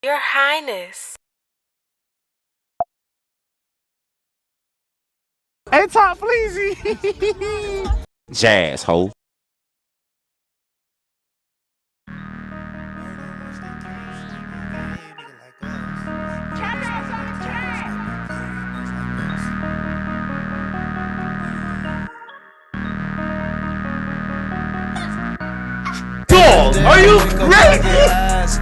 Your Highness. Hey, Top Fleazy. Jazz, ho. Dog, are you crazy?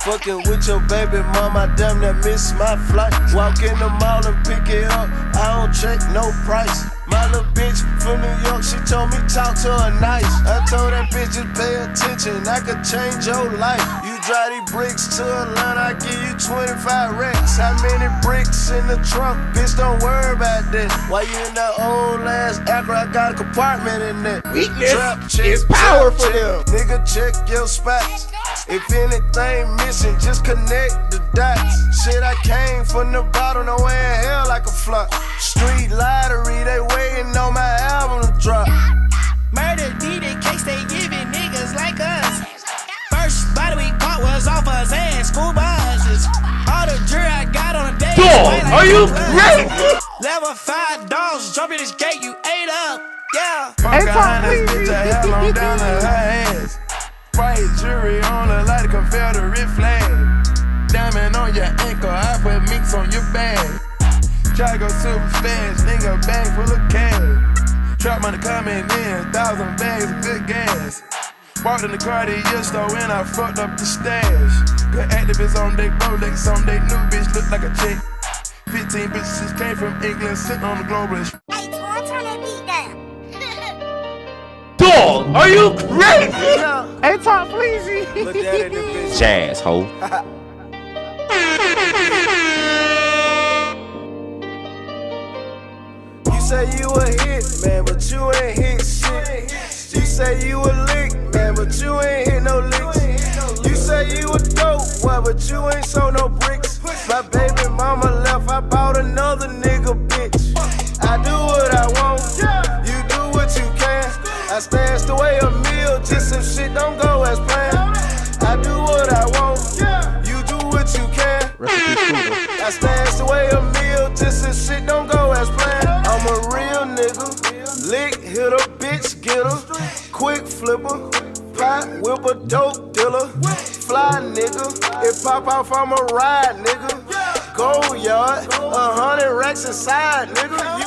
Fucking with your baby mama, damn that miss my flight. Walk in the mall and pick it up, I don't check no price. My little bitch from New York, she told me talk to her nice. I told that bitch just pay attention, I could change your life. You drive these bricks to Atlanta, I give you 25 racks. How many bricks in the trunk? Bitch, don't worry about that. Why you in that old ass Acura? I got a compartment in there. Weakness is power for them. Nigga, check your spots. If anything missing, just connect the dots. Shit, I came from the bottom, no way in hell like a flop. Street lottery, they waiting on my album to drop. Murder did in case they giving niggas like us. First body we caught was off us and school buses. All the jury I got on a day. Dog, are you crazy? Level 5 dogs, jump in this gate, you ate up. Yeah. Hey, Top Bitch, I hell on down to her ass. White jury on her like a Confederate flag. Diamond on your ankle, I put minks on your bag. Try to go super fast, nigga, bag full of cash. Trap money coming in, 1,000 bags of good gas. Walked in the Cartier store and I fucked up the stash. Good activists on they Rolex, on they new bitch look like a chick. 15 bitches came from England, sitting on the globalist. Hey, Torn, turn that beat down. Dog, are you crazy? Hey, Top Fleazy. Look at it, bitch. Jazz, ho. You say you a hit, man, but you ain't hit shit. You say you a lick, man, but you ain't hit no licks. You say you a dope, boy, but you ain't sold no bricks. My baby mama left, I bought another nigga, bitch. I do what I want, you do what you can. I stashed away a meal, just some shit don't go as planned. I do what I want, you do what you can. I stashed away a meal, just some shit don't go as planned. I'm a real nigga, lick, hit a bitch, get her. Quick flipper, pot whipper, dope dealer. Fly nigga, it pop off, I'm a ride nigga. Go yard, 100 racks inside nigga. You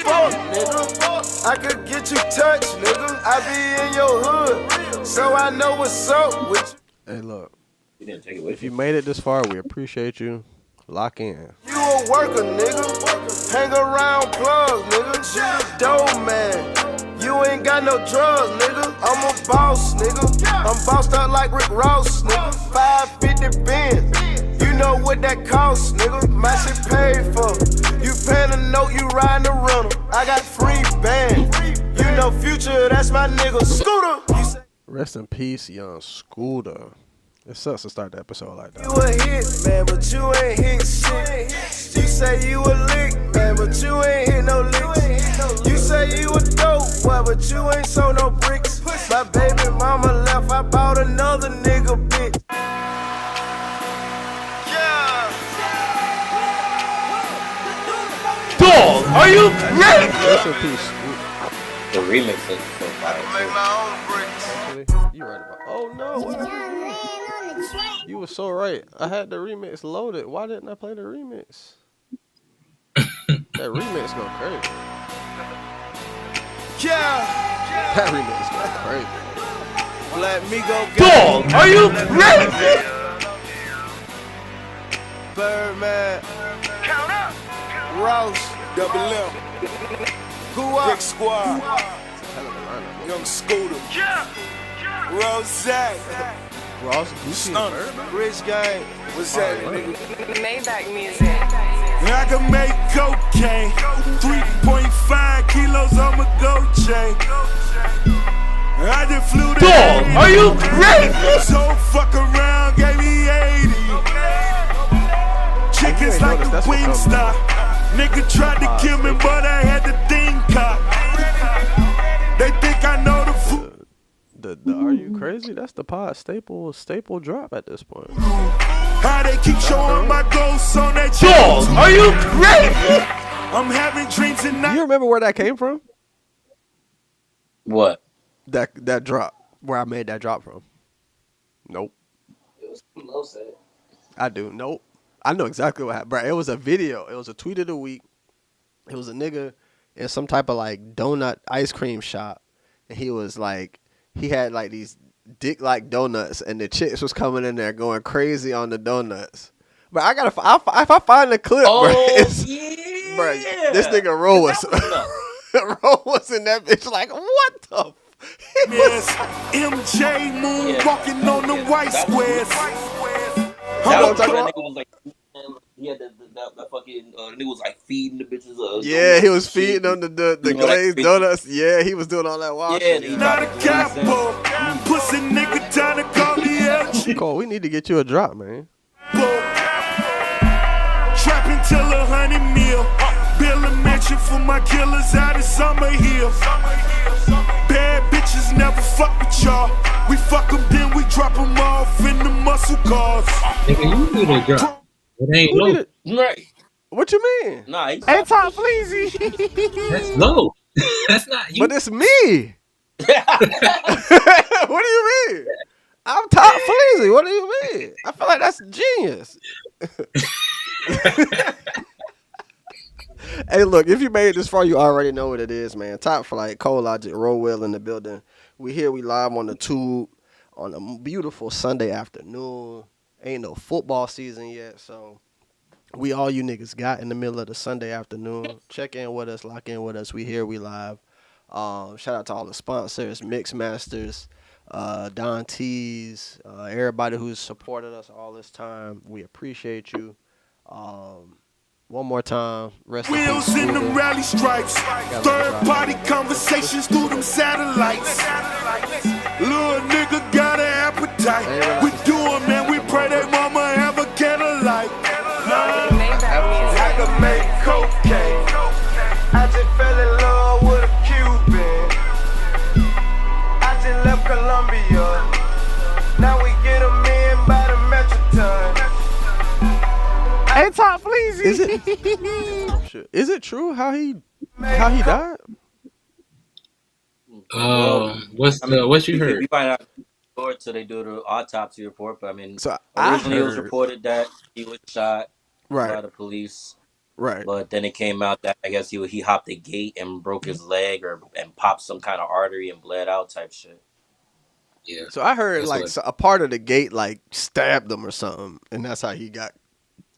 fuck nigga, I could get you touched nigga. I be in your hood, so I know what's up with you. Hey, look. If you made it this far, we appreciate you. Lock in. You a worker, nigga. Hang around plugs, nigga. You a dope man. You ain't got no drugs, nigga. I'm a boss, nigga. I'm bossed up like Rick Ross, nigga. 550 Benz. You know what that costs, nigga. My shit paid for. You paying a note, you riding a rental. I got free band. You know Future, that's my nigga. Scooter. You say Rest in peace, young Scooter. It sucks to start the episode like that. you a hit, man, but you ain't hit shit. You say you a lick, man, but you ain't hit no licks. You say you a dope, boy, but you ain't sold no bricks. My baby mama left, I bought another nigga, bitch. Yeah. Dog, are you crazy? Rest in peace, The remix is so fire. Make my own bricks. Scooter. You right about. Oh no! What happened? You were so right. I had the remix loaded. Why didn't I play the remix? That remix go crazy. Yeah. That remix go crazy. Let me go get Dog, are you crazy? Birdman. Rouse. Double M. Brick Squad. Young Scooter. Rose. Ross, Gucci, and Bird? Rich Gang. What's happening, nigga? Maybach music. I can make cocaine, 3.5 kilos on my gold chain. I just flew to Dog, are you crazy? So fuck around, gave me 80. Chickens like noticed a that's what wing comes stop. Nigga tried to kill me, but I had the thing caught. They think I know the food. The Are You Crazy? That's the pod staple drop at this point. How they keep showing my ghosts on that Charles, are you crazy? I'm having dreams Do tonight. you remember where that came from? What? That drop. Where I made that drop from? Nope. It was Low said. I do. Nope. I know exactly what happened. Bro, it was a video. It was a tweet of the week. It was a nigga in some type of like donut ice cream shop. And he was like, he had like these dick like donuts and the chicks was coming in there going crazy on the donuts. But I gotta, if I find the clip, bro, Yeah. bro, this nigga Ro was, Ro was in that bitch like, what the Yes, MJ moonwalking on the white squares. That what I'm talking nigga about? was like, he had that fucking nigga was like feeding the bitches. Yeah, he was shit. feeding them the You know, glazed like, donuts. Yeah, he was doing all that wild Yeah, shit. Not a capo, pussy nigga trying to call me LG. Cole, we need to get you a drop, man. Trapping till 100 mil. Build a mansion for my killers out in Summer Hill. Bad bitches never fuck with y'all. We fuck them, then we drop them off in the muscle cars. Nigga, you need a drop. It ain't Who low. did it? Right. What you mean? Nah, he's Hey, Top Fleazy. That's low. That's not you. But it's me. What do you mean? I'm Top Fleazy. What do you mean? I feel like that's genius. Hey, look, if you made it this far, you already know what it is, man. Top Flight, ColeLogic, Roll in the building. We here, we live on the tube on a beautiful Sunday afternoon. Ain't no football season yet, so we all you niggas got in the middle of the Sunday afternoon. Check in with us, lock in with us. We here, we live. Shout out to all the sponsors, Mix Masters, Don T's, everybody who's supported us all this time. We appreciate you. One more time, rest in Wheels peace, in them Gudda. rally stripes. Third party conversations through them satellites. Little nigga got an appetite. We do it, man. We pray that mama have a candlelight. I could make cocaine. I just fell in love with a Cuban. I just left Colombia. Now we get 'em in by the metric ton. Hey, Top Fleazy. Is it? Shit. Is it true how he died? What you heard? We find out until they do the autopsy report. But I mean, So originally it was reported that he was shot by the police. Right. But then it came out that I guess he hopped a gate and broke his leg and popped some kind of artery and bled out type shit. Yeah. So I heard like a part of the gate like stabbed him or something, and that's how he got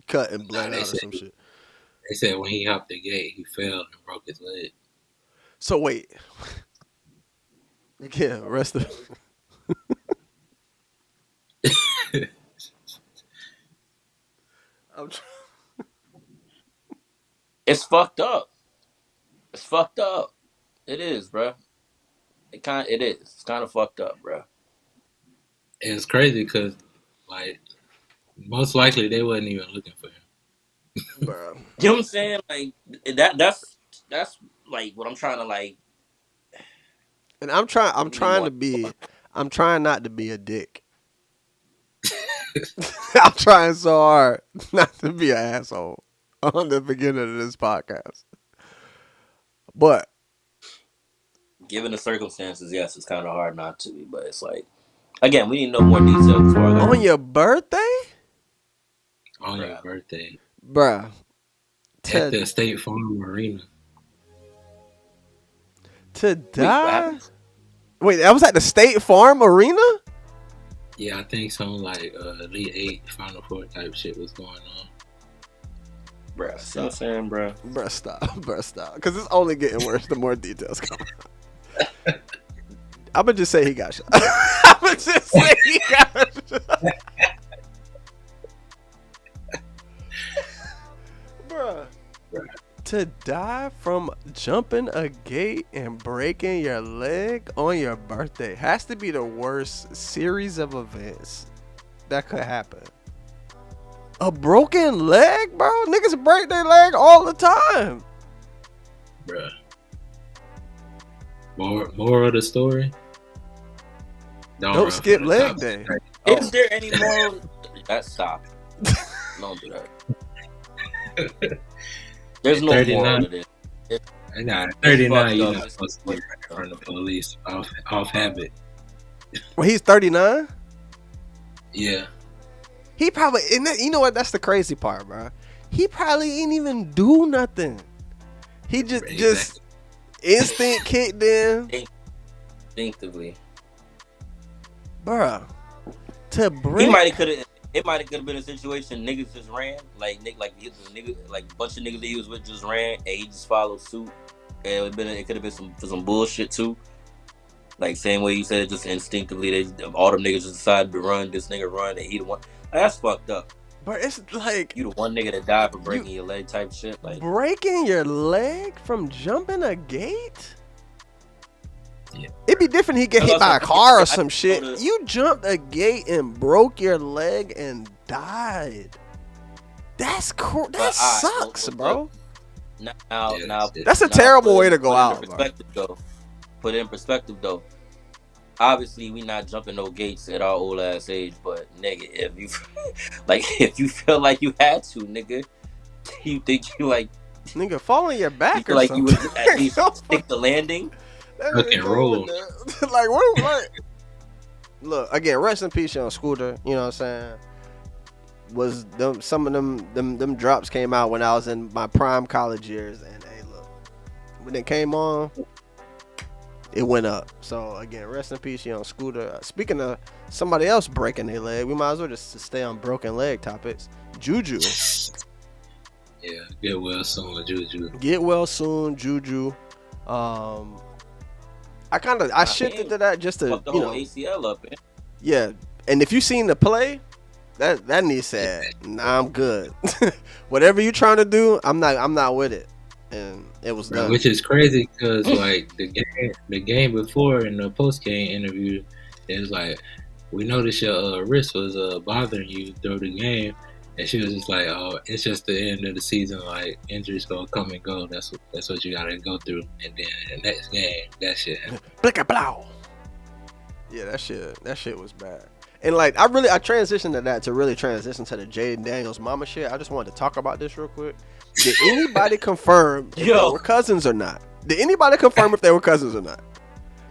cut and bled out or some shit. They said when he hopped the gate, he fell and broke his leg. So wait. Yeah, rest of It's fucked up. It's fucked up. It is, bro. It is. It's kind of fucked up, bro. And it's crazy because, like, most likely they wasn't even looking for him. Bro. You know what I'm saying? Like that's like what I'm trying to like. And I'm trying not to be a dick. I'm trying so hard not to be an asshole on the beginning of this podcast. But Given the circumstances, yes, it's kind of hard not to be, but it's like, again, we need to know more details. On your birthday? On your birthday. Bruh. At the State Farm Arena. To die? Wait, that was at the State Farm Arena? Yeah, I think some like Elite 8, Final Four type shit was going on. Bruh, stop. You know what I'm saying, bruh? Bruh, stop. Bruh, stop. Because it's only getting worse the more details come out. I'm going to just say he got shot. I'm going to just say he got shot. Bruh. To die from jumping a gate and breaking your leg on your birthday has to be the worst series of events that could happen. A broken leg, bro? Niggas break their leg all the time. Bruh. More of the story? Don't skip leg day. Is there any more? Stop. Don't do that. There's no 39. moral to this. Nah, 39, you're fucked up. not supposed to be running from the police off habit. Well, he's 39. Yeah. He probably, and you know what? That's the crazy part, bro. He probably ain't even do nothing. He just instinct kicked in, Instinctively. bro. To He break, might have could have. It might have could have been a situation niggas just ran like a bunch of niggas that he was with just ran and he just followed suit. And it could have been some bullshit too. Like same way you said it, just instinctively all them niggas just decided to run. This nigga run and he the one. Like, that's fucked up. but it's like You the one nigga that died for breaking your leg type shit. Like breaking your leg from jumping a gate. Yeah. It'd be different. He get hit by a car or some shit. You jumped a gate and broke your leg and died. That's cool. That sucks, bro. Now, That's a terrible way to go out, Put it in perspective though. Obviously, we not jumping no gates at our old ass age, but nigga, if you feel like you had to, nigga, you think you like nigga fall on your back you feel or like something. you would at least stick the landing. Fucking roll. Like what? Look again. Rest in peace on Scooter. You know what I'm saying? Some of them drops came out when I was in my prime college years, and hey, look, when it came on, it went up. So again, rest in peace on Scooter. Speaking of somebody else breaking their leg, we might as well just stay on broken leg topics. Juju. Yeah, get well soon, Juju. Get well soon, Juju. I shifted to that just to Fuck the whole ACL up, man. Yeah, and if you seen the play, that knee said, "Nah, I'm good. Whatever you trying to do, I'm not with it." And it was done. Which is crazy because like the game before in the post game interview, it was like, we noticed your wrist was bothering you through the game, and she was just like, "Oh, it's just the end of the season. Like injuries gonna come and go. That's what you gotta go through." And then the next game, that shit. Blicka blow. Yeah, that shit was bad. And like I transitioned to that to really transition to the Jaden Daniels mama shit. I just wanted to talk about this real quick. Did anybody confirm if they were cousins or not? Did anybody confirm if they were cousins or not?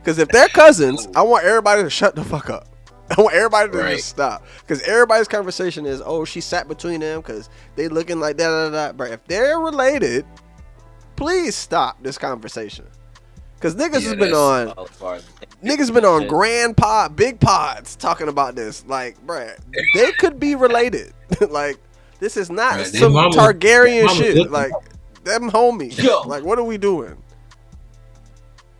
Because if they're cousins, I want everybody to shut the fuck up. I want everybody to just stop. Because everybody's conversation is, oh, she sat between them because they looking like da. But if they're related, please stop this conversation. Because niggas has been on, grandpa, big pods talking about this. Like, bruh, they could be related. Like, this is not some Targaryen shit. Like, them homies. Like, what are we doing?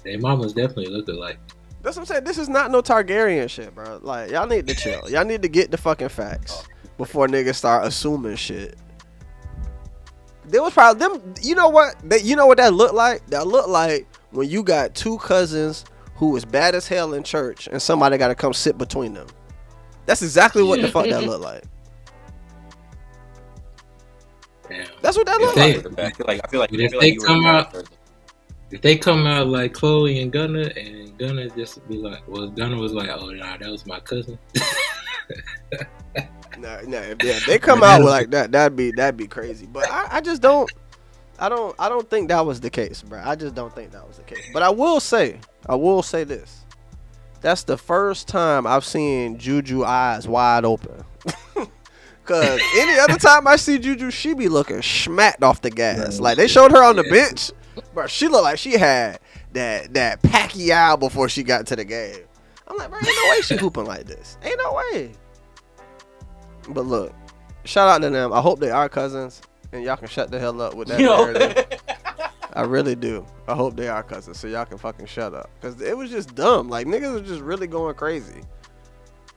Their mamas definitely look alike. That's what I'm saying. This is not no Targaryen shit, bro. Like, y'all need to chill. Y'all need to get the fucking facts before niggas start assuming shit. There was probably them. You know what? You know what that looked like? That looked like when you got two cousins who was bad as hell in church, and somebody got to come sit between them. That's exactly what the fuck that looked like. Damn. That's what that looked like. I feel like if they come out like Chloe and Gunna, and Gunna just be like, well, Gunna was like, oh, nah, that was my cousin. Nah, if they come out like that, that'd be crazy. But I just don't think that was the case, bro. I just don't think that was the case. But I will say this. That's the first time I've seen Juju eyes wide open. Cause any other time I see Juju, she be looking smacked off the gas. Like they showed her on the bench, but she looked like she had that Pacquiao before she got to the game. I'm like, bro, ain't no way she hooping like this. Ain't no way. But look, shout out to them. I hope they are cousins, and y'all can shut the hell up with that narrative. I really do. I hope they are cousins, so y'all can fucking shut up. Cause it was just dumb. Like niggas was just really going crazy.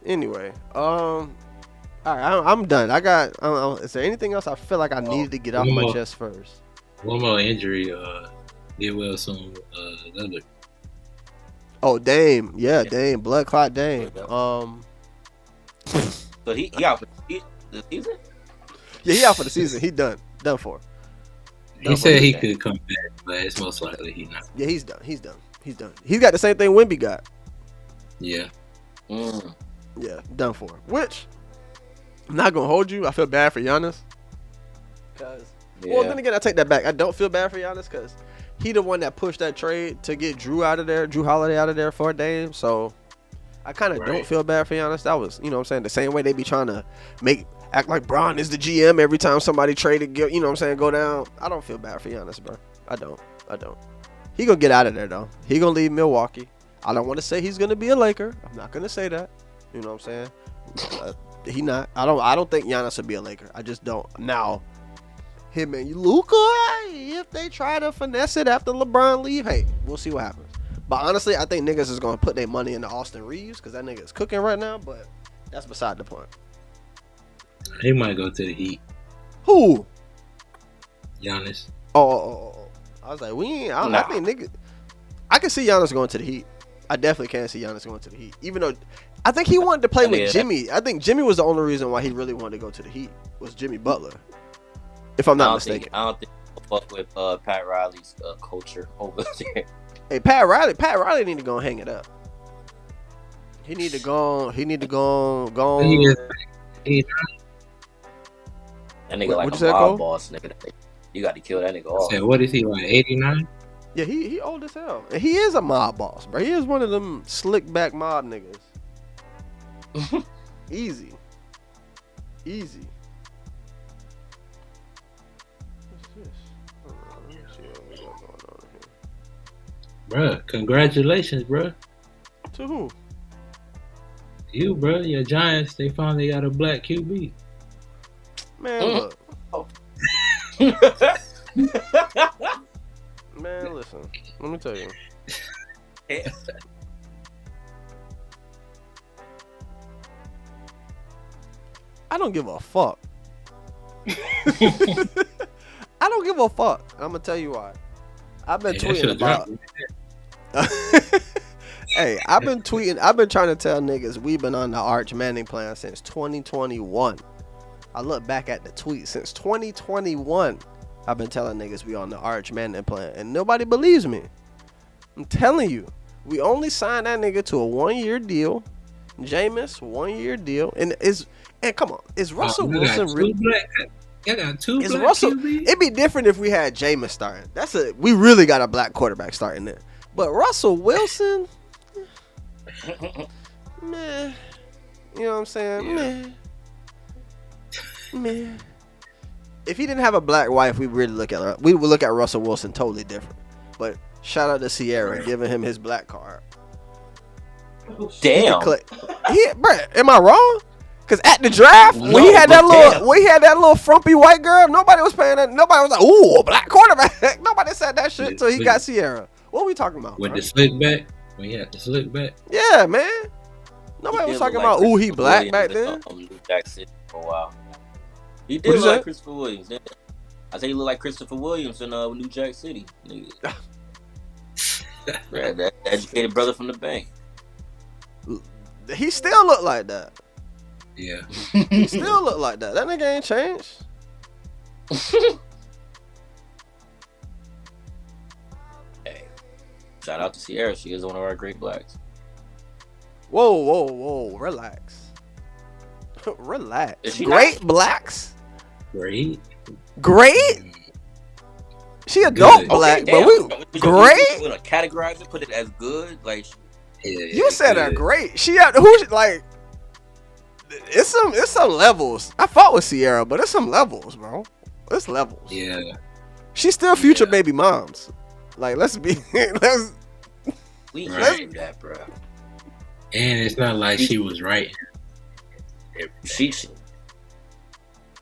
Anyway, all right, I'm done. Is there anything else I feel like I needed to get off my chest first? One more injury. Get well soon. Lillard. Oh, Dame. Yeah, Dame. Blood clot Dame. So he out for the season? Yeah, he out for the season. He done for. He said he could come back, but it's most likely he not. Yeah, he's done. He's got the same thing Wemby got. Yeah. Yeah, done for. Which I'm not gonna hold you. I feel bad for Giannis. Well, then again, I take that back. I don't feel bad for Giannis because he the one that pushed that trade to get Drew Holiday out of there for Dame. So I kind of don't feel bad for Giannis. That was, you know what I'm saying, the same way they be trying to act like Bron is the GM every time somebody traded, you know what I'm saying, go down. I don't feel bad for Giannis, bro. I don't. He gonna get out of there though. He gonna leave Milwaukee. I don't want to say he's gonna be a Laker. I'm not gonna say that. You know what I'm saying? He not. I don't think Giannis will be a Laker. I just don't. Now, him and Luka, if they try to finesse it after LeBron leave, hey, we'll see what happens. But honestly, I think niggas is gonna put their money into Austin Reeves because that nigga is cooking right now. But that's beside the point. He might go to the Heat. Who? Giannis. Oh. I was like, I think nigga. I can see Giannis going to the Heat. I definitely can see Giannis going to the Heat. Even though I think he wanted to play with Jimmy. I think Jimmy was the only reason why he really wanted to go to the Heat was Jimmy Butler. If I'm not mistaken. I don't think he'll fuck with Pat Riley's culture over there. Hey, Pat Riley need to go and hang it up. He need to go. He need to go. That nigga like a mob boss, nigga. You got to kill that nigga off. What is he, like 89? Yeah, he old as hell. And he is a mob boss, bro. He is one of them slick back mob niggas. Easy. What's this? Let me see what we got going on here. Bruh, congratulations, bruh. To who? You, bruh. Your Giants, they finally got a black QB. Man, look. Man, listen. Let me tell you. I don't give a fuck. I don't give a fuck. I'm gonna tell you why. I've been tweeting about. Hey, I've been tweeting. I've been trying to tell niggas we've been on the Arch Manning plan since 2021. I look back at the tweet since 2021. I've been telling niggas we on the Arch Manning plan, and nobody believes me. I'm telling you, we only signed that nigga to a 1-year deal. Jameis, 1-year deal, and come on, is Russell Wilson really? I got two is black Russell? QB? It'd be different if we had Jameis starting. We really got a black quarterback starting there. But Russell Wilson, man, you know what I'm saying, man. If he didn't have a black wife, we would look at Russell Wilson totally different. But shout out to Sierra giving him his black card. Damn. Bruh, am I wrong? Because at the draft, when he had that little frumpy white girl, nobody was paying that. Nobody was like, "Ooh, a black quarterback." Nobody said that shit until he got Sierra. What are we talking about? With the slick back? When he had the slick back? Yeah, man. Nobody was talking about, he black back then. New Jack City for a while. He did look like Christopher Williams. I think he looked like Christopher Williams in New Jack City. Nigga. That educated brother from the bank. He still look like that. Yeah. He still look like that. That nigga ain't changed. Hey, shout out to Sierra. She is one of our great blacks. Whoa. Relax. Relax. Is she great not? Blacks? Great? She a dope black, okay, but we great? We're gonna categorize it, put it as good. Like, you said her great. She had who's like it's some levels. I fought with Sierra, but it's some levels, bro. It's levels. Yeah. She's still future baby moms. Like, let's we ain't do that, bro. And it's not like she was right. She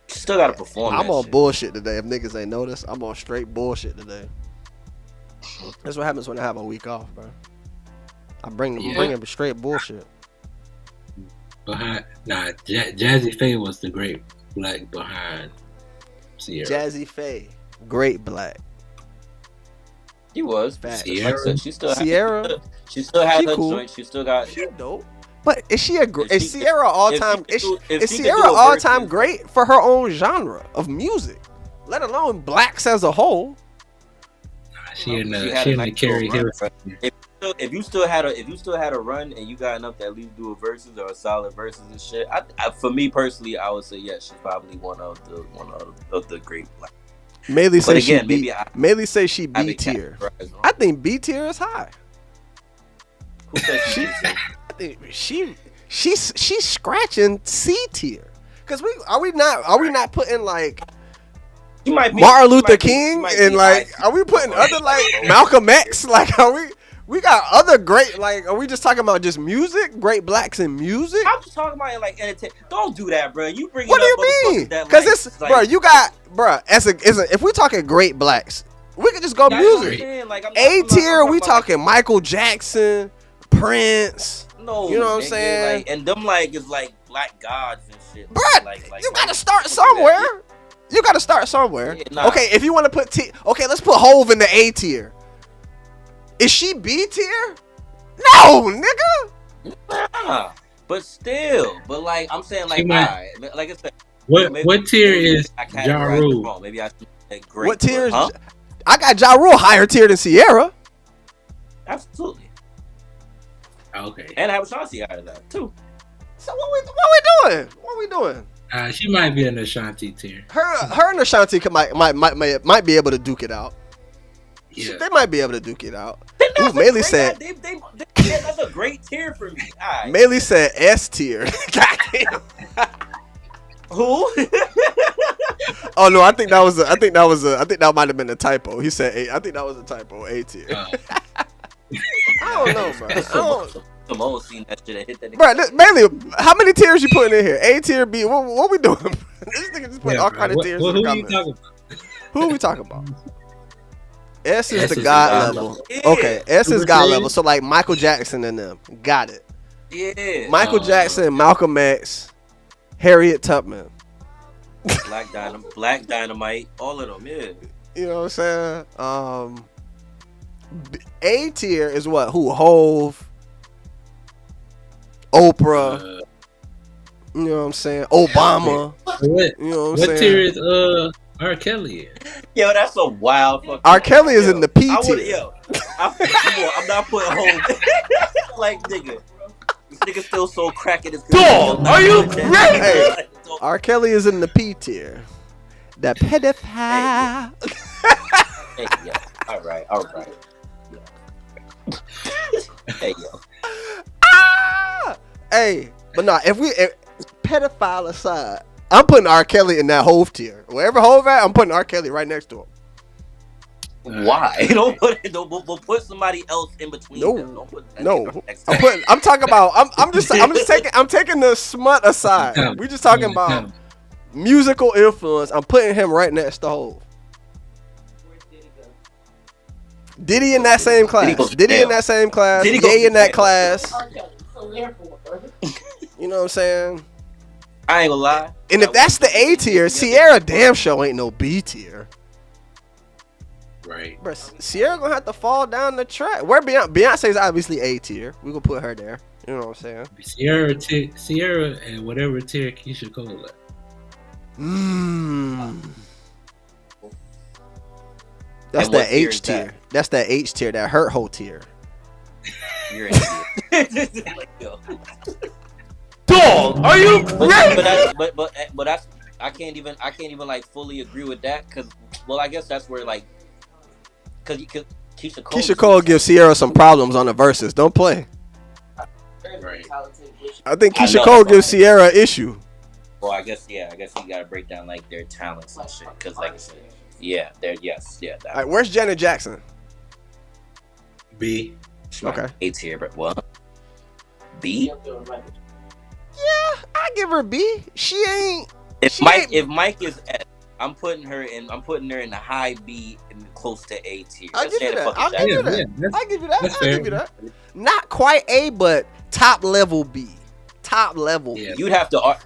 still gotta perform. I'm on bullshit today. If niggas ain't noticed, I'm on straight bullshit today. That's what happens when I have a week off, bro. I'm bringing straight bullshit. Jazzy Faye was the great black behind Sierra. Jazzy Faye, great black. He was. Sierra. She still had her cool. joint. She still got. She dope. But is Sierra all time? Is Sierra all time great for her own genre of music, let alone blacks as a whole? She in the Carrie Hill. If if you still had a run and you got enough to at least do a versus or a solid versus and shit, for me personally, I would say yes, she's probably one of the great. Melee But says again, Melee say she I B tier. categorize wrong. I think B tier is high. Who said she? I think she's scratching C tier. Cause are we not putting like She might be, Martin she Luther might be- King she might and be like high. are we putting other like Malcolm X? Like are we got other great like are we just talking about just music? Great blacks in music? I'm just talking about like entertainment. Don't do that, bro. You bring What do you mean? Because it's bro, you got bro. If we're talking great blacks, we can just go music. A tier, we talking Michael Jackson, Prince. No, you know what I'm nigga, saying? Like, and them like is like black gods and shit. Bro, like, you gotta start somewhere. You gotta start somewhere. Yeah, nah. Okay, if you want to put okay, let's put Hove in the A tier. Is she B tier? No, nigga. Nah, but still, but like I'm saying, like, might- alright, like I said, What tier is I Ja categorized it Rule? wrong. Maybe I should say great. What tier is? Huh? I got Ja Rule higher tier than Sierra. Absolutely. Okay. And I have Ashanti out of that too. So what we doing? What we doing? She might be in the Ashanti tier. Her and Ashanti might be able to duke it out. Yeah. They might be able to duke it out. Then Ooh, that's a Melee great- said. that's a great tier for me. Alright. Melee said S tier. Goddamn. Who? Oh no, I think that might have been a typo. He said A. I think that was a typo. A tier. I don't know, bro. Simone seen that shit and hit that nigga. Bro, Melee, how many tiers you putting in here? A tier, B. What we doing? This nigga just putting all kind of tiers in the Who you comments. talking about? Who are we talking about? S is S the is God the God level. Yeah. Okay, S is Super God Saiyan? level. So like Michael Jackson and them. Got it. Yeah. Michael Jackson, Malcolm X, Harriet Tubman. Black Dynamite, all of them, yeah. You know what I'm saying? A tier is what? Who? Hove, Oprah. You know what I'm saying? Obama. What? You know what I'm What saying? tier is R. Kelly in? Yo, that's a wild fucking. R. Kelly is in the P tier. Yo, come on, I'm not putting home. Like, nigga. This nigga still so cracking his Dog, are you crazy? Hey, R. Kelly is in the P tier. The pedophile. Hey, yo. All right. Hey, yo. Ah! Hey, but nah, if pedophile aside, I'm putting R. Kelly in that Hove tier. Wherever Hove at, I'm putting R. Kelly right next to him. Why? Don't put somebody else in between No, them. Don't put that no. nigga next to I'm talking about. I'm taking the smut aside. We just talking about musical influence. I'm putting him right next to Hove. Diddy in that same class. Diddy in that same class. Diddy goes Ye in to that jail. class. You know what I'm saying? I ain't gonna lie. And if that's the A tier, Sierra damn show ain't no B tier. Right. Bruh, Sierra gonna have to fall down the track. Where Beyonce's obviously A tier. We gonna put her there. You know what I'm saying? Sierra and whatever tier Keisha Cole at. That's And that what tier H is tier. that? That's that H tier. That hurt hole tier. You're an idiot. Like, yo. Dog, are you But that's I can't even like fully agree with that because I guess that's where like because Keisha Cole gives Sierra some problems on the verses. Don't play. Right. I think I Keisha know, Cole but- gives Sierra an issue. Well, I guess you gotta break down like their talents and shit because like I said, yeah, they're that. All right, where's Janet Jackson? B. Okay. A tier, but what? B? Yeah, I give her B. She ain't. If Mike is S, I'm putting her in the high B and close to A tier. I'll give you Janet that. fucking I'll give you Jackson. that. I'll give you that. That's I'll fair. give you that. Not quite A, but top level B. Top level. Yeah. You'd have to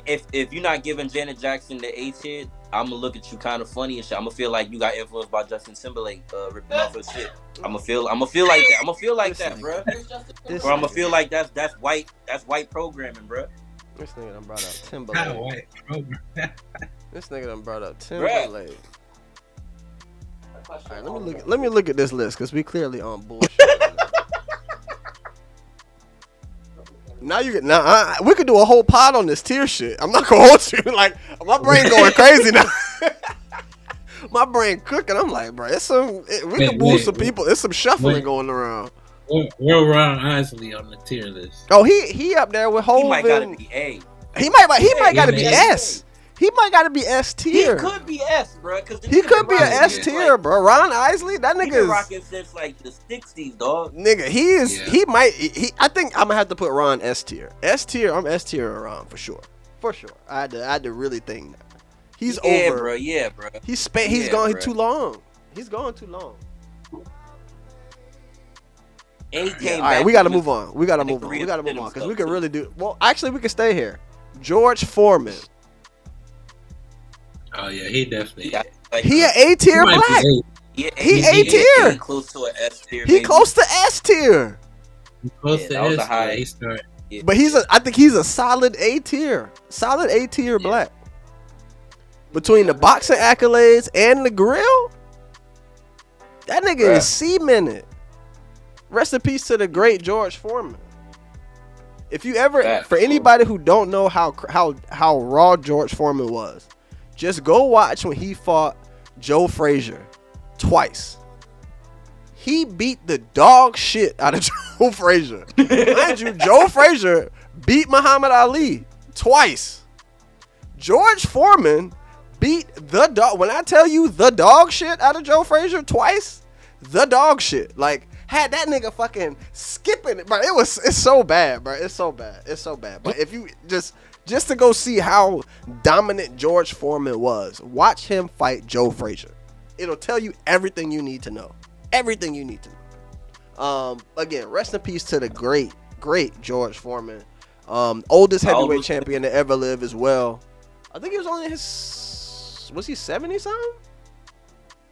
if you're not giving Janet Jackson the A tier, I'm gonna look at you kind of funny and shit. I'm gonna feel like you got influenced by Justin Timberlake ripping off his shit. I'm gonna feel like that. I'm gonna feel like that, bro. Or I'm gonna feel like that's white programming, bro. This nigga done brought up How Timberlake. white program. This nigga done brought up Timberlake. All right, let me look at this list because we clearly on bullshit. Right now. Now you get we could do a whole pod on this tier shit. I'm not gonna hold you. Like my brain going crazy now. My brain cooking. I'm like, bro, we can move some people. There's some shuffling going around. Where Ron Isley on the tier list? Oh, he up there with Hov. He might gotta be A. He might gotta be S. He might gotta be S tier. He could be S, bro. He could be an S tier, bro. Ron Isley, that nigga been is rocking since like the '60s, dog. nigga. He is. Yeah. I think I'm gonna have to put Ron S tier. S tier. I'm S tier or Ron for sure. For sure. I had to really think that. He's over. Bro. Yeah, bro. He's gone too long. He's gone too long. And he came all right, we gotta move on. We gotta move on because we can really do. Well, actually, we can stay here. George Foreman. Oh yeah, he definitely. He an A tier black. He A tier. He close to an S tier. He close to S tier. Close to S tier. He started. Yeah. But I think he's a solid A tier. Solid A tier black. Between the boxing accolades and the grill, that nigga is cemented. Rest in peace to the great George Foreman. If you ever, for anybody who don't know how raw George Foreman was, just go watch when he fought Joe Frazier twice. He beat the dog shit out of Joe Frazier. Mind you, Joe Frazier beat Muhammad Ali twice. George Foreman beat the dog. When I tell you the dog shit out of Joe Frazier twice, the dog shit. Like, had that nigga fucking skipping it, bro. It's so bad, bro. It's so bad. But if you just to go see how dominant George Foreman was, watch him fight Joe Frazier. It'll tell you everything you need to know. Everything you need to know. Again, rest in peace to the great George Foreman. Oldest heavyweight champion to ever live as well. I think he was only in his, was he 70 something?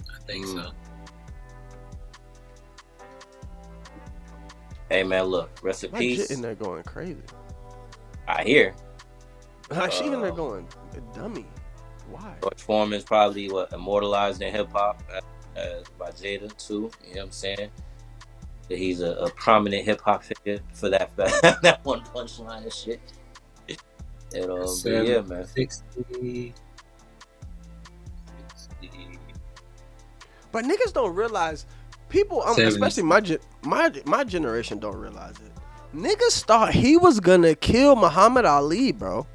I think so. Hey man, look, rest in peace. Shit in there going crazy. I hear. She in there going dummy. Why? George Foreman's probably immortalized in hip hop by Jada too. You know what I'm saying? That he's a prominent hip hop figure for that one punchline and shit. But yeah, man. 60. But niggas don't realize. People, especially my generation, don't realize it. Niggas thought he was gonna kill Muhammad Ali, bro.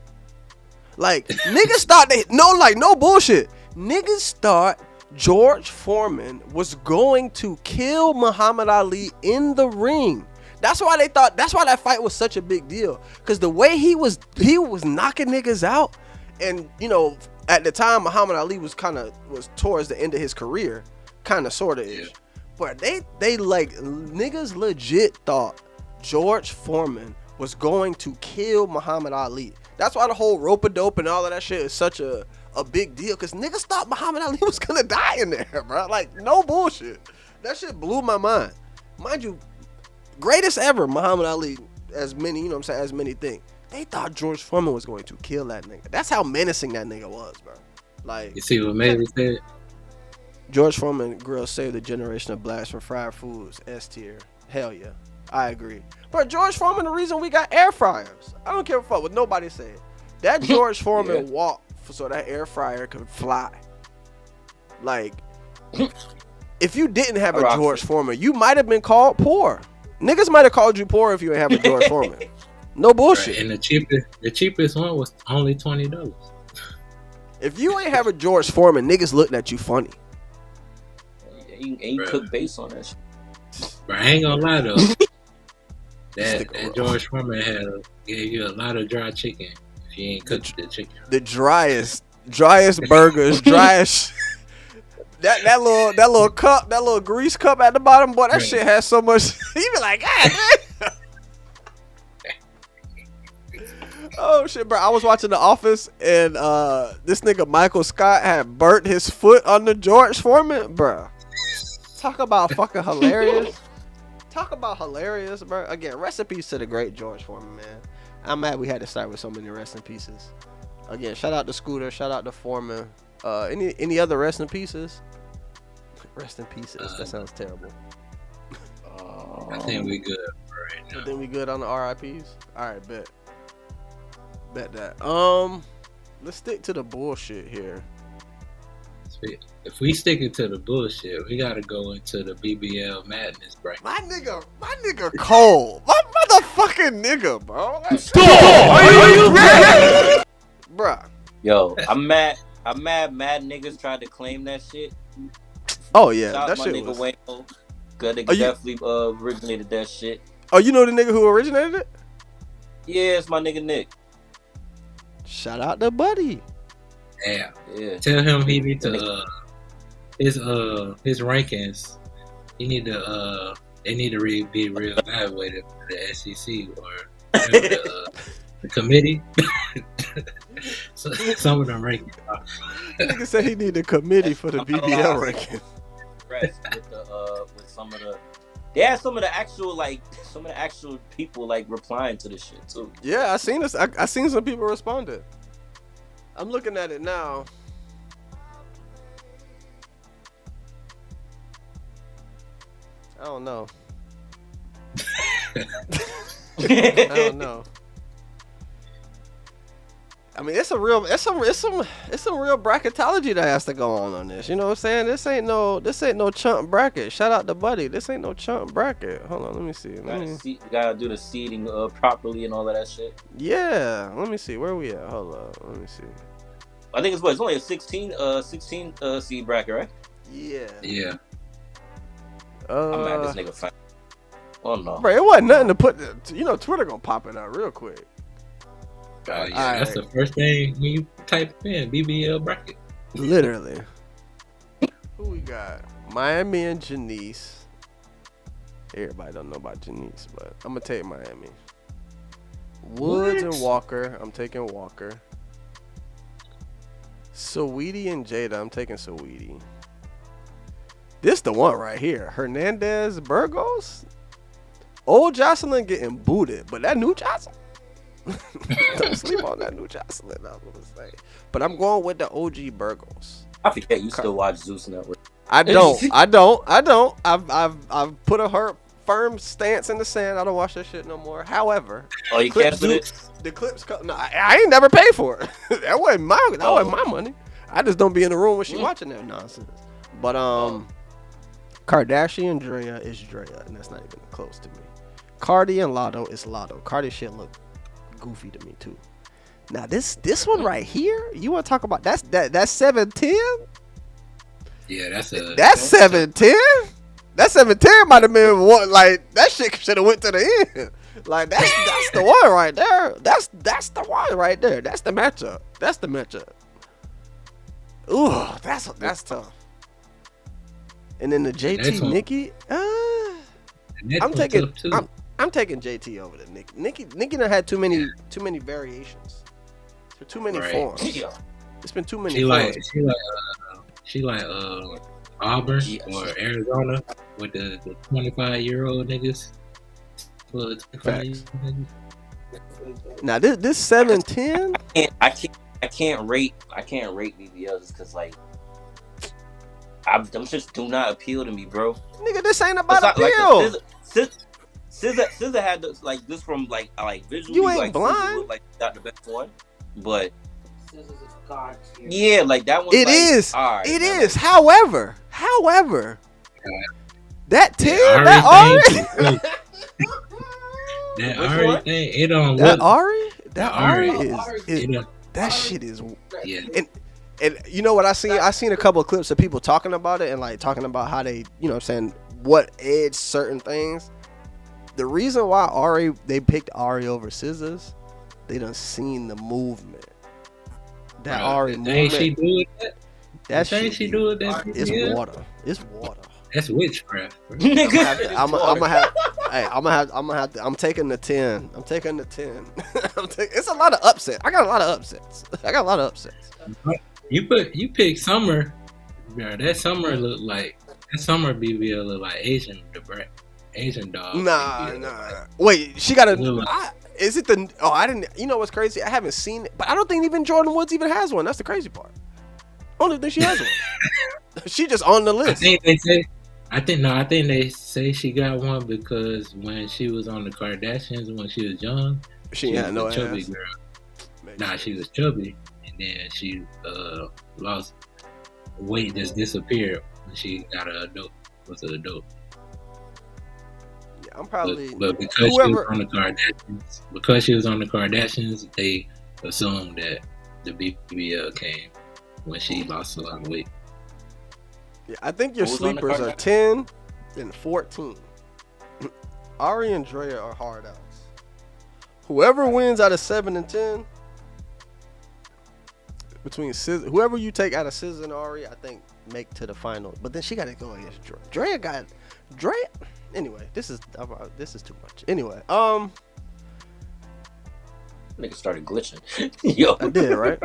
Like niggas thought no bullshit. Niggas thought George Foreman was going to kill Muhammad Ali in the ring. That's why that fight was such a big deal. Cause the way he was knocking niggas out, and you know, at the time Muhammad Ali was towards the end of his career, sorta ish. Yeah. But they like niggas legit thought George Foreman was going to kill Muhammad Ali. That's why the whole rope-a-dope and all of that shit is such a big deal. Cause niggas thought Muhammad Ali was gonna die in there, bro. Like no bullshit. That shit blew my mind. Mind you, greatest ever Muhammad Ali, as many, you know what I'm saying, as many things. They thought George Foreman was going to kill that nigga. That's how menacing that nigga was, bro. Like, you see what Mavis said? George Foreman grill saved a generation of blacks from fried foods. S tier. Hell yeah. I agree. But George Foreman, the reason we got air fryers. I don't care a fuck what nobody said. That George Foreman walked so that air fryer could fly. Like, if you didn't have a George Foreman, you might have been called poor. Niggas might have called you poor if you ain't have a George Foreman. No bullshit. Right, and the cheapest one was only $20. If you ain't have a George Foreman, niggas looking at you funny. You cook base on that shit. But I ain't gonna lie though. that George Foreman gave you a lot of dry chicken if you ain't cooked the chicken. The driest burgers, driest. that little cup, that little grease cup at the bottom, boy, that shit has so much. You be like, God damn. Oh shit, bro! I was watching The Office, and this nigga Michael Scott had burnt his foot on the George Foreman, bro. Talk about fucking hilarious. Talk about hilarious, bro. Again, rest in peace to the great George Foreman, man. I'm mad we had to start with so many rest in pieces. Again, shout out to Scooter, shout out to Foreman. Any other rest in pieces? Rest in pieces. That sounds terrible. I think we good for right I think we good on the RIPs. All right, bet that. Let's stick to the bullshit here. If we stick it to the bullshit, we gotta go into the BBL madness bracket. My nigga Cole, my motherfucking nigga, bro. Are you ready, bruh? Yo, I'm mad. Mad niggas tried to claim that shit. Oh yeah, Shout that my shit nigga was. Wayne. Good nigga definitely originated that shit. Oh, you know the nigga who originated it? Yeah, it's my nigga Nick. Shout out to Buddy. Yeah. Yeah. Tell him he need to his rankings. He need to they need to be reevaluated by the SEC or the committee. So, some of them rankings. Nigga said he need a committee for the BBL ranking. With some of the, they had some of the actual people like replying to the shit too. Yeah, I seen this. I seen some people responded. I'm looking at it now. I don't know. I don't know. I mean, it's some real bracketology that has to go on this. You know what I'm saying? This ain't no chump bracket. Shout out to Buddy. This ain't no chump bracket. Hold on, let me see. You gotta do the seeding properly and all of that shit. Yeah, let me see. Where we at? Hold up, let me see. I think it's only a 16 seed bracket, right? Yeah. Yeah. I'm mad this nigga fine. Oh no, bro, it wasn't nothing to put. Twitter gonna pop it out real quick. Oh yeah, that's the first thing when you type in BBL bracket. Literally. Who we got? Miami and Janice. Everybody don't know about Janice, but I'm gonna take Miami. Woods and Walker. I'm taking Walker. Saweetie and Jada. I'm taking Saweetie. This the one right here. Hernandez Burgos. Old Jocelyn getting booted, but that new Jocelyn. Don't sleep on that new Jocelyn. I was gonna say, but I'm going with the OG Burgos. I forget you still watch Zeus Network. I don't. I've put a firm stance in the sand. I don't watch that shit no more. However, you canceled it? The clips. No, I ain't never paid for it. That wasn't my money. I just don't be in the room when she watching that nonsense. But Kardashian Drea is Drea, and that's not even close to me. Cardi and Lotto is Lotto. Cardi shit look goofy to me too. Now this one right here, you want to talk about that's 710? Yeah, that's 710. That 710 might have been one, like that shit should have went to the end. Like that's the one right there. That's the one right there. That's the matchup. Ooh, that's tough. And then the JT Nikki, I'm taking JT over the Nikki. Nikki done had too many variations. For too many forms. It's been too many forms. She like Auburn or Arizona with the 25-year-old niggas. Facts. Now this 710. I can't rate BBLs because like them just do not appeal to me, bro. Nigga, this ain't about appeal. Like SZA had this from like visually. You ain't like, blind. Looked like not the best one, but yeah, like that one. It is. Right, it is. However, that 10, that Ari, that Ari thing, it don't that look. Ari is that shit is. Yeah. And you know what I seen? I seen a couple of clips of people talking about it and like talking about how they, saying what edge certain things. The reason why they picked Ari over SZA's, they done seen the movement. That Ari movement. She doing that? That shit. She doing that? It's water. It's water. That's witchcraft. I'm taking the 10. I'm taking the 10. It's a lot of upsets. I got a lot of upsets. You pick Summer. Bro, that Summer BBL look like Asian dog. Nah. Wait, she got a. Is it the? Oh, I didn't. You know what's crazy? I haven't seen it, but I don't think even Jordan Woods even has one. That's the crazy part. Only thing she has one. She just on the list. I think they say she got one because when she was on the Kardashians when she was young, She had was no a chubby ass. girl. Makes Nah, sense. she was chubby, and then she lost weight, just disappeared when she got an adult. Was an adult. Yeah, I'm probably But because whoever. she was on the Kardashians, they assumed that the BBL came when she lost a lot of weight. Yeah, I think your Who was on the sleepers are Kardashians? 10 and 14. Ari and Drea are hard outs. Whoever wins out of 7 and 10, between SZA, whoever you take out of SZA and Ari, I think make to the final. But then she got to go against Drea. Drea. Anyway, this is too much. Anyway, Nigga started glitching. Yo. I did, right?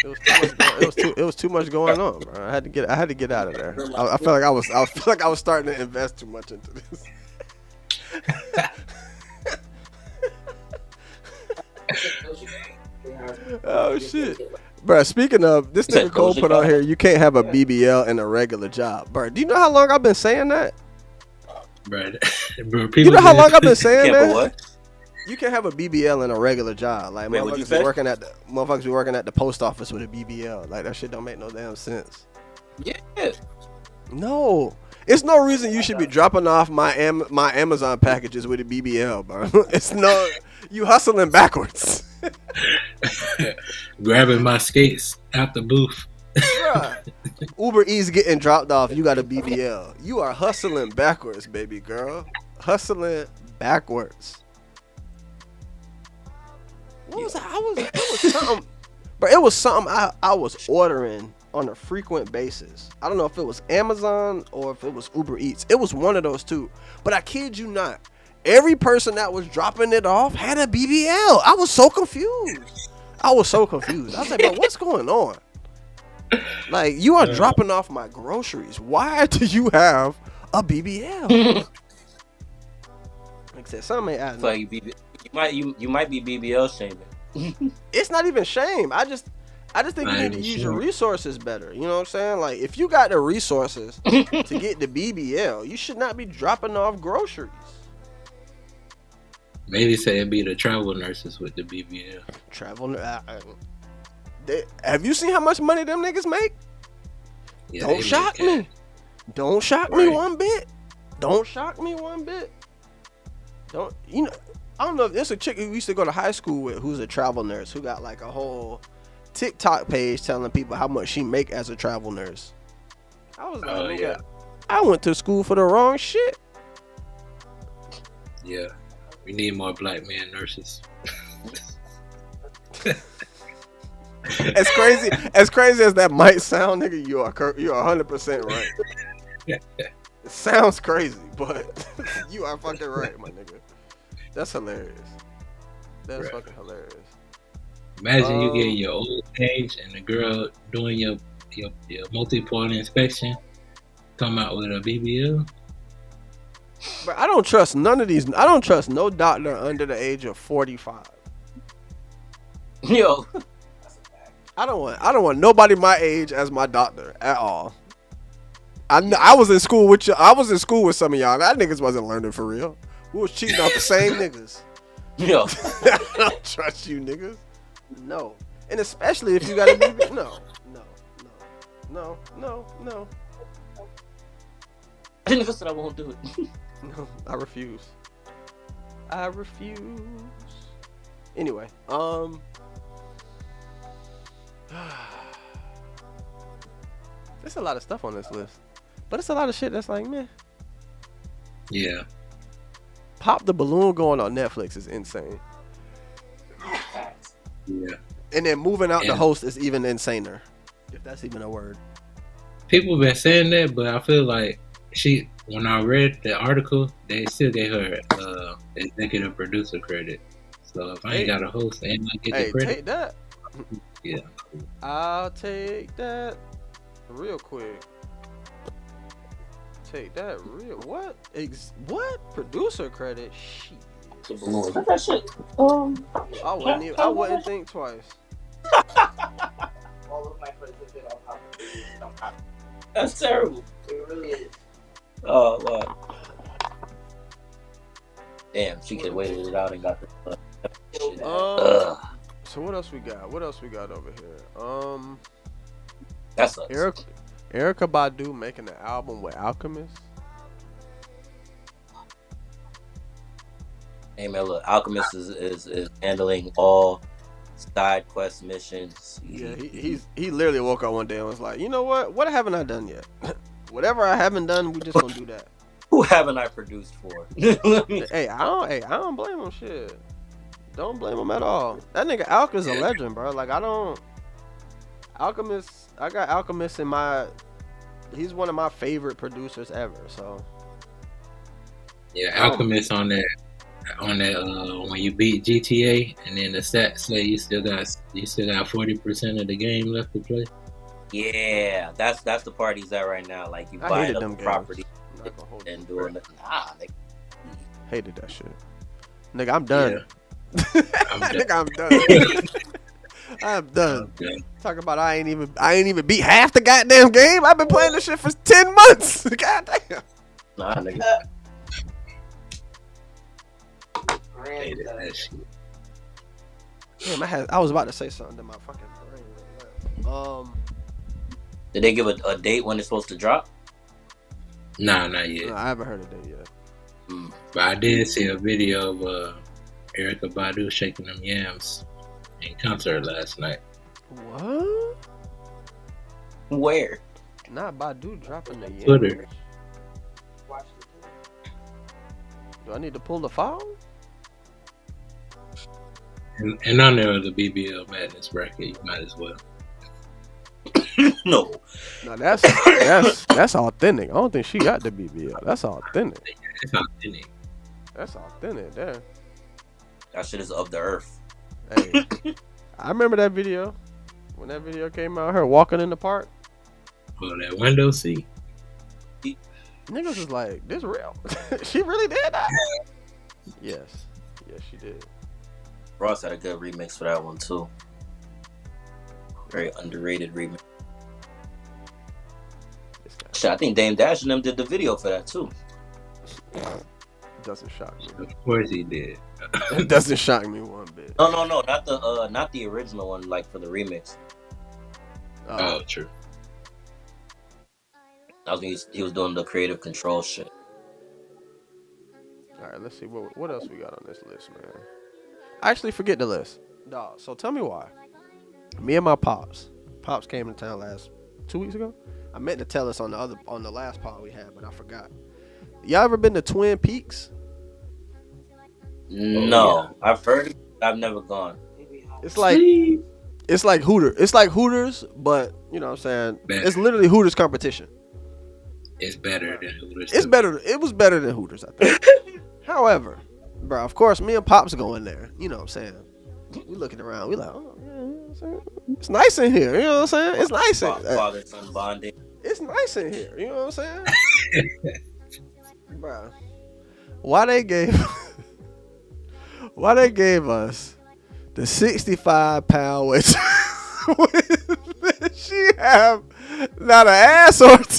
It was too much going on, bro. I had to get out of there. I felt like I was starting to invest too much into this. Oh shit, bro. Speaking of this, nigga Cole put on here, you can't have a BBL and a regular job, bro. Do you know how long I've been saying that? Bro, You know how long I've been saying Yeah, but that? what? You can have a BBL and a regular job. Like Wait, what'd you motherfuckers say? be working at the post office with a BBL. Like that shit don't make no damn sense. Yeah. No, it's no reason you should be dropping off my Amazon packages with a BBL, bro. It's no, you hustling backwards. Grabbing my skates out the booth. Bruh. Uber Eats getting dropped off. You got a BBL. You are hustling backwards, baby girl. Hustling backwards. What was that? It was something. Bro, it was something I was ordering on a frequent basis. I don't know if it was Amazon or if it was Uber Eats. It was one of those two. But I kid you not. Every person that was dropping it off had a BBL. I was so confused. I was like, bro, what's going on? Like, you are dropping off my groceries. Why do you have a BBL? Like I said, something ain't adding up. You might be BBL shaming. It's not even shame. I just think you need to use your resources better. You know what I'm saying? Like, if you got the resources to get the BBL, you should not be dropping off groceries. Maybe say it'd be the travel nurses with the BBL. Have you seen how much money them niggas make? Yeah, Don't shock me. Don't shock me one bit. Don't shock me one bit. Don't, you know, I don't know if there's a chick who used to go to high school with who's a travel nurse who got like a whole TikTok page telling people how much she make as a travel nurse. I was like, nigga, I went to school for the wrong shit. Yeah. We need more black man nurses. As crazy as that might sound, nigga, you are 100% right. It sounds crazy, but you are fucking right, my nigga. That's hilarious. That's fucking hilarious. Imagine you get your old age and the girl doing your multi-point inspection come out with a BBL. But I don't trust none of these. I don't trust no doctor under the age of 45. Yo. I don't want nobody my age as my doctor at all. I was in school with you. I was in school with some of y'all. That niggas wasn't learning for real. We was cheating off the same niggas. Yo. I don't trust you niggas. No. And especially if you got a BBL. No. I didn't said I won't do it. No, I refuse. Anyway, there's a lot of stuff on this list, but it's a lot of shit that's like, man. Yeah. Pop the Balloon going on Netflix is insane. Yeah. And then moving out the host is even insaner, if that's even a word. People been saying that, but I feel like when I read the article, they still gave her executive producer credit. So if I ain't got a host and I get the credit, Take that. Yeah. I'll take that real quick. Take that real what? What producer credit? Shit. That shit. I wouldn't think twice. That's terrible. It really is. Oh, wow. Damn, she could waited it out and got the shit. So what else we got? What else we got over here? That sucks. Erykah Badu making an album with Alchemist. Hey man, look, Alchemist is handling all side quest missions. Yeah, he literally woke up one day and was like, you know what? What haven't I done yet? Whatever I haven't done, we just gonna do that. Who haven't I produced for? Hey, I don't blame him. Shit, don't blame him at all. That nigga Alk is a legend, bro. Like I got Alchemist in my. He's one of my favorite producers ever. So. Yeah, Alchemist on that when you beat GTA and then the stats say you still got 40% of the game left to play. Yeah, that's the part he's at right now. Like you buying up the property and doing it. Nah, nigga. Hated that shit. Nigga, I'm done. Yeah. Nigga, I'm done. I'm done. Talk about I ain't even beat half the goddamn game. I've been playing this shit for 10 months. Goddamn. Nah, nigga. Hated that shit. Damn, I was about to say something to my fucking brain. Did they give a date when it's supposed to drop? Nah, not yet. No, I haven't heard of that yet. But I did see a video of Erykah Badu shaking them yams in concert last night. What? Where? Not Badu dropping the yams. Twitter. Do I need to pull the file? And on there the BBL Madness bracket, you might as well. No, that's authentic. I don't think she got the BBL. That's authentic. It's authentic. That's authentic there. that shit is of the earth. Hey, I remember that video. When that video came out, her walking in the park. Oh, that window seat. Niggas was like, this real. She really did that? Yes, she did. Ross had a good remix for that one too. Very underrated remix. Shit, I think Dame Dash and them did the video for that too. Doesn't shock me. Of course he did. It doesn't shock me one bit. No, not the original one, like for the remix. Oh, true. I was he was doing the creative control shit. All right, let's see what else we got on this list, man. Actually, forget the list, dog. So tell me why. Me and my pops came to town 2 weeks ago. I meant to tell us on the last pod we had, but I forgot. Y'all ever been to Twin Peaks? No, I've heard it. I've never gone. It's like Hooters. It's like Hooters, but you know what I'm saying. Better. It's literally Hooters competition. It's better than Hooters. It's better. It was better than Hooters, I think. However, bro, of course, me and Pops going there. You know what I'm saying? We looking around. We like, oh, yeah, you know what I'm saying? It's nice in here. You know what I'm saying? It's nice in here. Father-son bonding. It's nice in here. You know what I'm saying? Bro, why they gave us the 65-pound weight? She have not an ass or two.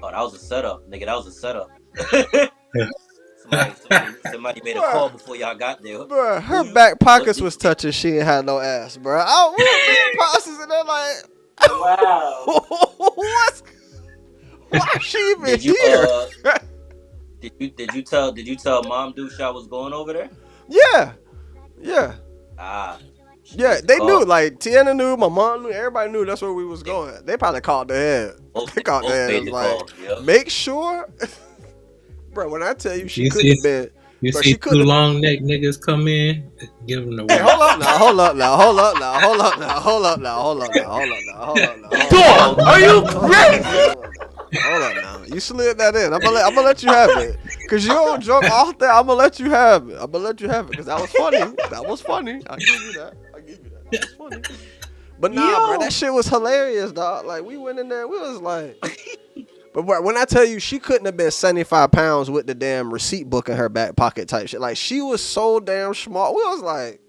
Oh, that was a setup, nigga. That was a setup. Somebody made a call before y'all got there. Bro, her back pockets was touching. She ain't had no ass, bro. We processing and they're like, wow. Why is she even here? Did you tell Mom Douche I was going over there? Yeah. Yeah, they knew. Like Tiana knew, my mom knew, everybody knew that's where we was going. They probably called the head. They called the head. Like, make sure, bro. When I tell you, she couldn't have been. You see two long neck niggas come in, give them the. Hey, hold up now. Are you ready? Hold up now. You slid that in. I'm gonna let you have it. Cause you don't joke off there. I'm gonna let you have it. Cause that was funny. I'll give you that. That was funny. But nah, bro, that shit was hilarious, dog. Like we went in there, we was like. But bro, when I tell you, she couldn't have been 75 pounds with the damn receipt book in her back pocket type shit. Like she was so damn small. We was like,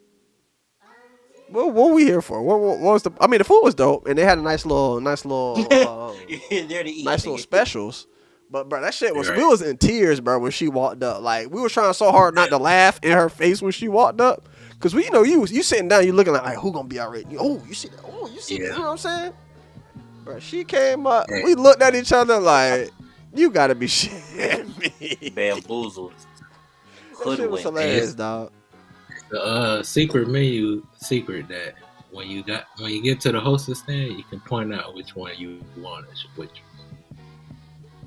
What we here for? What was the? I mean, the food was dope, and they had a nice little, You're there to eat. nice little specials. But bro, that shit was Right. we was in tears, bro, when she walked up. Like we was trying so hard not to laugh in her face when she walked up, cause we, you sitting down, you looking like who gonna be alright? Oh, you see that? Oh, you see that? You know what I'm saying? Bro, she came up. Hey. We looked at each other like, you gotta be shitting me. Bamboozled. That shit was hilarious, dog. The secret menu secret that when you get to the hostess stand, you can point out which one you want. Which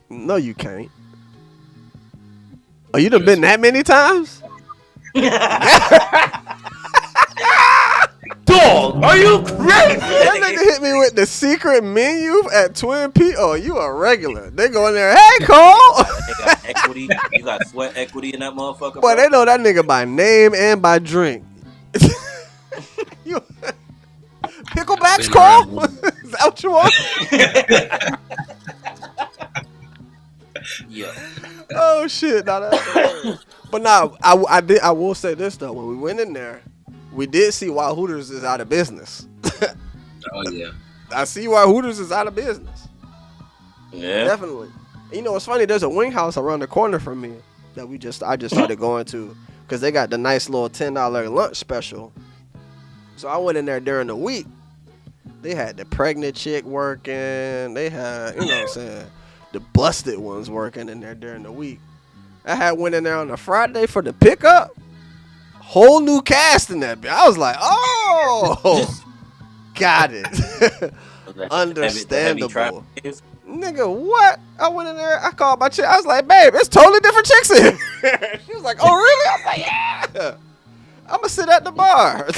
No, you can't. Oh, you done been that many times? Dog, are you crazy? That nigga hit me with the secret menu at Twin Peaks. Oh, you a regular. They go in there, hey, Cole. They got equity. You got sweat equity in that motherfucker. Boy, they know that nigga by name and by drink. You, picklebacks, Cole? Is that what you want? Yeah. Oh, shit. Nah, that's hilarious. But nah, I will say this, though. When we went in there, we did see why Hooters is out of business. Oh yeah. I see why Hooters is out of business. Yeah. Definitely. You know, it's funny. There's a wing house around the corner from me that I just started going to because they got the nice little $10 lunch special. So I went in there during the week. They had the pregnant chick working. They had, you know what I'm saying, the busted ones working in there during the week. I had went in there on a Friday for the pickup. Whole new cast in that bitch. I was like, oh, got it. Understandable. Nigga, what? I went in there. I called my chick. I was like, babe, it's totally different chicks in here. She was like, oh, really? I was like, yeah. I'm going to sit at the bar.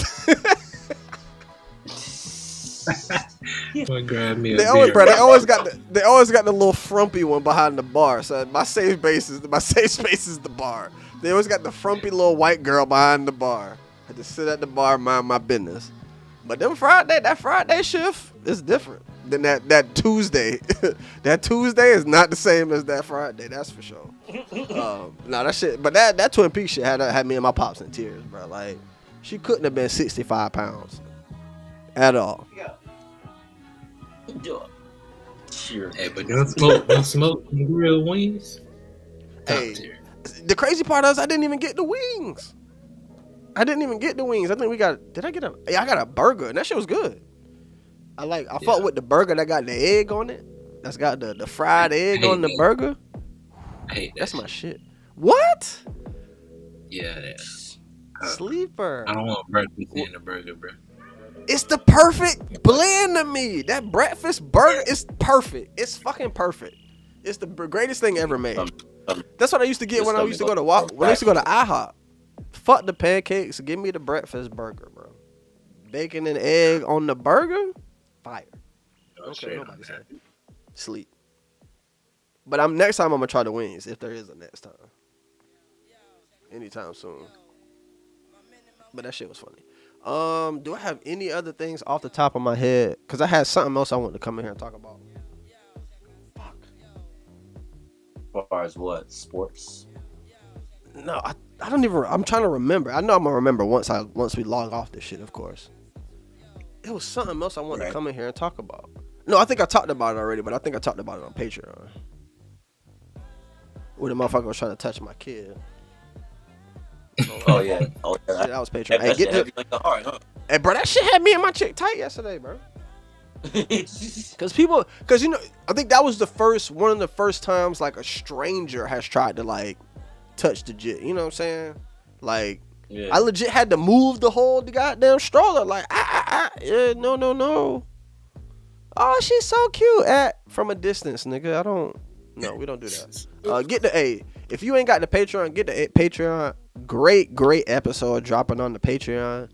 Grab me a They always got beer. the little frumpy one behind the bar. So my safe space is the bar. They always got the frumpy little white girl behind the bar. I just sit at the bar, mind my business. But that Friday shift is different than that Tuesday. That Tuesday is not the same as that Friday. That's for sure. That shit. But that Twin Peaks shit had me and my pops in tears, bro. Like she couldn't have been 65 pounds at all. Yeah. Sure. Hey, but don't smoke real wings. Hey, the crazy part is I didn't even get the wings. I think I got a burger and that shit was good. I fuck with the burger that got the egg on it. That's got the fried egg on the burger. That's my shit. What? Yeah. Sleeper. I don't want breakfast in the burger, bro. It's the perfect blend to me. That breakfast burger is perfect. It's fucking perfect. It's the greatest thing ever made. That's what I used to get when I used to go to IHOP. Fuck the pancakes. Give me the breakfast burger, bro. Bacon and egg on the burger. Fire. Okay, nobody say. Sleep. But next time I'm gonna try the wings if there is a next time. Anytime soon. But that shit was funny. Do I have any other things off the top of my head? Because I had something else I wanted to come in here and talk about. Fuck. As far as what? Sports? No, I don't even. I'm trying to remember. I know I'm gonna remember once we log off this shit, of course. It was something else I wanted to come in here and talk about. No, I think I talked about it already, but I think I talked about it on Patreon. Where the motherfucker was trying to touch my kid. Oh yeah. Shit, that was Patreon. Hey, bro, that shit had me and my chick tight yesterday, bro. Cause you know, I think that was one of the first times like a stranger has tried to like touch the jit. You know what I'm saying? Like, yeah. I legit had to move the goddamn stroller. Like, yeah, no. Oh, she's so cute. From a distance, nigga. No, we don't do that. If you ain't got the Patreon, get the Patreon. Great episode dropping on the Patreon.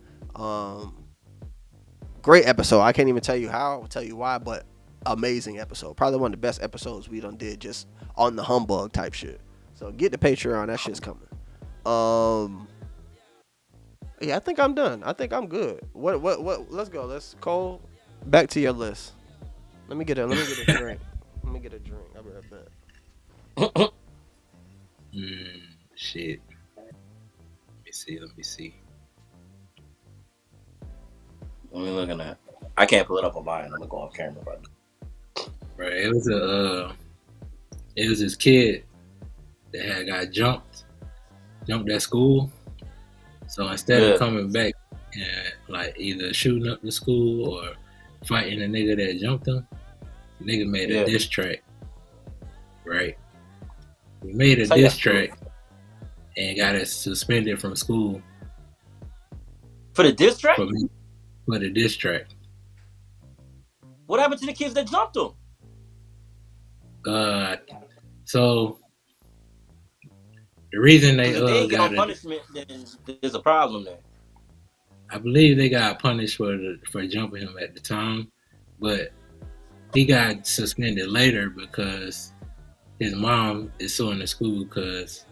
Great episode. I can't even tell you how. I'll tell you why, but amazing episode. Probably one of the best episodes we done did just on the humbug type shit. So get the Patreon. That shit's coming. Yeah, I think I'm done. I think I'm good. What? Let's go. Let's Cole. Back to your list. Let me get a drink. I'll be right back. Shit. Let me see. Let me look at that. I can't pull it up on mine. I'm gonna go off camera. Right. It was this kid that had got jumped at school. So instead of coming back and like either shooting up the school or fighting the nigga that jumped him, the nigga made a diss track. Right. He made a diss track and got us suspended from school. For the diss track? For the diss track. What happened to the kids that jumped him? So the reason they ain't get no punishment, then there's a problem there. I believe they got punished for jumping him at the time, but he got suspended later because his mom is suing the school because,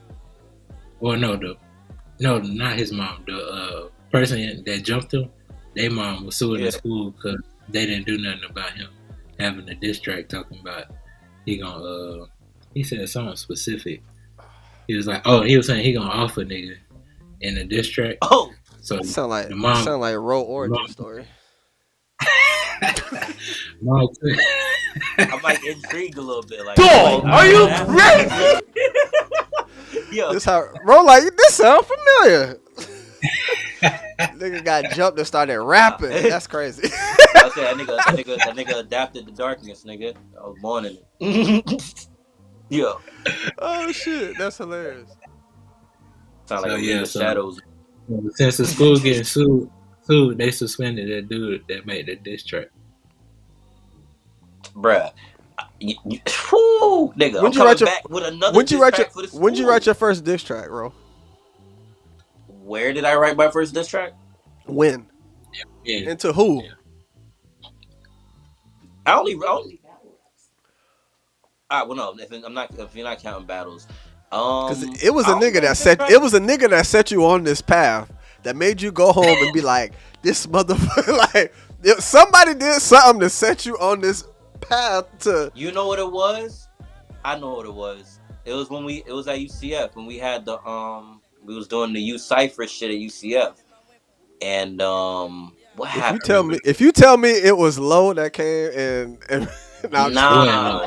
not his mom. The person that jumped him, their mom was suing the school because they didn't do nothing about him having a diss track talking about he said something specific. He was like, he was saying he gonna off a nigga in a diss track. Oh, so it sound like a Roe origin story. I'm like intrigued a little bit. Like, dog, are you crazy? Yo, this how Roe this sound familiar. Nigga got jumped and started rapping. That's crazy. I said that nigga adapted to darkness, nigga. I was born in it. Yo. Oh shit, that's hilarious. Sound like the shadows. Since the school getting sued, they suspended that dude that made the diss track. Bruh. Nigga, I'm coming back with another diss track for the school. When did you write your first diss track, bro? Where did I write my first diss track? When? Yeah. And to who? Yeah. I only. If you're not counting battles, because it was a nigga that set you on this path that made you go home and be like, this motherfucker, like somebody did something to set you on this path to. You know what it was? I know what it was. It was it was at UCF when we had the we was doing the Cypher shit at UCF, and what happened? If you tell me it was Low that came and nah.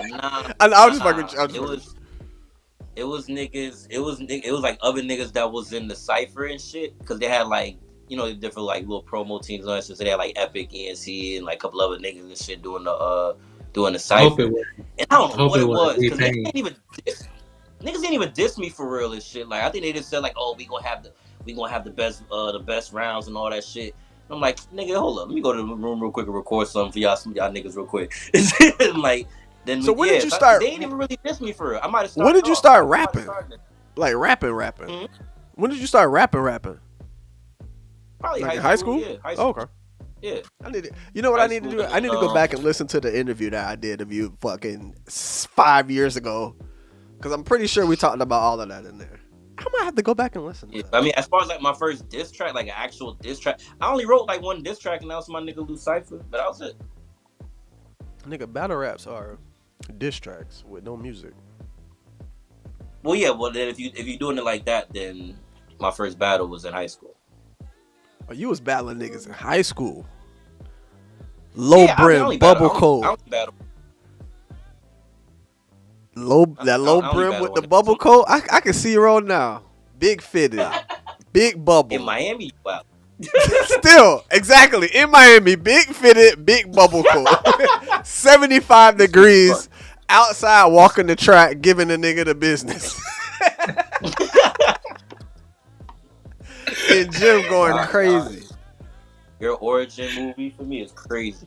It was niggas. It was like other niggas that was in the Cypher and shit, because they had like, different like little promo teams and all that shit. So they had like Epic, ENC, and like a couple other niggas and shit doing the Cypher. And I don't know what it was, because niggas didn't even diss me for real and shit. Like I think they just said like, oh, we gonna have the best rounds and all that shit. I'm like, nigga, hold up, let me go to the room real quick and record something for some of y'all niggas real quick. Like, then so when did you start? They didn't even really diss me for it. I might have started. When did you start rapping? Like rapping? Mm-hmm. When did you start rapping? Probably like high school. Yeah, high school. Oh, okay. Yeah. You know what I need to do? I need to go back and listen to the interview that I did of you fucking 5 years ago, because I'm pretty sure we talked about all of that in there. I might have to go back and listen to that. I mean, as far as like my first diss track, like an actual diss track, I only wrote like one diss track, and that was my nigga Lou Cypher, but that was it. Nigga, battle raps are diss tracks with no music. Well, yeah. Well, then if you're doing it like that, then my first battle was in high school. Oh, you was battling niggas in high school. Low brim, bubble coat. Low brim with the bubble coat. I can see you on now. Big fitted, big bubble. In Miami, wow. Still, exactly. In Miami, big fitted, big bubble coat. 75 degrees outside, walking the track, giving the nigga the business. And Jim going crazy. Your origin movie for me is crazy.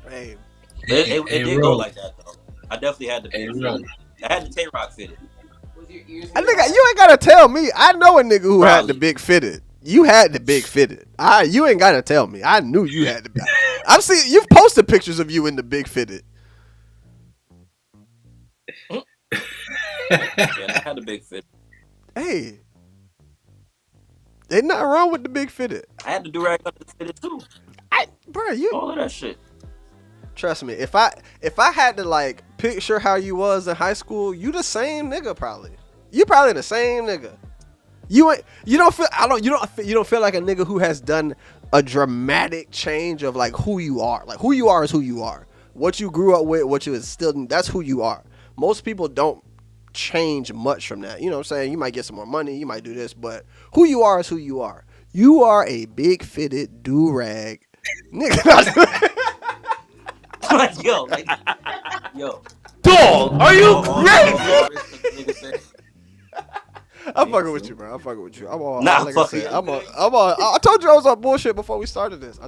Hey, it did go like that though. I definitely had to. I had the Tay-Rock fitted. I think you ain't gotta tell me. I know a nigga who had the big fitted. You had the big fitted. You ain't gotta tell me. I knew you had the. I've seen you've posted pictures of you in the big fitted. Yeah, I had the big fit. Hey, ain't nothing wrong with the big fitted. I had to do rag under the fitted too. Bro, you all of that shit. Trust me, if I had to like picture how you was in high school, you the same nigga probably. You probably the same nigga. You don't feel like a nigga who has done a dramatic change of like who you are. Like who you are is who you are. What you grew up with, what you instilled, that's who you are. Most people don't change much from that. You know what I'm saying? You might get some more money, you might do this, but who you are is who you are. You are a big fitted do-rag nigga. Yo. Dog, are you crazy? I'm fucking with you, bro. I'm fucking with you. I'm all, Nah, like I fuck said, you. I told you I was on bullshit before we started this. This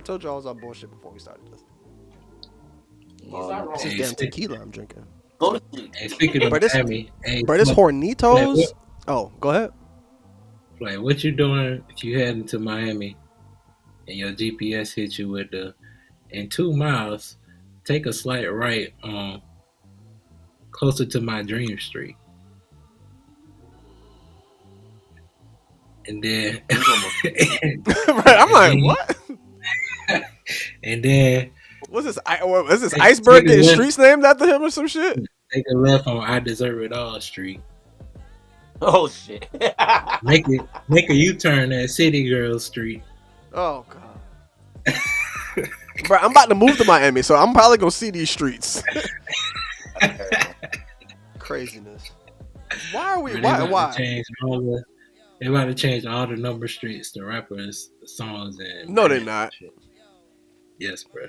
is damn tequila I'm drinking. Go to sleep. Hey, speaking of Miami, Bro, this Hornitos. Oh, go ahead. Like, what you doing if you heading to Miami and your GPS hits you with in 2 miles, take a slight right closer to my Dream Street. And then I'm like, what? And then What's this? Is this iceberg getting streets named after him or some shit? take a left on I Deserve It All Street. Oh shit. Make a U-turn at City Girl Street. Oh god. Bro, I'm about to move to Miami, so I'm probably gonna see these streets. Craziness. Why are we? Why? They about to change all the number streets to rappers, songs, and no, they're not. Shit. Yes, bro.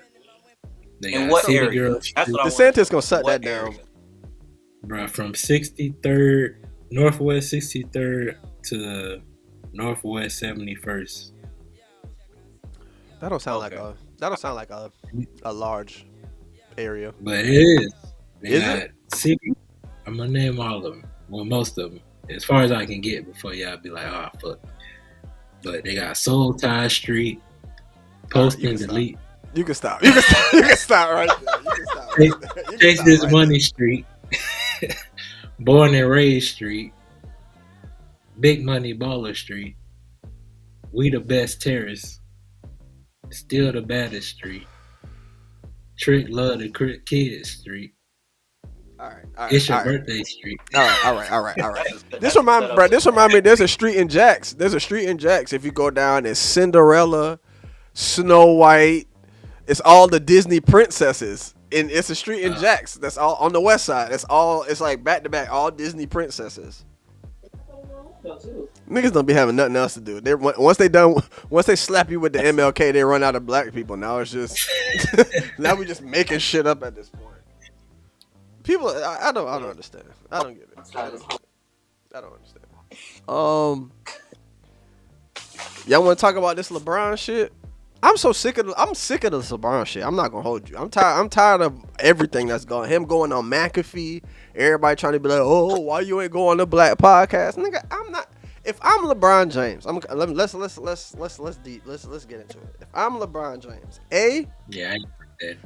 They In got what City area? Girl That's Street, what I DeSantis gonna shut that down. bro. From 63rd Northwest 63rd to Northwest 71st. That don't sound like a large area. But it is. They Is got it? City. I'm gonna name all of them. Well, most of them, as far as I can get before y'all be like, oh fuck. But they got Soul Tie Street, Post and Delete. You can stop. You can stop right there. Chase This Money Street, Born and Raised Street, Big Money Baller Street, We the Best Terrace, Still the Baddest Street, Trick Love the Kids Street. All right. It's your birthday street. All right. This remind me. There's a street in Jax. If you go down, it's Cinderella, Snow White. It's all the Disney princesses, and it's a street in Jax. That's all on the west side. It's like back to back, all Disney princesses. Niggas don't be having nothing else to do. Once they slap you with the MLK, they run out of black people. Now it's just now we just making shit up at this point. People, I don't understand. I don't get it. I don't understand. Y'all want to talk about this LeBron shit? I'm sick of this LeBron shit. I'm not gonna hold you. I'm tired of everything that's going. Him going on McAfee. Everybody trying to be like, oh, why you ain't going on the Black podcast, nigga? I'm not. If I'm LeBron James, let's get into it. If I'm LeBron James,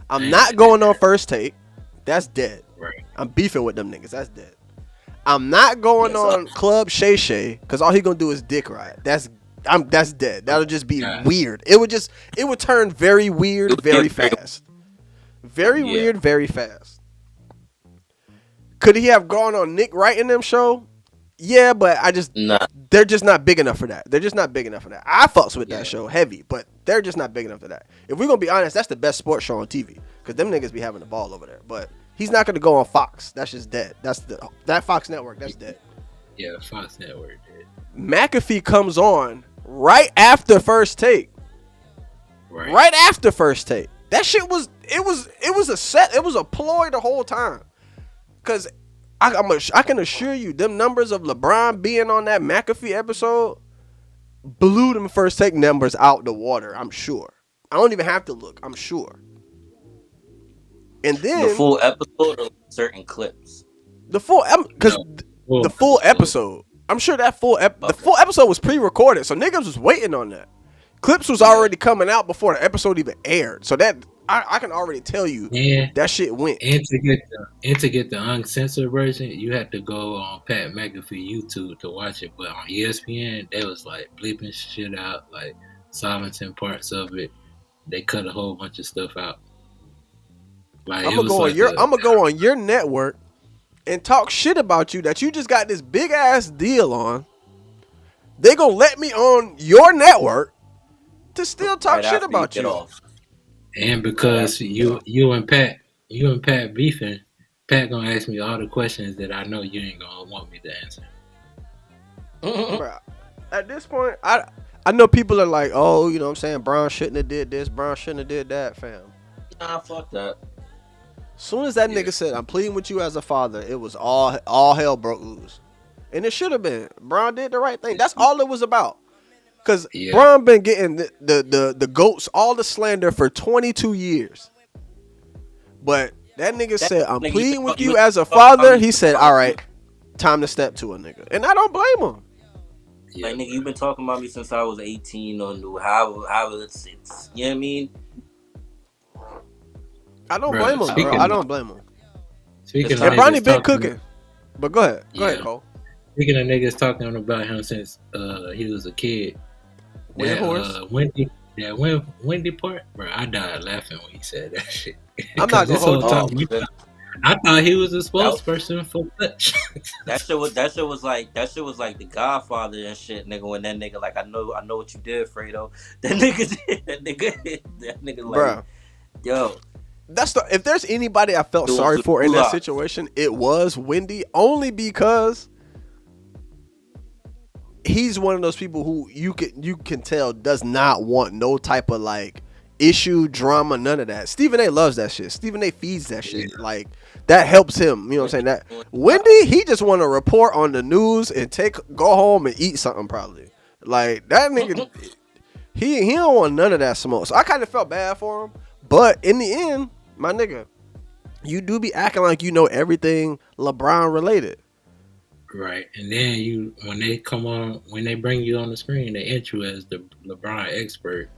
I'm not going on First Take. That's dead. Right. I'm beefing with them niggas. That's dead. I'm not going on Club Shay Shay because all he gonna do is dick ride. That's dead. That'll just be weird. It would turn very weird very fast. Very weird very fast. Could he have gone on Nick Wright in them show? Yeah, but they're just not big enough for that. I fucks with that show heavy, but they're just not big enough for that. If we're gonna be honest, that's the best sports show on TV because them niggas be having the ball over there. But he's not gonna go on Fox. That's just dead. That Fox network. That's dead. Yeah, Fox network dead. McAfee comes on right after First Take. Right after First Take. That shit was a set. It was a ploy the whole time. Cause I can assure you, them numbers of LeBron being on that McAfee episode blew them First Take numbers out the water. I'm sure. I don't even have to look. I'm sure. And then the full episode or certain clips. The full episode. I'm sure that the full episode was pre-recorded, so niggas was waiting on that. Clips was already coming out before the episode even aired, so that I can already tell you that shit went. And to get the uncensored version, you had to go on Pat McAfee YouTube to watch it. But on ESPN, they was like bleeping shit out, like silencing parts of it. They cut a whole bunch of stuff out. Like, I'm gonna go on your network and talk shit about you that you just got this big ass deal on. they gonna let me on your network to still talk Right shit after about get you. off. And because you and Pat beefing, Pat gonna ask me all the questions that I know you ain't gonna want me to answer. Bruh, at this point, I know people are like, oh, you know what I'm saying, Brown shouldn't have did this, Brown shouldn't have did that, fam. Nah, fuck that. Soon as that nigga said, I'm pleading with you as a father, it was all hell broke loose. And it should have been. Brown did the right thing. That's all it was about. Because Brown been getting the GOATs, all the slander for 22 years. But that nigga said, I'm pleading with you as a father. He said, all right, time to step to a nigga. And I don't blame him. Like, nigga, you've been talking about me since I was 18 or how it's you know what I mean? I don't blame him, bro. I don't blame him. Speaking of and Bronny been niggas cooking. But go ahead. Go ahead, Cole. Speaking of niggas talking about him since he was a kid. Wendy part, bro, I died laughing when he said that shit. I'm not gonna hold you. I thought he was a spokesperson for Clutch. That shit was like the Godfather and shit, nigga. When that nigga like, I know what you did, Fredo. That nigga like, bruh. Yo. If there's anybody I felt sorry for in that situation, it was Wendy, only because he's one of those people who you can tell does not want no type of like issue, drama, none of that. Stephen A loves that shit. Stephen A feeds that shit. Like that helps him. You know what I'm saying? That Wendy, he just want to report on the news and go home and eat something probably. Like that nigga, he don't want none of that smoke. So I kind of felt bad for him. But in the end, my nigga, you do be acting like you know everything LeBron related. Right. And then when they bring you on the screen, they enter you as the LeBron expert.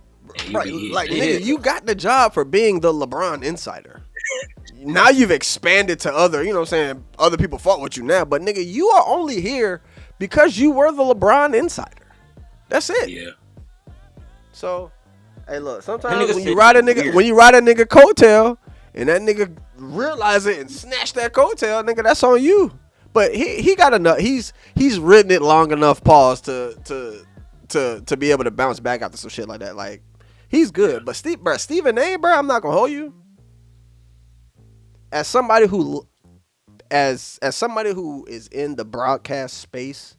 Right. Like, nigga, you got the job for being the LeBron insider. Now you've expanded to other, you know what I'm saying, other people fought with you now. But, nigga, you are only here because you were the LeBron insider. That's it. Yeah. So, hey, look, sometimes when you ride a nigga coattail and that nigga realize it and snatch that coattail, nigga, that's on you. But he got enough. He's ridden it long enough, pause, to be able to bounce back after some shit like that. Like, he's good. But Stephen A, bro, I'm not gonna hold you. As somebody who is in the broadcast space,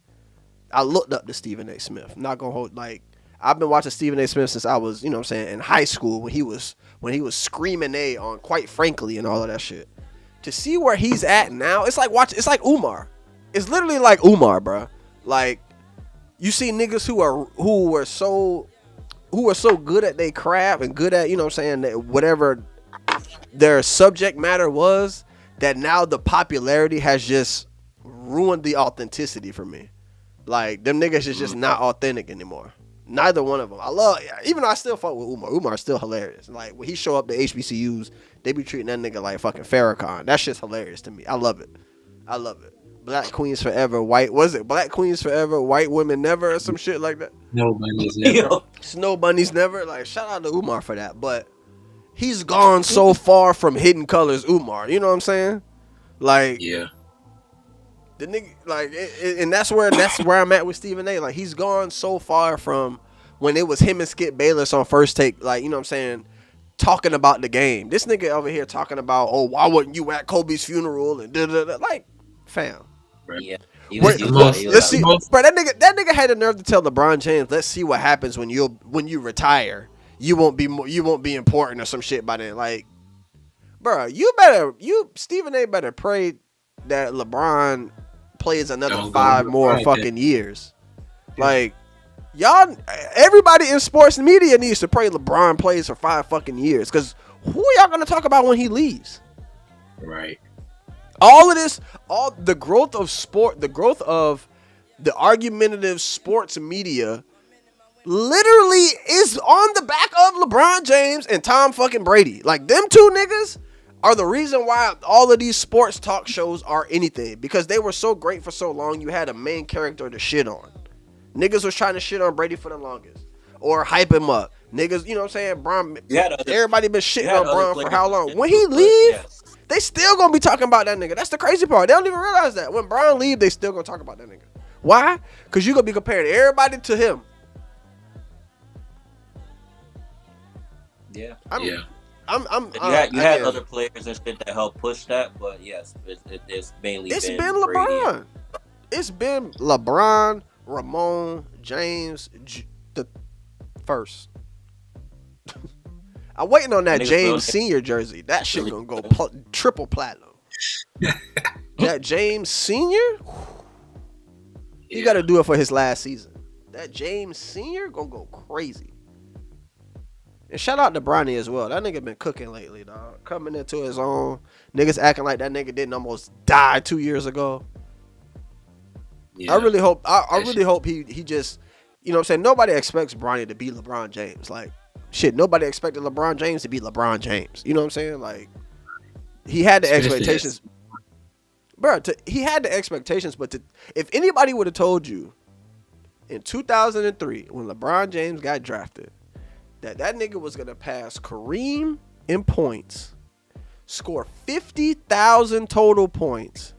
I looked up to Stephen A. Smith. Not gonna hold, like, I've been watching Stephen A. Smith since I was, you know what I'm saying, in high school when he was screaming A on Quite Frankly and all of that shit. To see where he's at now, it's like Umar. It's literally like Umar, bro. Like, you see niggas who were so good at their craft and good at, you know what I'm saying, whatever their subject matter was, that now the popularity has just ruined the authenticity for me. Like, them niggas is just not authentic anymore. Neither one of them. Even though I still fuck with Umar. Umar's still hilarious. Like, when he show up to HBCUs, they be treating that nigga like fucking Farrakhan. That shit's hilarious to me. I love it. Black Queens Forever, Black Queens Forever, White Women Never, or some shit like that? Snow Bunnies Never. Like, shout out to Umar for that. But he's gone so far from Hidden Colors Umar. You know what I'm saying? Like, yeah. The nigga, like, and that's where I'm at with Stephen A. Like, he's gone so far from when it was him and Skip Bayless on First Take, like, you know what I'm saying, talking about the game. This nigga over here talking about, oh, why wasn't you at Kobe's funeral and da-da-da. Like, fam. Right. Yeah. Let's see, bro. That nigga had the nerve to tell LeBron James, "Let's see what happens when you retire. You won't be important or some shit by then." Like, bro, Stephen A. better pray that LeBron plays another 5 more fucking years. Like, y'all, everybody in sports media needs to pray LeBron plays for 5 fucking years. Because who are y'all gonna talk about when he leaves? Right. All of this, all the growth of sport, the growth of the argumentative sports media literally is on the back of LeBron James and Tom fucking Brady. Like, them two niggas are the reason why all of these sports talk shows are anything. Because they were so great for so long, you had a main character to shit on. Niggas was trying to shit on Brady for the longest. Or hype him up. Niggas, you know what I'm saying? Bron, everybody been shitting on Bron for how long? When he leave, they still gonna be talking about that nigga. That's the crazy part. They don't even realize that. When Bron leave, they still gonna talk about that nigga. Why? Because you're gonna be comparing everybody to him. Yeah. I'm Yeah. You had other players and shit that helped push that, but yes, it's mainly It's been been Brady. LeBron. It's been LeBron, Ramon, James, the first. I'm waiting on that Niggas James really- Senior jersey. That shit really- gonna go triple platinum. That James Senior, he got to do it for his last season. That James Senior gonna go crazy. And shout out to Bronny as well. That nigga been cooking lately, dog. Coming into his own. Niggas acting like that nigga didn't almost die 2 years ago. Yeah. I really hope. I really hope he just. You know what I'm saying? Nobody expects Bronny to be LeBron James. Like, shit, nobody expected LeBron James to be LeBron James. You know what I'm saying? Like, he had the expectations. Bro, he had the expectations, but if anybody would have told you in 2003 when LeBron James got drafted that nigga was going to pass Kareem in points, score 50,000 total points,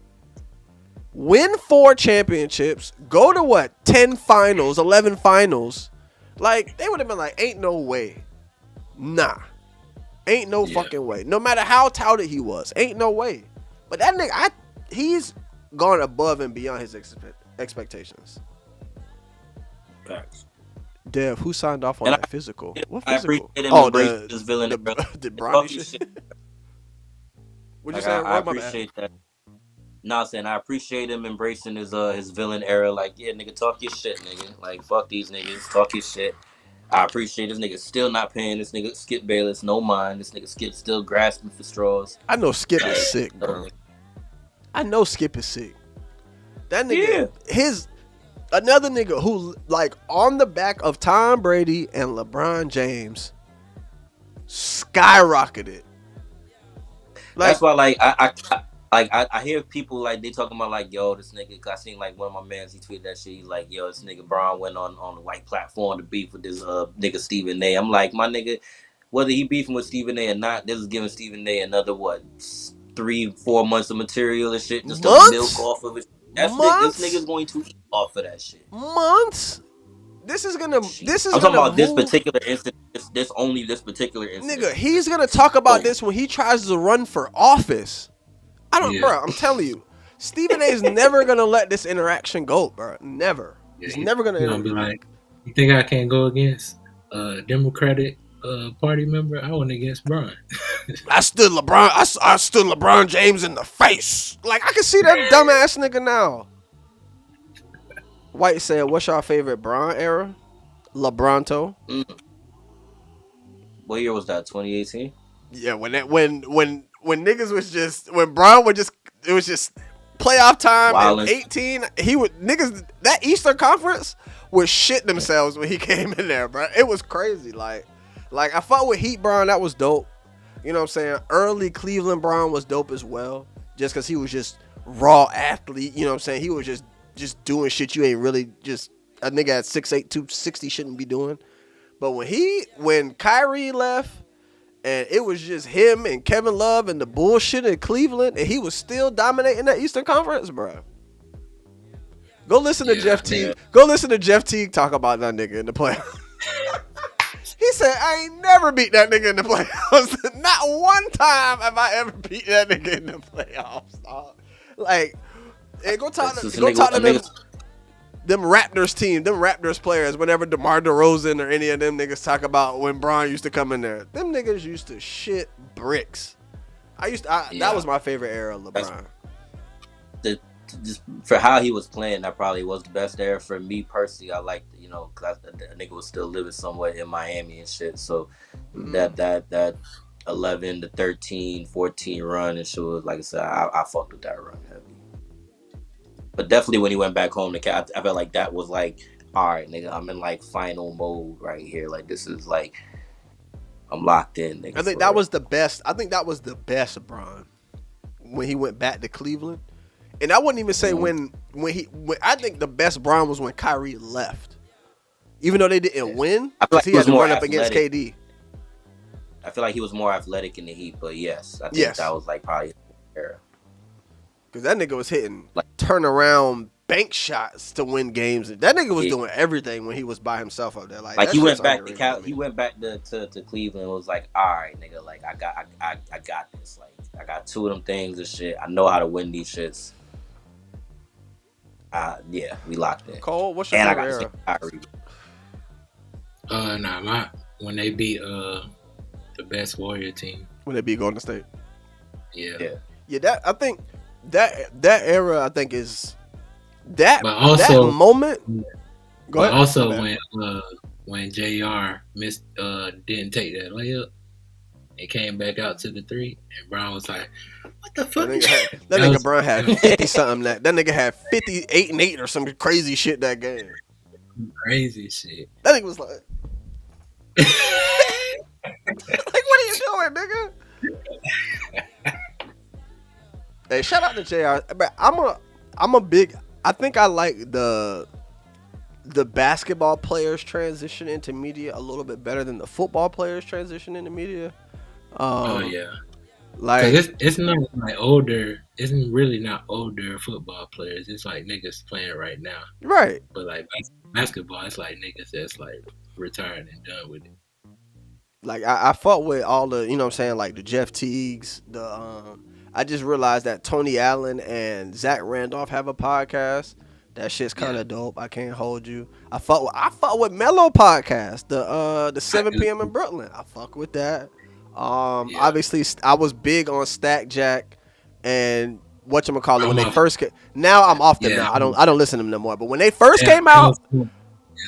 win 4 championships, go to 10 finals, 11 finals, like, they would have been like, ain't no way. Nah. Ain't no fucking way. No matter how touted he was, ain't no way. But that nigga, he's gone above and beyond his expectations. Facts. Dev, who signed off on that physical? What I physical? appreciate him embracing this villain. The Bronny shit. What'd you say? I appreciate that. Nah, saying I appreciate him embracing his villain era. Like, yeah, nigga, talk your shit, nigga. Like, fuck these niggas, talk your shit. I appreciate this nigga still not paying this nigga Skip Bayless no mind. This nigga Skip still grasping for straws. I know Skip is sick, bro. I know Skip is sick. That nigga, another nigga who, like, on the back of Tom Brady and LeBron James, skyrocketed. Like, that's why, like, I hear people, like, they talking about, like, yo, this nigga, cause I seen, like, one of my mans, he tweeted that shit. He's like, yo, this nigga Braun went on the white platform to beef with this nigga Stephen A. I'm like, my nigga, whether he beefing with Stephen A. or not, this is giving Stephen A. another 3-4 months of material and shit just to milk off of it. This nigga's going to eat off of that shit. Months? I'm talking about this particular incident. This particular incident. Nigga, he's gonna talk about this when he tries to run for office. Bro, I'm telling you, Stephen A. is never gonna let this interaction go, bro. Never. He's never gonna be like, you think I can't go against a Democratic Party member? I went against Brian. I stood LeBron James in the face. Like, I can see that dumbass nigga now. White said, "What's your favorite Bron era?" LeBronto. What year was that? 2018. Yeah, when niggas was just Bron would just, it was just playoff time. And 18, he would niggas that Eastern Conference would shit themselves when he came in there, bro. It was crazy. Like I fought with Heat Bron, that was dope. You know what I'm saying? Early Cleveland Bron was dope as well, just because he was just raw athlete. You know what I'm saying? He was just doing shit you ain't really just a nigga at 6'8", 260 shouldn't be doing. But when Kyrie left and it was just him and Kevin Love and the bullshit in Cleveland and he was still dominating that Eastern Conference, bro. Go listen to Jeff Teague. Go listen to Jeff Teague talk about that nigga in the playoffs. He said, I ain't never beat that nigga in the playoffs. Not one time have I ever beat that nigga in the playoffs, dog. Like, hey, go talk to them Raptors team, them Raptors players, whenever DeMar DeRozan or any of them niggas talk about when Bron used to come in there. Them niggas used to shit bricks. That was my favorite era of LeBron. Just for how he was playing, that probably was the best era for me personally. I liked, because the nigga was still living somewhere in Miami and shit. So that 11 to 13, 14 run and shit was, like I said, I fucked with that run heavy. But definitely when he went back home, I felt like that was like, all right, nigga, I'm in like final mode right here. Like, this is like, I'm locked in, nigga. I think that was the best. I think that was the best Bron when he went back to Cleveland. And I wouldn't even say when I think the best Bron was when Kyrie left. Even though they didn't win, because he had to run up against KD. I feel like he was more athletic in the Heat, but yes, I think that was like probably his era. Because that nigga was hitting like turnaround bank shots to win games. That nigga was doing everything when he was by himself up there. Like he went shit's back underrated to me. he went back to Cleveland and was like, all right, nigga, like I got this. Like I got 2 of them things and shit. I know how to win these shits. Yeah, we locked in. Cole, what's your favorite era? When they beat the best Warrior team. When they beat Golden State. Yeah. That I think that era I think is that also, that moment. Go ahead. Also when JR missed didn't take that layup and came back out to the 3 and Brown was like, what the fuck? That nigga Brown had 50 something that nigga had 58 and 8 or some crazy shit that game. Crazy shit. That nigga was like like, what are you doing, nigga? Hey, shout out to JR. But I'm a big. I think I like the basketball players transition into media a little bit better than the football players transition into media. Like it's not like older. It's really not older football players. It's like niggas playing right now. Right. But like basketball, it's like niggas that's like retired and done with it. Like I fought with all the, you know what I'm saying, like the Jeff Teagues, I just realized that Tony Allen and Zach Randolph have a podcast. That shit's kind of dope. I can't hold you. I fought with Mello podcast, the 7 p.m. in Brooklyn. I fuck with that. Obviously I was big on Stack Jack and whatchamacallit when they first came. Now I'm off them now. I don't listen to them no more. But when they first came out,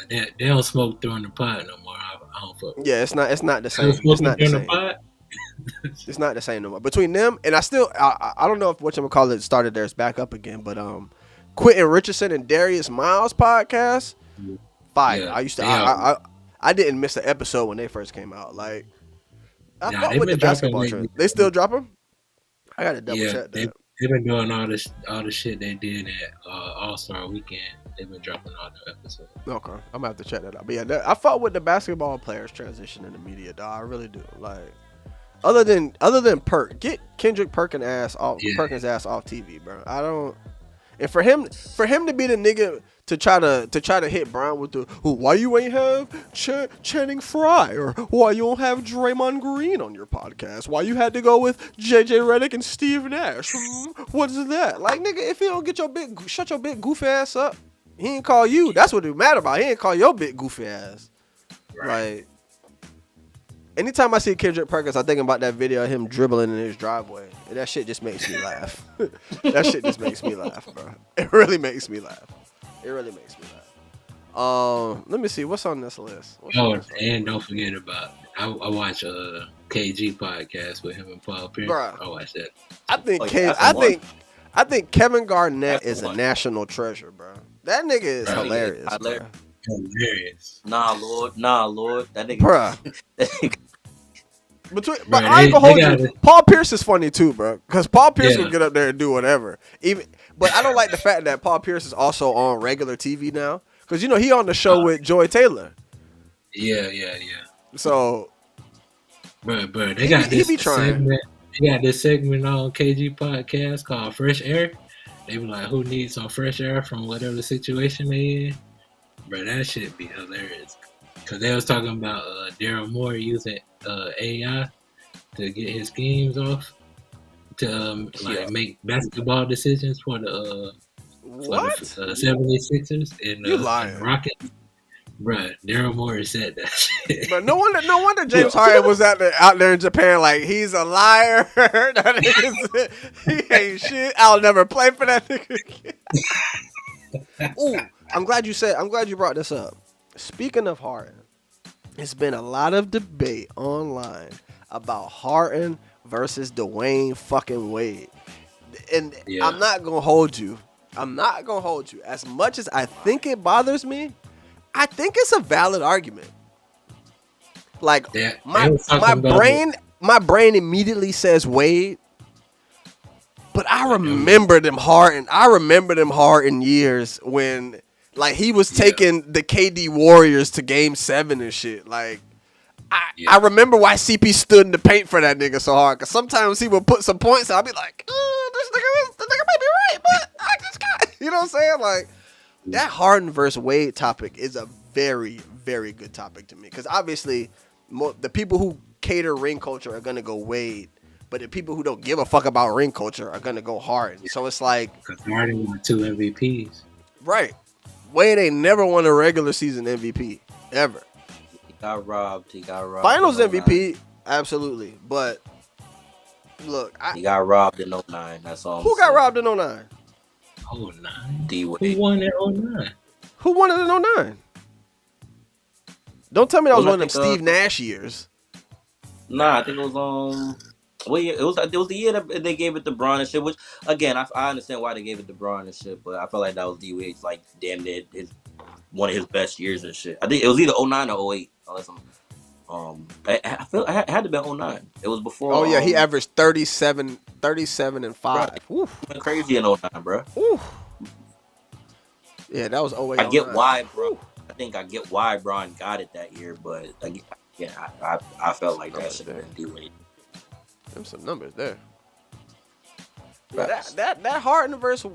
they don't smoke during the pod no more. I don't fuck. Yeah, it's not the same. It's not the same. It's not the same no more. Between them and I don't know if whatchamacallit started theirs back up again, but Quentin Richardson and Darius Miles podcast, fire. Yeah, I didn't miss an episode when they first came out. Like I fought with the basketball trend. They still drop them? I gotta double check that. They've been doing all the shit they did at All-Star Weekend. They've been dropping all the episodes. Okay, I'm gonna have to check that out. But yeah, I fought with the basketball players transition in the media, dog. I really do. Like, other than Perk, get Kendrick Perkins ass off TV, bro. I don't. And for him to be the nigga to try to hit Brown with the why you ain't have Channing Frye or why you don't have Draymond Green on your podcast, why you had to go with JJ Redick and Steve Nash, what is that? Like, nigga, if you don't shut your big goofy ass up, he ain't call you. That's what it matter about. He ain't call your big goofy ass. Right. Like, anytime I see Kendrick Perkins, I think about that video of him dribbling in his driveway. And that shit just makes me laugh. That shit just makes me laugh, bro. It really makes me laugh. Let me see what's on this list. And don't forget about I watch KG podcast with him and Paul Pierce. Bruh. I watch that. I think Kevin Garnett is a national treasure, bro. That nigga is hilarious. Hilarious. Nah, Lord. That nigga. Bruh. But I ain't gonna hold you. Paul Pierce is funny too, bro. Because Paul Pierce will get up there and do whatever. But I don't like the fact that Paul Pierce is also on regular TV now. Because, you know, he on the show with Joy Taylor. Yeah. So, bro, they got this segment. They got this segment on KG podcast called Fresh Air. They be like, who needs some fresh air from whatever situation they in? Bro, that shit be hilarious. Because they was talking about Daryl Moore using AI to get his schemes off to make basketball decisions for the 76ers and Rockets. Bruh, Daryl Moore said that shit. But no wonder James Harden was out there in Japan like, he's a liar. He ain't shit. I'll never play for that nigga again. Ooh, I'm glad you brought this up. Speaking of Harden, it's been a lot of debate online about Harden versus Dwayne fucking Wade. And I'm not going to hold you. As much as I think it bothers me, I think it's a valid argument. Like, my brain immediately says Wade, but I remember them Harden years when, like, he was taking the KD Warriors to Game 7 and shit. Like, I remember why CP stood in the paint for that nigga so hard. Because sometimes he would put some points out. I'd be like, the nigga might be right, but I just got... You know what I'm saying? Like that Harden versus Wade topic is a very, very good topic to me because obviously the people who cater ring culture are gonna go Wade, but the people who don't give a fuck about ring culture are gonna go Harden. So it's like because Harden won 2 MVPs. Right. Wade ain't never won a regular season MVP ever. He got robbed. Finals MVP, absolutely. But look, he got robbed in 09. That's all. Who got robbed in 09? 09. D-Wade. Who won in 09? Who won it in 09? Don't tell me that was one of them think, Steve Nash years. Nah, I think it was well, yeah, it was the year that they gave it to Bron and shit. Which again, I understand why they gave it to Bron and shit, but I felt like that was D-Wade's like damn near one of his best years and shit. I think it was either 09 or 08. Unless I feel it had to be 09. It was before. Oh yeah, he averaged 37 and 5. Bro, he went crazy in 09, bro. Oof. Yeah, that was 08. I get why, bro. I think I get why Bron got it that year, but again, I felt like that should have been D-Wade. Them some numbers there. But that Harden versus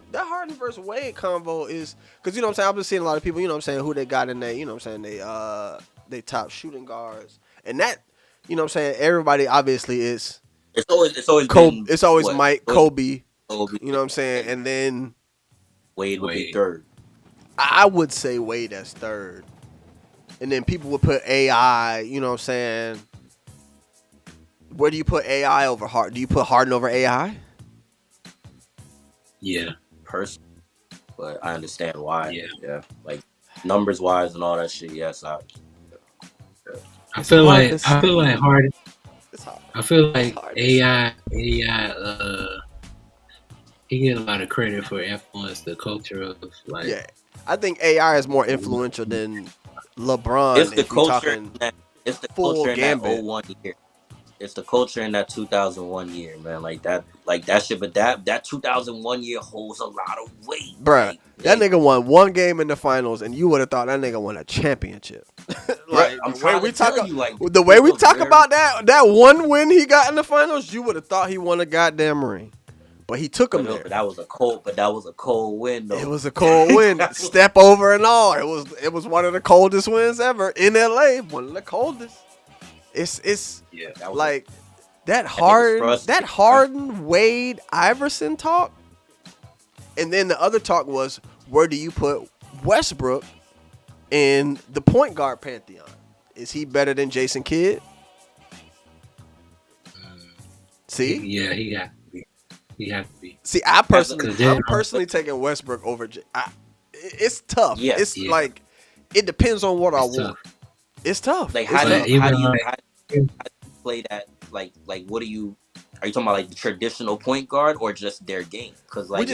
Wade convo is because you know what I'm saying. I've been seeing a lot of people, you know what I'm saying, who they got in there, you know what I'm saying, they top shooting guards, and that, you know what I'm saying, everybody obviously is. It's always Kobe, been, it's always what? Mike, Kobe, you know what I'm saying, and then Wade would be third. I would say Wade as third, and then people would put AI. You know what I'm saying. Where do you put AI over Harden? Do you put Harden over AI? Yeah, personally, but I understand why. Yeah, like numbers wise and all that shit. Yes, I feel like Harden. I feel like AI. He get a lot of credit for influence the culture of like. Yeah, I think AI is more influential than LeBron. It's the culture. It's the culture in that 01 year. It's the culture in that 2001 year, man. Like that shit. But that 2001 year holds a lot of weight, bruh. That nigga won one game in the finals, and you would have thought that nigga won a championship. Like the way we talk about that one win he got in the finals, you would have thought he won a goddamn ring. But he took him there. But that was a cold win, though. It was a cold win, step over and all. It was one of the coldest wins ever in LA. One of the coldest. It's like that Harden Wade Iverson talk, and then the other talk was where do you put Westbrook in the point guard pantheon? Is he better than Jason Kidd? See, yeah, he got. He has to be. See, I'm personally taking Westbrook over. It's tough. Yeah, it's like it depends on what I want. It's tough. Like how do you play that? Like what do you? Are you talking about like the traditional point guard or just their game? Because like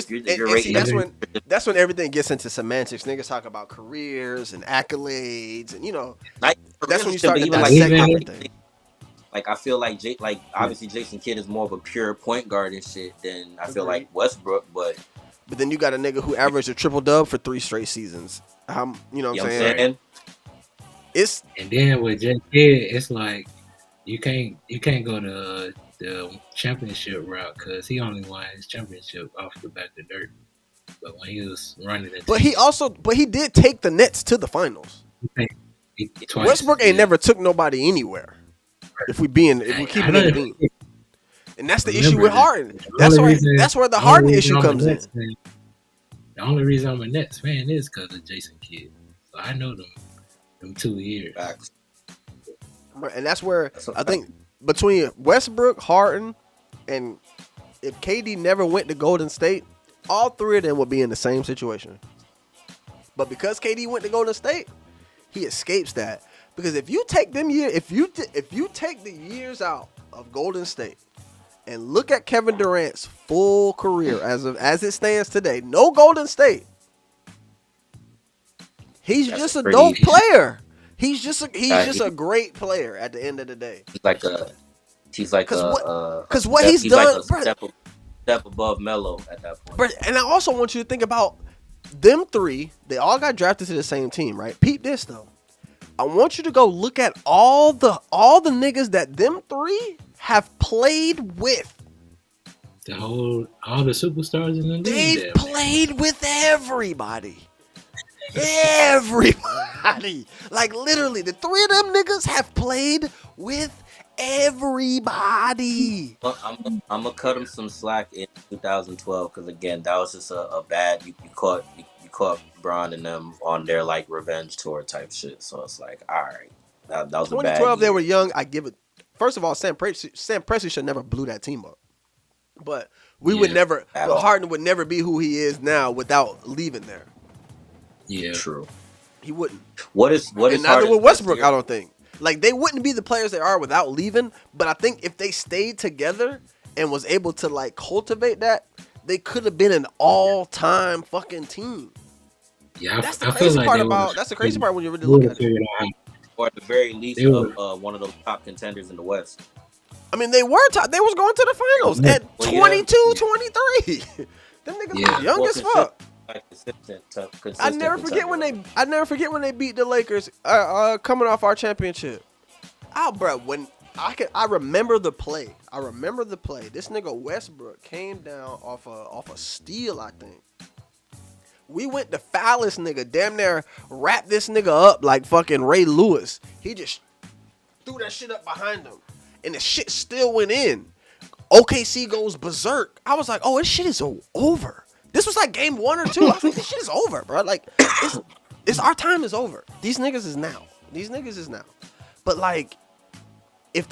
that's when everything gets into semantics. Niggas talk about careers and accolades, and you know that's when you start to dissect everything. Like I feel like obviously Jason Kidd is more of a pure point guard and shit than I feel like Westbrook, but then you got a nigga who averaged a triple dub for 3 straight seasons. You know what I'm saying? It's and then with Jason Kidd, it's like you can't go to the championship route because he only won his championship off the back of dirt. But when he was running it, but he did take the Nets to the finals. Westbrook ain't never took nobody anywhere. If we keep it clean, and that's the issue with Harden. That's where the Harden issue comes in. The only reason I'm a Nets fan is because of Jason Kidd. So I know them 2 years. And that's where I think between Westbrook, Harden, and if KD never went to Golden State, all 3 of them would be in the same situation. But because KD went to Golden State, he escapes that. Because if you take them years, if you take the years out of Golden State and look at Kevin Durant's full career as it stands today, no Golden State. He's just a dope player. He's just a great player at the end of the day. He's like because what he's done, like step above Melo at that point. Bro, and I also want you to think about them 3. They all got drafted to the same team, right? Peep this though. I want you to go look at all the niggas that them 3 have played with. all the superstars in the league. They've played with everybody. Everybody. Like, literally, the three of them niggas have played with everybody. Well, I'm gonna cut him some slack in 2012 because again, that was just a bad. You caught Braun and them on their like revenge tour type shit. So it's like, all right, that was a bad 2012, they year. were young. I give it. First of all, Sam Presti should never blew that team up. But we would never. But Harden would never be who he is now without leaving there. Yeah, true. He wouldn't. What is and neither would Westbrook. I don't think. Like, they wouldn't be the players they are without leaving. But I think if they stayed together and was able to like cultivate that, they could have been an all-time fucking team. Yeah, that's the crazy part about. That's the crazy part when you really look at it. Or at the very least, one of those top contenders in the West. I mean, they were top. They was going to the finals at 22, 23. Them niggas was young as fuck. Consistent I never forget when they beat the Lakers coming off our championship. Oh, bro, when I remember the play. This nigga Westbrook came down off a steal, I think. We went to foul this nigga, damn near wrap this nigga up like fucking Ray Lewis. He just threw that shit up behind him, and the shit still went in. OKC goes berserk. I was like, oh, this shit is over. This was like game 1 or 2. I was like, this shit is over, bro. Like, it's our time is over. These niggas is now. But like, if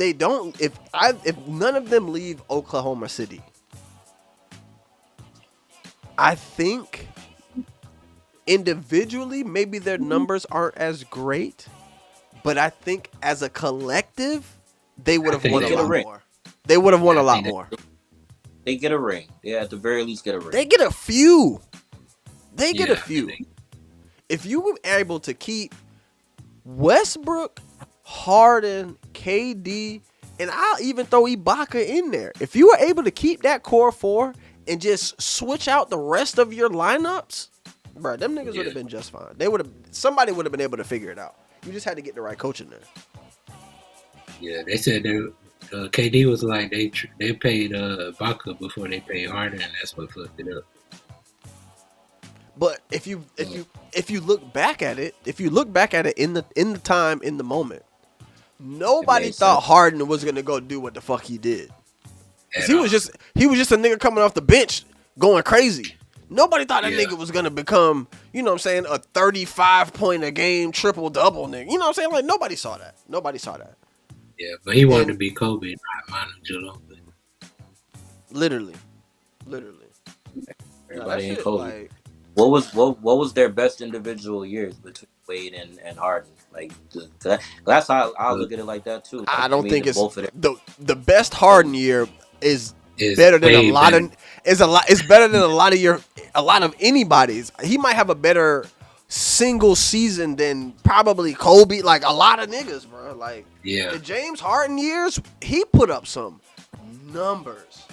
none of them leave Oklahoma City, I think individually maybe their numbers aren't as great, but I think as a collective they would have won a lot more. They would have won a lot more. They get a ring. Yeah, at the very least get a ring. They get a few. If you were able to keep Westbrook, Harden, KD, and I'll even throw Ibaka in there. If you were able to keep that core 4 and just switch out the rest of your lineups, bro, them niggas would have been just fine. Somebody would have been able to figure it out. You just had to get the right coach in there. Yeah, they said KD was like they paid Ibaka before they paid Harden, and that's what fucked it up. But if you look back at it, in the time, in the moment, nobody thought Harden was gonna go do what the fuck he did. He was just a nigga coming off the bench going crazy. Nobody thought that nigga was gonna become, you know what I'm saying, a 35 point a game triple double nigga. You know what I'm saying? Like, nobody saw that. Yeah, but he wanted to be Kobe, not Manu Ginobili. Literally. Everybody ain't Kobe. Like, what was their best individual years between Wade and Harden? Like, that's how I look at it like that too. Like, I don't think it's the best Harden year is better than a lot of anybody's. He might have a better single season than probably Kobe, like a lot of niggas, bro. Like, the James Harden years, he put up some numbers.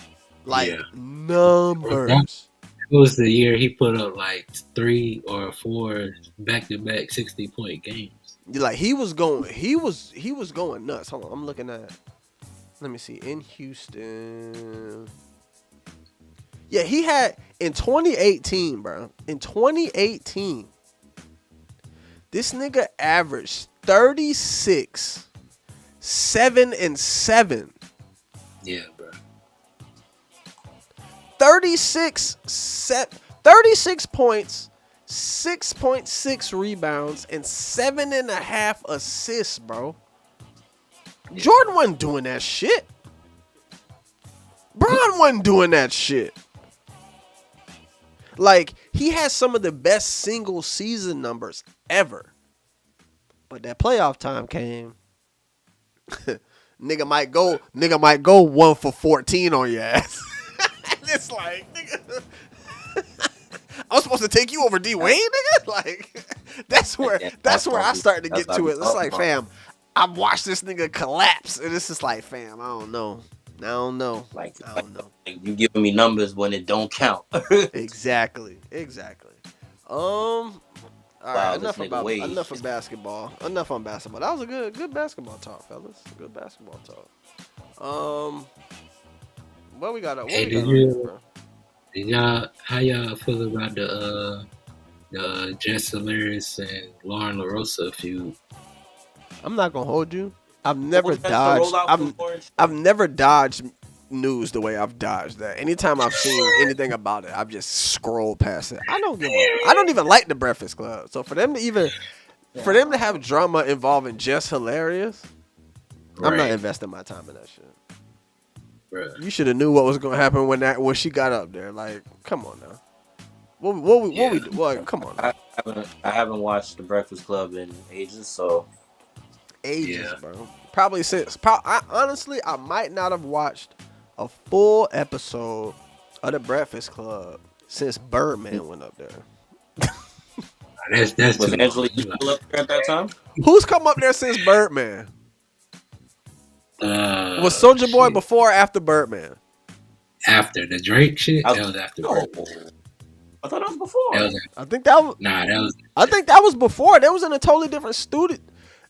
Numbers. It was the year he put up like 3 or 4 back-to-back 60-point games. Like, he was going nuts. Hold on, I'm looking at. Let me see. In Houston. Yeah, he had in 2018, bro. In 2018, this nigga averaged 36, 7 and 7. Yeah, bro. 36 points, 6.6 rebounds, and 7.5 assists, bro. Jordan wasn't doing that shit. Bron wasn't doing that shit. Like, he has some of the best single season numbers ever. But that playoff time came. Nigga might go 1 for 14 on your ass. It's like, nigga, I was supposed to take you over D Wade, nigga. Like, that's where I started to get to it. It's like, fam, I've watched this nigga collapse, and it's just like, fam, I don't know. Like, you giving me numbers when it don't count. Exactly. All right, enough of basketball. Enough on basketball. That was a good basketball talk, fellas. Good basketball talk. What we got? What Hey, we got on here, bro? how y'all feel about the Jess Hilarious and Lauren LaRosa feud? I'm not gonna hold you. I've What never was that, the dodged. rollout from Orange? I've never dodged news the way I've dodged that. Anytime I've seen anything about it, I've just scrolled past it. I don't even like the Breakfast Club. So for them to have drama involving Just Hilarious, I'm not investing my time in that shit. Bruh. You should have knew what was gonna happen when she got up there. Like, come on now. What we do? Well, come on now. I haven't watched The Breakfast Club in ages, so Ages, bro. Probably since. Honestly, I might not have watched a full episode of The Breakfast Club since Birdman went up there. That's was too Angela long. still up there at that time? Who's come up there since Birdman? Was Soulja Boy shit. before or after Birdman? After the Drake shit? That was after Birdman. I thought that was before. I think that was. I think that was before. They was in a totally different studio.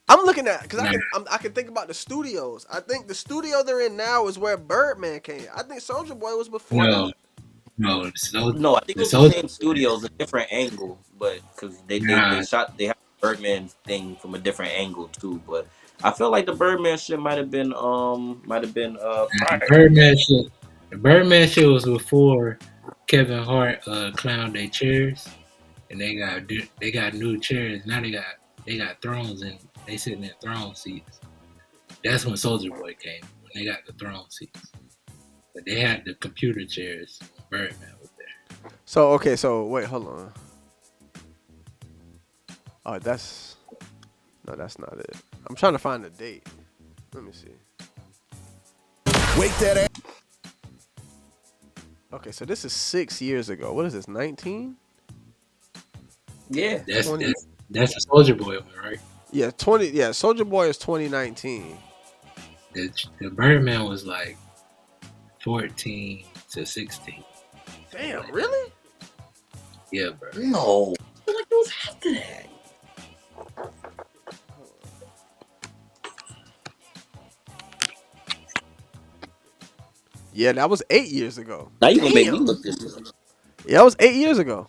I'm looking at because I can think about the studios. I think the studio they're in now is where Birdman came. I think Soulja Boy was before. No, I think it was the same studios, a different angle, but because they have the Birdman thing from a different angle too. But I feel like the Birdman shit might have been prior. The Birdman shit was before Kevin Hart clowned their chairs, and they got new chairs. Now they got thrones and they sitting in throne seats. That's when Soulja Boy came, when they got the throne seats. But they had the computer chairs when Birdman was there. So wait, hold on. Oh, that's not it. I'm trying to find the date. Let me see. Wake that ass. Okay, so this is 6 years ago. What is this? 19? Yeah, that's the Soulja Boy one, right? Yeah, 20. Yeah, Soulja Boy is 2019. The Birdman was like 14 to 16. Damn, really? Yeah, bro. no, I feel like it was after that. Yeah, that was 8 years ago. Now you gonna make me look this up. Yeah, that was 8 years ago.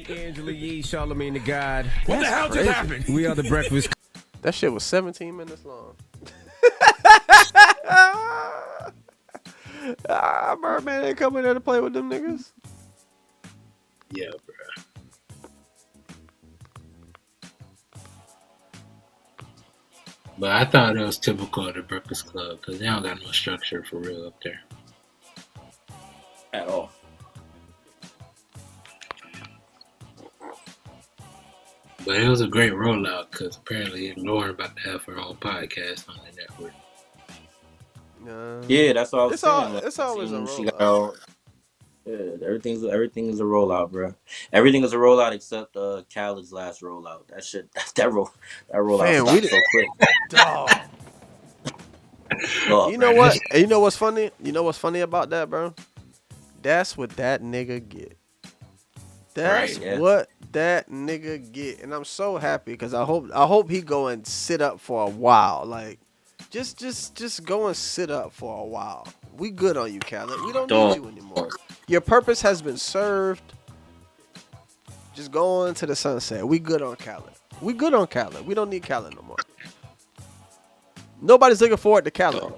Angela Yee, Charlamagne the God. What the hell just happened? We are the Breakfast. That shit was 17 minutes long. Birdman ain't coming there to play with them niggas. Yeah, bro. But I thought it was typical of the Breakfast Club because they don't got no structure for real up there. At all. But it was a great rollout because apparently Lauren about to have her own podcast on the network. Yeah, that's all I was saying. It's always a She rollout. got everything is a rollout, bro. Everything is a rollout except Khaled's last rollout. That shit, that rollout Man, stopped so quick. Dog. Oh, You know what? You know what's funny? You know what's funny about that, bro? That's what that nigga get. That's what that nigga get, and I'm so happy because I hope he go and sit up for a while. Like, just go and sit up for a while. We good on you, Khaled. We don't need you anymore. Your purpose has been served. Just go on to the sunset. We good on Khaled. We good on Khaled. We don't need Khaled no more. Nobody's looking forward to Khaled.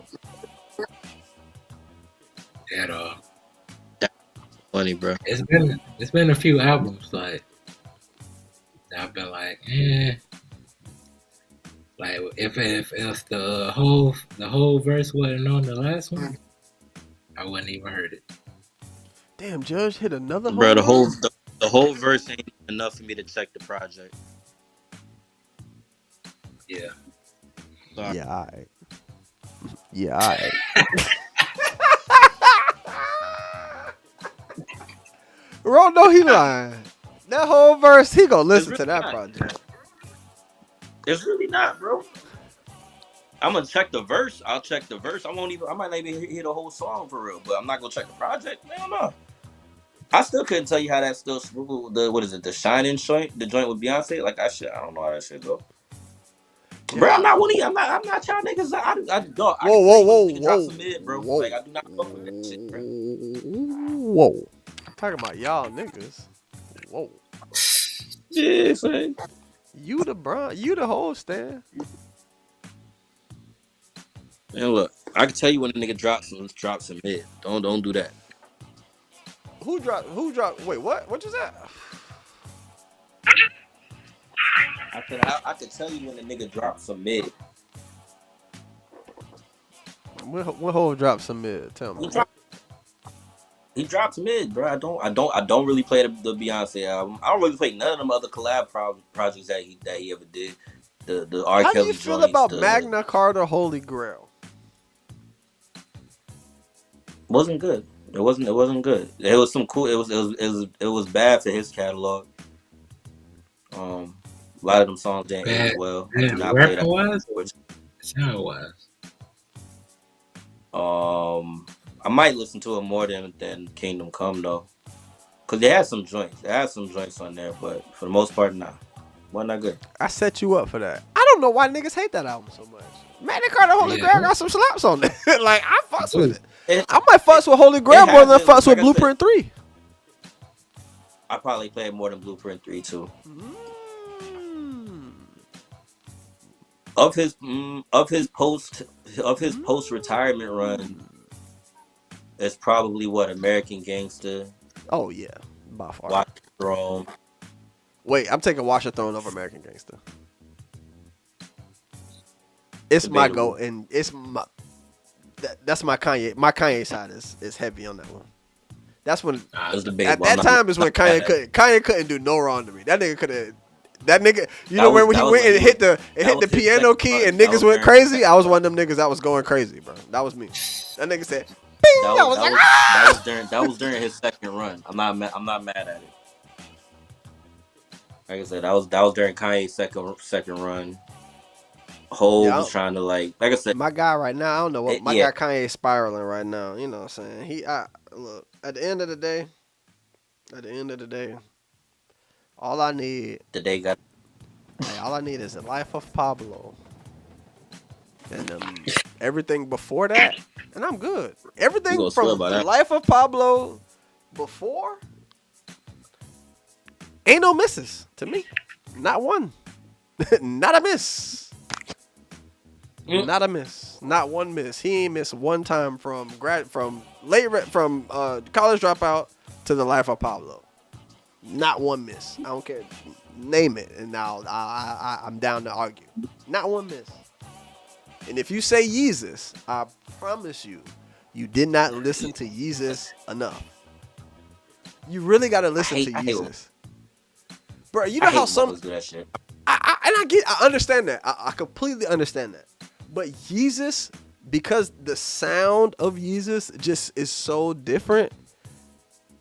At all. Funny, bro. It's been a few albums like I've been like, like if the whole verse wasn't on the last one, I wouldn't even heard it. Damn, Judge hit another. Bro, the whole verse ain't enough for me to check the project. Yeah. Sorry. Yeah, alright. Yeah, alright. Ro, no, he lying. That whole verse, he gonna listen to that project. It's really not, bro. I'm gonna check the verse. I'll check the verse. I might not even hear the whole song for real, but I'm not gonna check the project. Hell no. I still couldn't tell you how that still the Shining joint, the joint with Beyonce. Like that shit, I don't know how that shit go. Bro, I'm not one of you. I'm not y'all niggas. Dog, I Whoa, can whoa, tell you whoa, when nigga drop whoa, some mid, bro. whoa, Like I do not fuck with that shit, bro. whoa. I'm talking about y'all niggas. Whoa. Yeah, son. You the host, Stan. Man, look, I can tell you when a nigga drops some mid. Don't do that. Who dropped? Wait, what? What is that? I could tell you when a nigga drops some mid. What hole dropped some mid? Tell me. He drops mid, bro. I don't really play the Beyonce album. I don't really play none of them other collab projects that he ever did. The R. How do Kelly you feel joints, about Magna Carta Holy Grail? wasn't good. It wasn't good. It was some cool. It was bad for his catalog. A lot of them songs didn't age well. I do not play that. Wise or sound wise? I might listen to it more than Kingdom Come though, cause they had some joints. They had some joints on there, but for the most part, nah, wasn't that good. I set you up for that. I don't know why niggas hate that album so much. Magna Carta Holy Grail got some slaps on there. Like I fucks with it. I might fucks with Holy Grail more than I fucks with Blueprint 3. I probably played more than Blueprint 3 too. Of his post retirement run, it's probably what American Gangster. Oh yeah, by far. Watch the Throne. Wait, I'm taking Watch the Throne over American Gangster. It's Debatable. my go, and it's my that's my Kanye. My Kanye side is heavy on that one. That's when It's at debatable. that time is when Kanye couldn't do no wrong to me. That nigga could have. That nigga, you know when he went and hit the piano key and niggas went crazy. I was one of them niggas that was going crazy, bro. That was me. That nigga said, "Bing!" That was during his second run. I'm not mad at it. Like I said, that was during Kanye's second run. Hov was trying to like I said, my guy right now. I don't know what guy Kanye spiraling right now. You know what I'm saying? Look at the end of the day. All I need is the life of Pablo, and everything before that, and I'm good. Everything from the life of Pablo before, ain't no misses to me. Not one, not a miss, not a miss, not one miss. He ain't missed one time from college dropout to the life of Pablo. Not one miss. I don't care. Name it, and now I'm down to argue. Not one miss. And if you say Yeezus, I promise you did not listen to Yeezus enough. You really got to listen to Yeezus, bro. You know how some. I understand that. I completely understand that. But Yeezus, because the sound of Yeezus just is so different.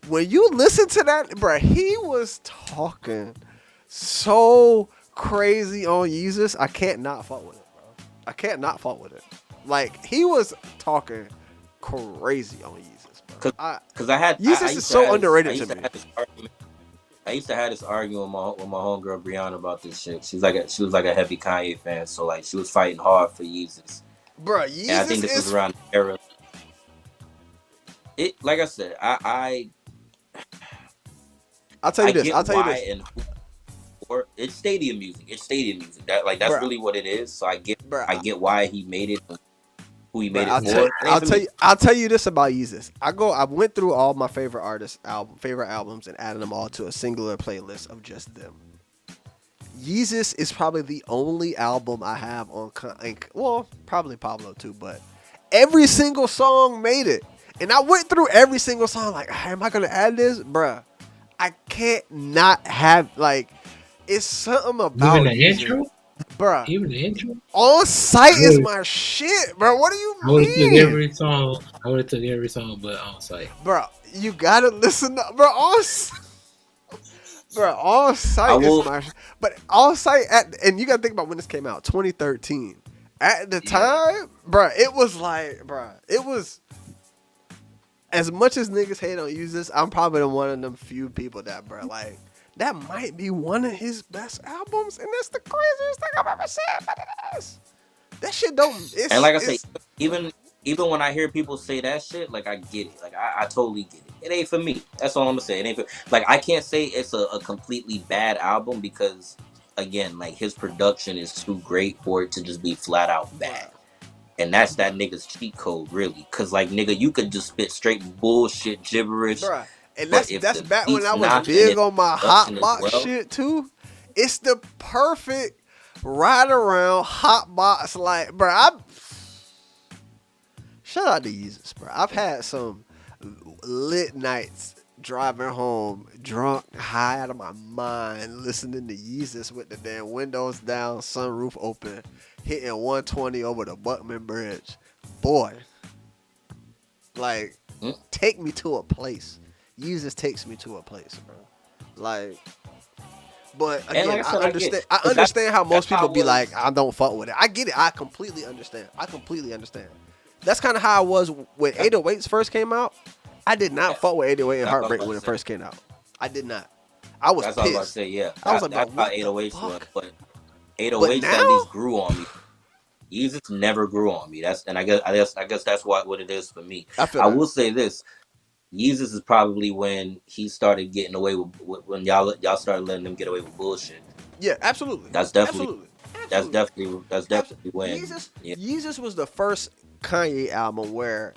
When you listen to that, bro, he was talking so crazy on Yeezus. I can't not fuck with it, bro. I can't not fuck with it. Like, he was talking crazy on Yeezus, bro. Because I had Yeezus is so underrated to me. I used to have this argument with my homegirl Brianna about this shit. She was like a heavy Kanye fan, so like she was fighting hard for Yeezus. Bro, Yeezus and I think this was around the era. It, like I said, I'll tell you this. It's stadium music. That's really what it is. So I get why he made it. Who he made it for. I'll tell you this about Yeezus. I went through all my favorite albums and added them all to a singular playlist of just them. Yeezus is probably the only album I have on. Well, probably Pablo too, but every single song made it. And I went through every single song like, am I gonna add this, bruh? I can't not have like. It's something about even the intro, bruh. Even the intro. On Sight is my shit, bro. What do you mean? I would have took every song, but On Sight, bro. You gotta listen, bro. On Sight is my shit. But On Sight and you gotta think about when this came out, 2013. At the time, bro, it was like, bro, it was. As much as niggas hate on Yeezus, I'm probably one of them few people that, bro, like, that might be one of his best albums, and that's the craziest thing I've ever said. But it is. That shit don't. And like I say, even when I hear people say that shit, like I get it. Like I totally get it. It ain't for me. That's all I'm gonna say. It ain't for, like I can't say it's a completely bad album because again, like his production is too great for it to just be flat out bad. And that's that nigga's cheat code, really. Cause like nigga, you could just spit straight bullshit gibberish. Bruh. And that's back when I was knocking big on my hot as box well. shit too. It's the perfect ride around hot box, like, bro. Shout out to Yeezus, bro. I've had some lit nights driving home, drunk, high out of my mind, listening to Yeezus with the damn windows down, sunroof open, hitting 120 over the Buckman Bridge. Boy, like, take me to a place. Yeezus takes me to a place, bro. Like, but again, like I said, I understand how most people be like, I don't fuck with it. I get it. I completely understand. That's kind of how I was when 808s first came out. I did not fuck with 808 and Heartbreak when it first came out. I did not. I was pissed. That's what I was about to say, yeah. I was like, that's bro, how 808s was, but 808s But at now? least grew on me. Yeezus never grew on me. I guess that's what it is for me. I will say this. Yeezus is probably when he started getting away with when y'all started letting him get away with bullshit. Yeah, absolutely. That's definitely when Yeezus was the first Kanye album where,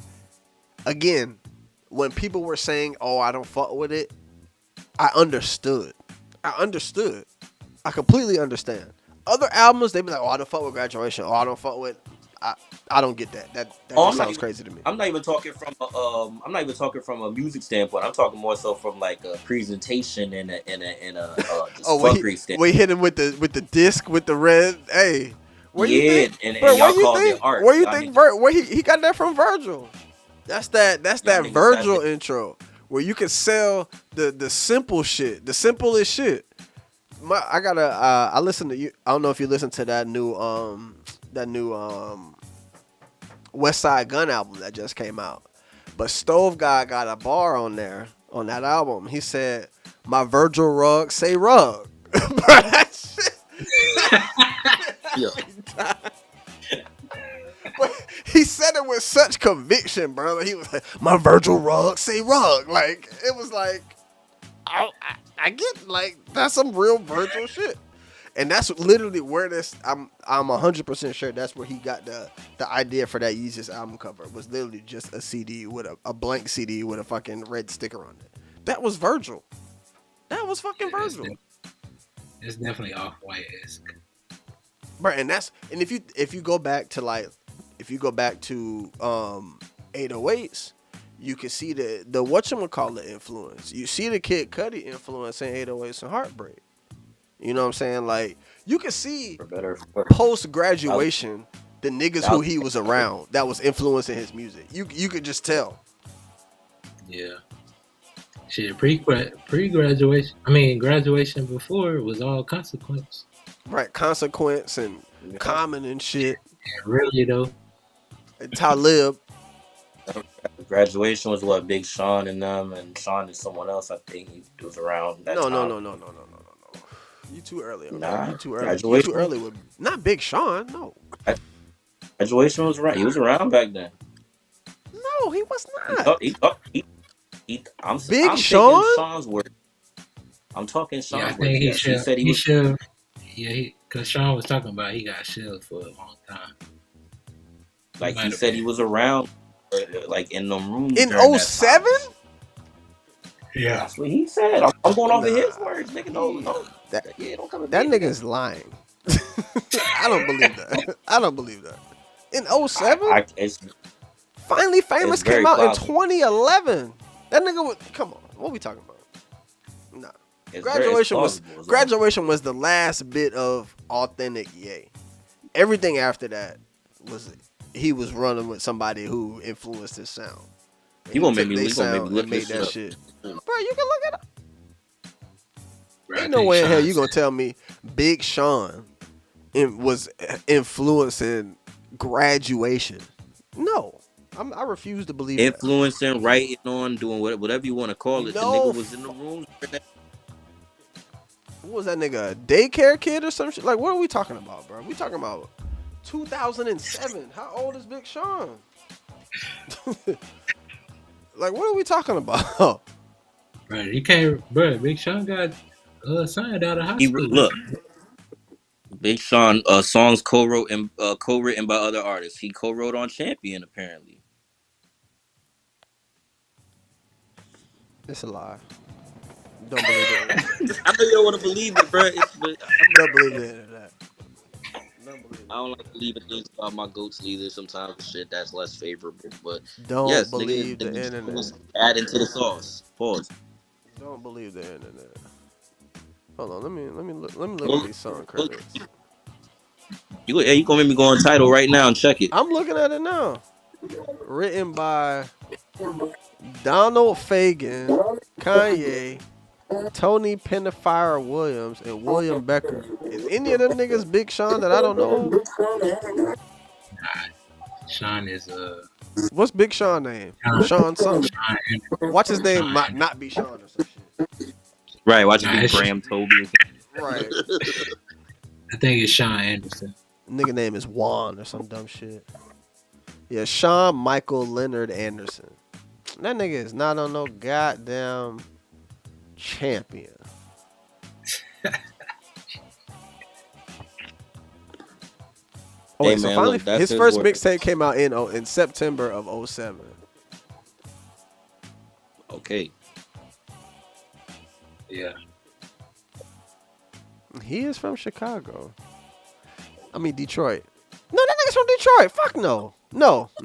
again, when people were saying, "Oh, I don't fuck with it," I understood. I completely understand. Other albums, they be like, "Oh, I don't fuck with Graduation." "Oh, I don't fuck with." I don't get that. That just sounds crazy to me. I'm not even talking from a music standpoint. I'm talking more so from like a presentation and a just fuckery standpoint. We hit him with the disc with the red. Hey, where you think? and Bro, y'all called it art. Where you think? Where he got that from? Virgil. That's that Virgil intro where you can sell the simple shit, the simplest shit. I listen to you. I don't know if you listen to that new West Side Gun album that just came out. But Stove Guy got a bar on there on that album. He said, "My Virgil rug say rug." Bro, that shit. But he said it with such conviction, bro. He was like, "My Virgil rug say rug." Like, it was like, I get, like, that's some real Virgil shit. And that's literally where this. I'm 100% sure that's where he got the idea for that Yeezus album cover. It was literally just a CD with a blank CD with a fucking red sticker on it. That was Virgil. That was fucking Virgil. It's definitely Off-White-esque. Right, and if you go back to 808s, you can see the whatchamacallit influence. You see the Kid Cudi influence in 808s and Heartbreak. You know what I'm saying? Like, you can see post-graduation the niggas who he was around that was influencing his music. You could just tell. Yeah. Shit, pre-graduation. I mean, graduation before was all Consequence. Right, Consequence and Common and shit. And really, though. And Talib. Graduation was what, Big Sean and them, and Sean and someone else, I think he was around that time. No. You too early. Okay? Nah, you too early. Graduation. You too early with not Big Sean. No. Graduation was right. He was around back then. No, he was not. I'm Sean? Sean's word. I'm talking Sean's I think word. He said he was. Yeah, because Sean was talking about he got shelled for a long time. Like he said he was around, like in them rooms. In 07? Yeah. That's what he said. I'm going off of his words, nigga. No. Don't come that nigga's lying. I don't believe that. In 07? Finally Famous came out in 2011. That nigga was, come on. What we talking about? Nah. Graduation was the last bit of authentic Ye. Everything after that was he was running with somebody who influenced his sound. You gonna make me look made that shit. Bro, you can look it up. Right, Ain't no way in hell you gonna tell me Big Sean was influencing Graduation. No. I refuse to believe influencing, writing on, doing whatever you want to call it. No. The nigga was in the room. What was that nigga? A daycare kid or some shit? Like, what are we talking about, bro? We talking about 2007. How old is Big Sean? Like, what are we talking about? Right, you can't, bro. Big Sean got signed out of high school. Look, Big Sean songs co-wrote and co-written by other artists. He co-wrote on Champion apparently. It's a lie. Don't believe it. I know you don't want to believe it, bro. Don't believe the internet. I don't like believing things about my goats either. Sometimes the shit that's less favorable, but Don't yes, believe nigga, the internet. add into the sauce. Pause. Don't believe the internet. Hold on, let me look at these song credits. You gonna make me go on Tidal right now and check it. I'm looking at it now. Written by Donald Fagen, Kanye, Tony Penderfire Williams, and William Becker. Is any of them niggas Big Sean that I don't know? Nah, Sean is What's Big Sean name? Sean something. Watch his name not be Sean or some shit. Right, watch it be Graham Toby. Right. I think it's Sean Anderson. Nigga name is Juan or some dumb shit. Yeah, Sean Michael Leonard Anderson. That nigga is not on no goddamn Champion. Oh, wait, Hey, so man, finally, look, that's his his first work. mixtape came out in September of 2007. Okay. Yeah. He is from Chicago. I mean, Detroit. No, that nigga's from Detroit. Fuck no. No. I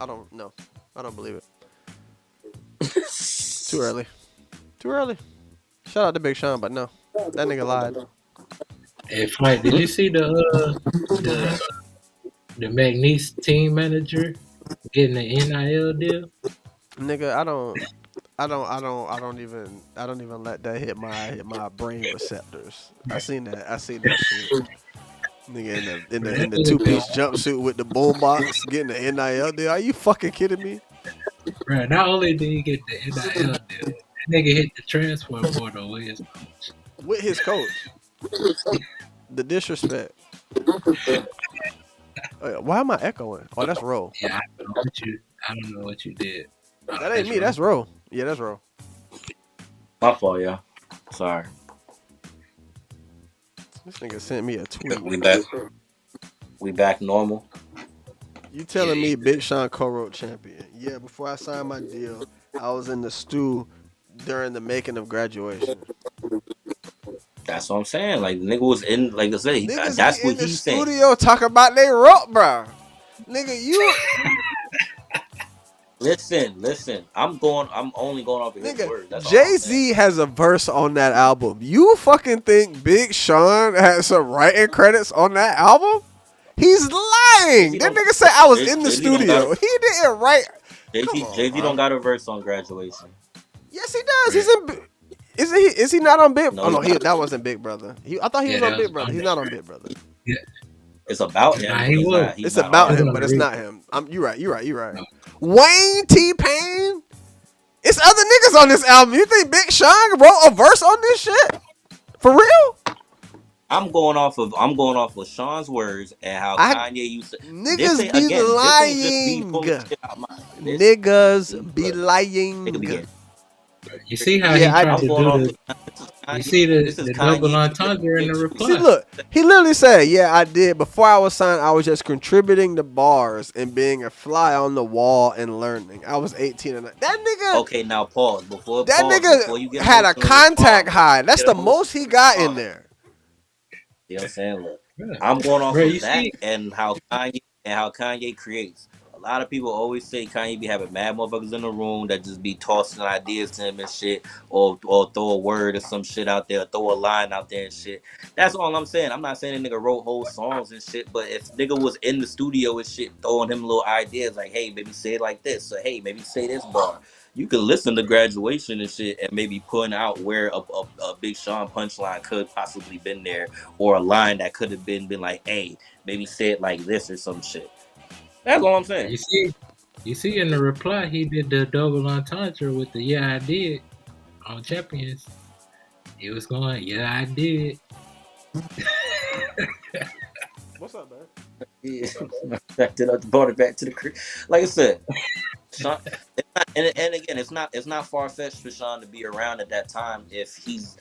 don't believe it. Too early. Shout out to Big Sean, but no. That nigga lied. Hey, Flight, did you see the McNeese team manager getting an NIL deal? Nigga, I don't even let that hit my brain receptors. I seen that shit. Nigga in the two-piece jumpsuit with the boombox getting the NIL deal. Are you fucking kidding me? Right. Not only did he get the NIL deal, that nigga hit the transfer portal with his coach. With his coach. The disrespect. Why am I echoing? Oh, that's Ro. Yeah, I don't know what you did. That ain't me. That's Ro. Yeah, that's Ro. My fault, y'all. Sorry. This nigga sent me a tweet. We back normal. You telling me Big Sean co-wrote Champion? Yeah, before I signed my deal, I was in the stew during the making of Graduation. That's what I'm saying. Like, the nigga was in, like I say, Niggas that's be what in the he's saying. studio talking about they wrote, bro. Nigga, you. Listen. I'm only going off of his Nigga, word. That's all I'm Jay-Z saying. has a verse on that album. You fucking think Big Sean has some writing credits on that album? He's lying. That nigga said I was in the studio. He didn't write. Jay-Z don't got a verse on Graduation. Yes, he does. He's in. Is he not on Big? No, Oh no, that wasn't Big Brother. I thought he was on Big Brother. He's not on Big Brother. Yeah. It's about him. Nah, he was. It's about him, but it's not him. You're right. No. Wayne T-Pain. It's other niggas on this album. You think Big Sean wrote a verse on this shit? For real? I'm going off of Sean's words and how Kanye used to. Niggas be lying. Niggas be lying. You see how he tried to do the. You see the double entendre in the reply. See, look, he literally said, "Yeah, I did. Before I was signed, I was just contributing the bars and being a fly on the wall and learning. I was 18 and that nigga. Okay, now pause. Before nigga you had a contact high. That's the most he got in there. You know what I'm saying? Look, I'm going off of that and how Kanye creates. A lot of people always say Kanye be having mad motherfuckers in the room that just be tossing ideas to him and shit, or throw a word or some shit out there, throw a line out there and shit. That's all I'm saying. I'm not saying that nigga wrote whole songs and shit, but if nigga was in the studio and shit, throwing him little ideas like, hey, maybe say it like this, or hey, maybe say this bar. You can listen to Graduation and shit and maybe point out where a Big Sean punchline could possibly been there, or a line that could have been like, hey, maybe say it like this or some shit. That's all I'm saying. You see in the reply, he did the double entendre with the "Yeah, I did" on Champions. He was going, yeah, I did. What's up, man? Yeah, brought it back to the crib. Like I said, Sean, it's not, and again, it's not far fetched for Sean to be around at that time if he's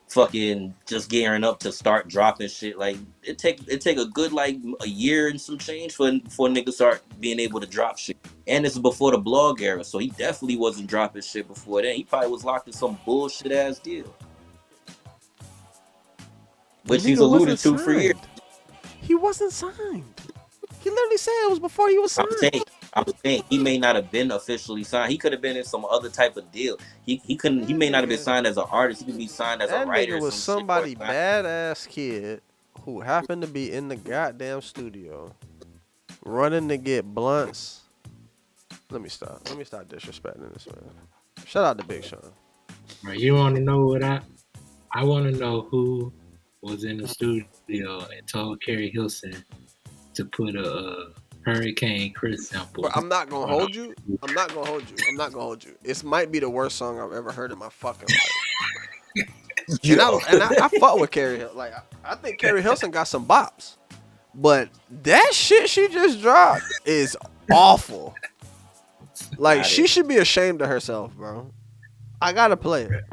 fucking just gearing up to start dropping shit. Like it take a good like a year and some change for niggas start being able to drop shit. And this is before the blog era, so he definitely wasn't dropping shit before then. He probably was locked in some bullshit ass deal, which he's alluded to for years. He wasn't signed. He literally said it was before he was signed. I'm saying he may not have been officially signed. He could have been in some other type of deal. He couldn't. He may not have been signed as an artist. He could be signed as a writer. That nigga was somebody badass kid who happened to be in the goddamn studio, running to get blunts. Let me stop disrespecting this man. Shout out to Big Sean. Right, you want to know what I want to know who was in the studio and told Carrie Hilson to put a Hurricane Chris sample. But I'm not gonna hold you. This might be the worst song I've ever heard in my fucking life. I fuck with Carrie Hilson. Like I think Carrie Hilson got some bops, but that shit she just dropped is awful. Like she should be ashamed of herself, bro. I gotta play it.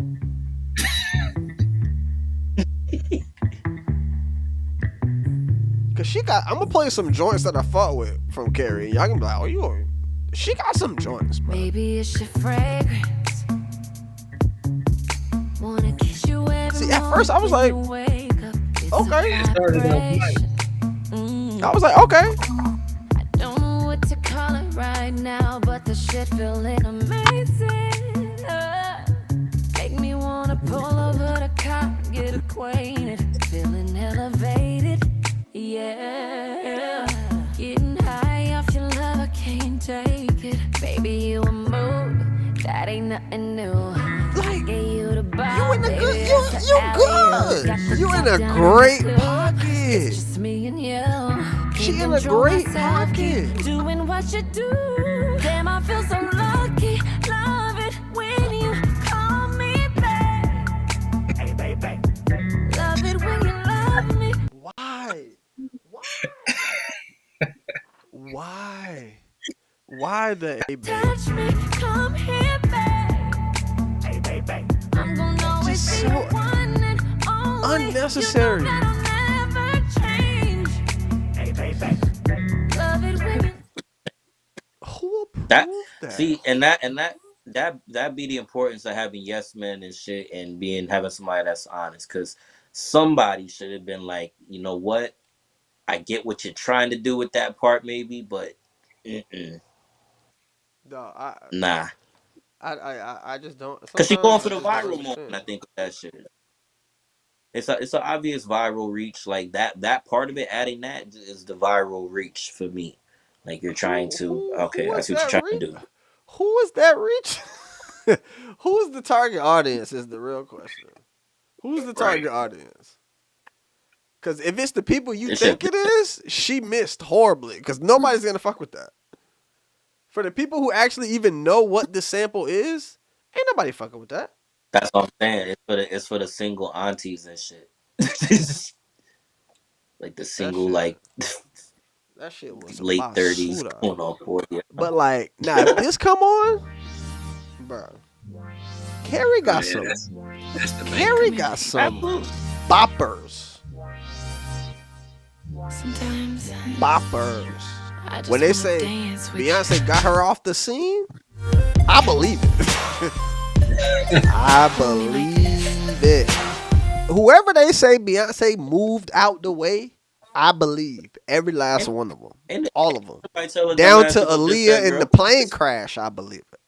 Cause I'm gonna play some joints that I fought with from Carrie. Y'all can be like, she got some joints, bro. Maybe it's your fragrance. Wanna kiss you every See, at first I was like, okay. I was like, okay. I don't know what to call it right now, but the shit feeling amazing. Make me wanna pull over the car, get acquainted, feeling elevated. Yeah, getting high off your love, I can't take it. Baby, you a move, that ain't nothing new. Like, you the bar, you in a good, you you in a great pocket. It's just me and you. She in a great pocket. Doing what you do. Damn, I feel so lucky. Love it when you call me back. Hey, baby. Love it when you love me. Why the A, baby? Touch me, come here, babe. Hey, baby. I'm gonna always be the one and only. Unnecessary. You know that'll never change. Hey, baby. Love it when you. Who approved that? See, and that be the importance of having yes men and shit and having somebody that's honest. Cause somebody should have been like, you know what? I get what you're trying to do with that part, maybe, but nah. I just don't. Cause she going for the viral moment. I think of that shit. It's an obvious viral reach. Like that part of it, adding that is the viral reach for me. Like you're trying to. Okay, I see what you're trying to do. Who is that reach? Who's the target audience? Is the real question. Who's the target audience? Because if it's the people you think it is, she missed horribly. Because nobody's gonna fuck with that. For the people who actually even know what the sample is, ain't nobody fucking with that. That's what I'm saying. It's for the single aunties and shit. Like the single that shit was late 30s going on 40. But like, now if this come on, bro, Carrie got some. Carrie got some boppers. Sometimes boppers. When they say Beyonce got her off the scene, I believe it. I believe it. Whoever they say Beyonce moved out the way, I believe every last one of them, all of them, down to Aaliyah in the plane crash. I believe it.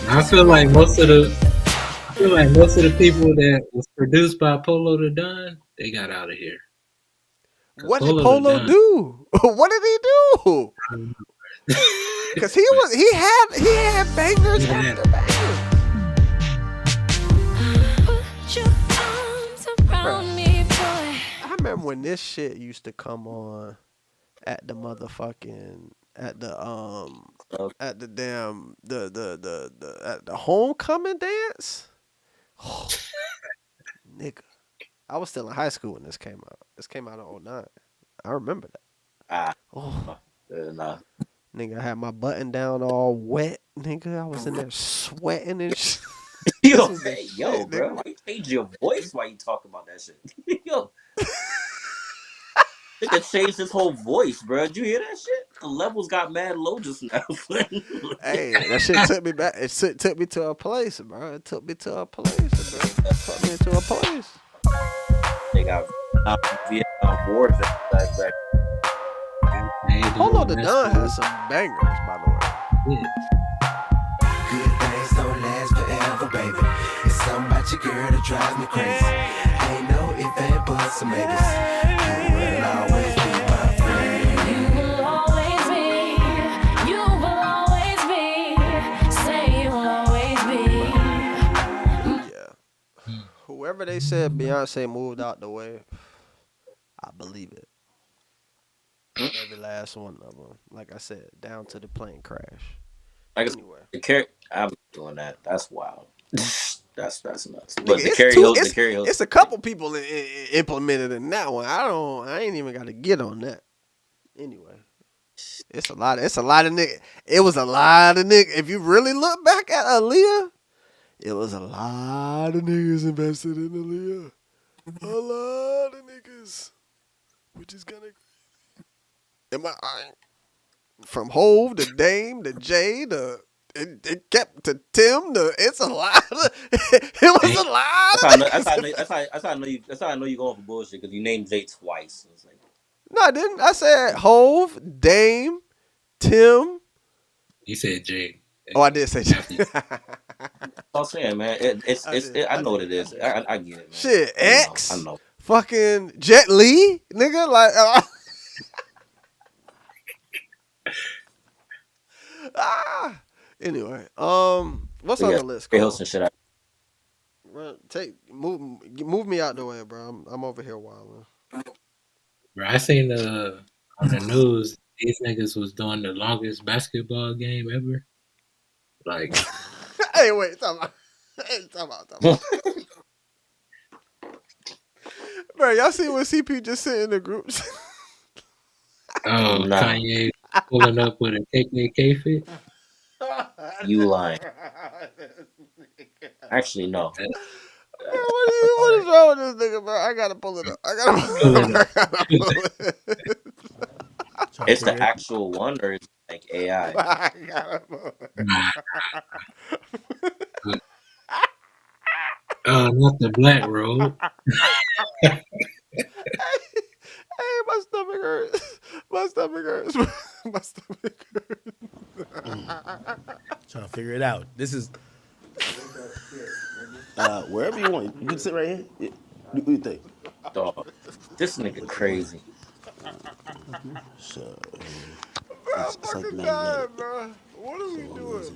I feel like most of the people that was produced by Polo the Don, they got out of here. What did Polo do? What did he do? Because he had bangers after bangers. Put your arms around me, boy. I remember when this shit used to come on at the motherfucking at the homecoming dance. Nigga, I was still in high school when this came out. This came out in 2009. I remember that. Oh, Nah. nigga, I had my button down all wet. Nigga, I was in there sweating and shit. Yo, was the hey, yo, shit, bro, nigga. why you change your voice while you talk about that shit? Yo, nigga changed his whole voice, bro. Did you hear that shit? The levels got mad low just now. Hey, that shit took me back. It took me to a place, bro. It took me to a place, bro. It took me to a place. They got Vietnam War flashback. Hold on, the Don has some bangers, by the way. Yeah. Good things don't last forever, baby. It's something about your girl that drives me crazy. Ain't no if and buts or maybes. You will always be my friend. You will always be. You will always be. Say you will always be. Yeah. Whoever they said Beyonce moved out the way, I believe it. Every last one of them. Like I said, down to the plane crash. Anyway, I'm doing that. That's wild. that's nuts. But Nigga, the karaoke, it's a couple people implemented in that one. I ain't even got to get on that. Anyway, it's a lot of niggas. It was a lot of niggas. If you really look back at Aaliyah, it was a lot of niggas invested in Aaliyah. A lot of niggas, which is kind of crazy. From Hove to Dame to Jay to it kept to Tim to it's a lot of it was a lot of That's how I know you going for bullshit because you named Jay twice. It's like, No, I didn't. I said Hove, Dame, Tim. You said Jay. Oh, I did say Jay. I'm saying, man, I know what it is. I get it, man. Shit, X. I know. Fucking Jet Li, nigga. Like, Anyway, what's on the list? Shit. Move me out the way, bro. I'm over here wilding. Bro, I seen on the news these niggas was doing the longest basketball game ever. Like, hey, wait, time out. Bro, y'all see what CP just sent in the groups? Kanye pulling up with a KKK fit. You lying? Actually, no. Bro, what is wrong with this nigga, bro? I gotta pull it up. It's the actual one, or is it like AI? I gotta pull it up. Not the black robe. Hey, my stomach hurts. My stomach hurts. My stomach hurts. Trying to figure it out. This is wherever you want. You can sit right here. Yeah. What do you think? Dog, this nigga crazy. So, Bro, I'm fucking dying, bro. What are we doing,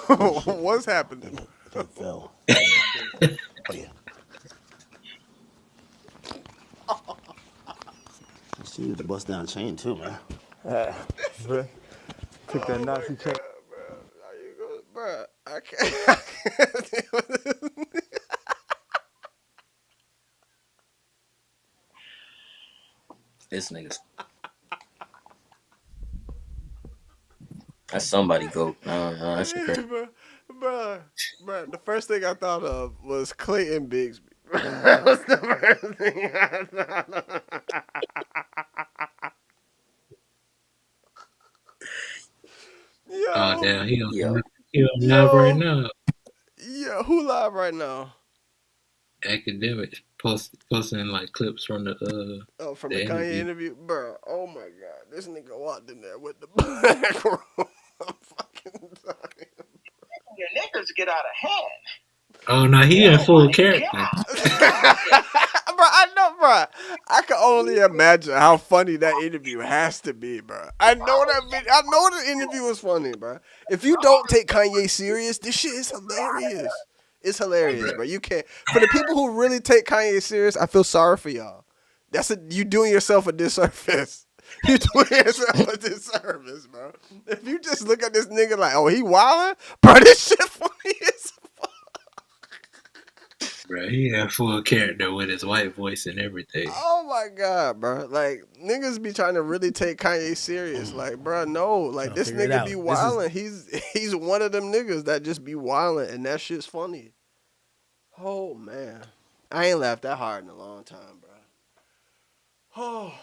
bro? What's happening? It fell. Oh yeah. She used the bust down chain too, man. bro. Took that Nazi check. Bro, I can't deal with this. This nigga's. That's somebody goat. That's crazy. Bro, the first thing I thought of was Clayton Bigsby. That was the first thing I thought of. Yo. Oh damn, he on live right now. Yeah, who live right now? Academics posting like clips from the from the Kanye interview, bro. Oh my god, this nigga walked in there with the black room. I'm fucking dying. Your niggas get out of hand. Oh no, he in full character. Bro, I know, bro. I can only imagine how funny that interview has to be, bro. I know the interview was funny, bro. If you don't take Kanye serious, this shit is hilarious. It's hilarious, bro. You can't. For the people who really take Kanye serious, I feel sorry for y'all. You doing yourself a disservice. You doing yourself a disservice, bro. If you just look at this nigga like, oh, he wildin', bro, this shit funny as fuck. Bro, he had full character with his white voice and everything. Oh my god, bro! Like niggas be trying to really take Kanye serious. Like, bro, no, like this figure it nigga out. be This wildin'. He's one of them niggas that just be wildin', and that shit's funny. Oh man, I ain't laughed that hard in a long time, bro. Oh,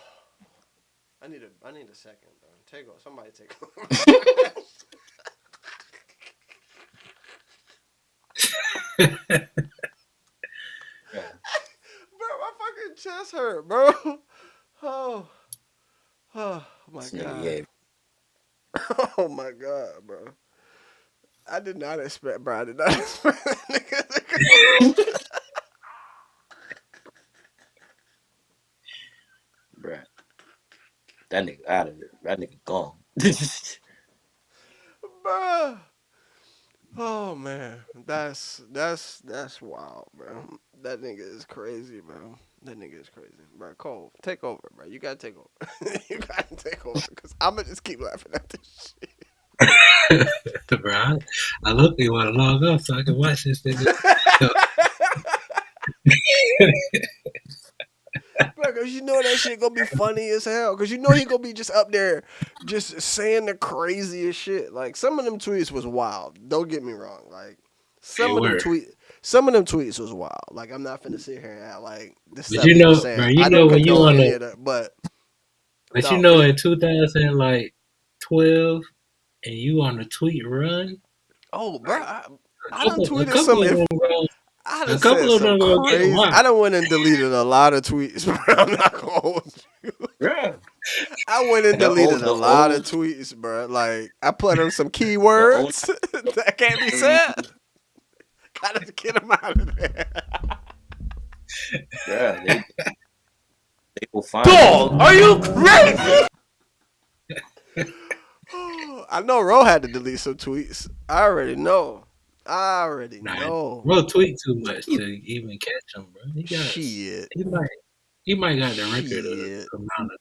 I need a second, bro. Take over. Somebody take over. Bro, my fucking chest hurt, bro. Oh my god. Yeah. Oh my god, bro. I did not expect, bro. I did not expect that nigga. Bruh. That nigga out of there. That nigga gone. Bro. Oh man, that's wild, bro. That nigga is crazy, bro. That nigga is crazy, bro. Cole, take over, bro. You gotta take over. You gotta take over, cause I'ma just keep laughing at this shit. Bro, I look, you want to log off so I can watch this thing. Bro, cause you know that shit gonna be funny as hell. Cause you know he gonna be just up there, just saying the craziest shit. Like some of them tweets was wild. Don't get me wrong. Like some of them tweets was wild. Like I'm not finna sit here and act like this. But you know, bro, you know when you on the, but you know in 2012 and you on the tweet run. Oh, bro, I done tweeted some. I done a couple said of them some crazy. I done went and deleted a lot of tweets, bro. I'm not gonna hold you. Yeah. I went and deleted a lot of tweets, bro. Like I put in some keywords that can't be said. Gotta get them out of there. Yeah, they will find. Dog, are you crazy? I know Ro had to delete some tweets. I already know. Bro, tweet too much to even catch him, bro. Shit. He might got the record of the amount of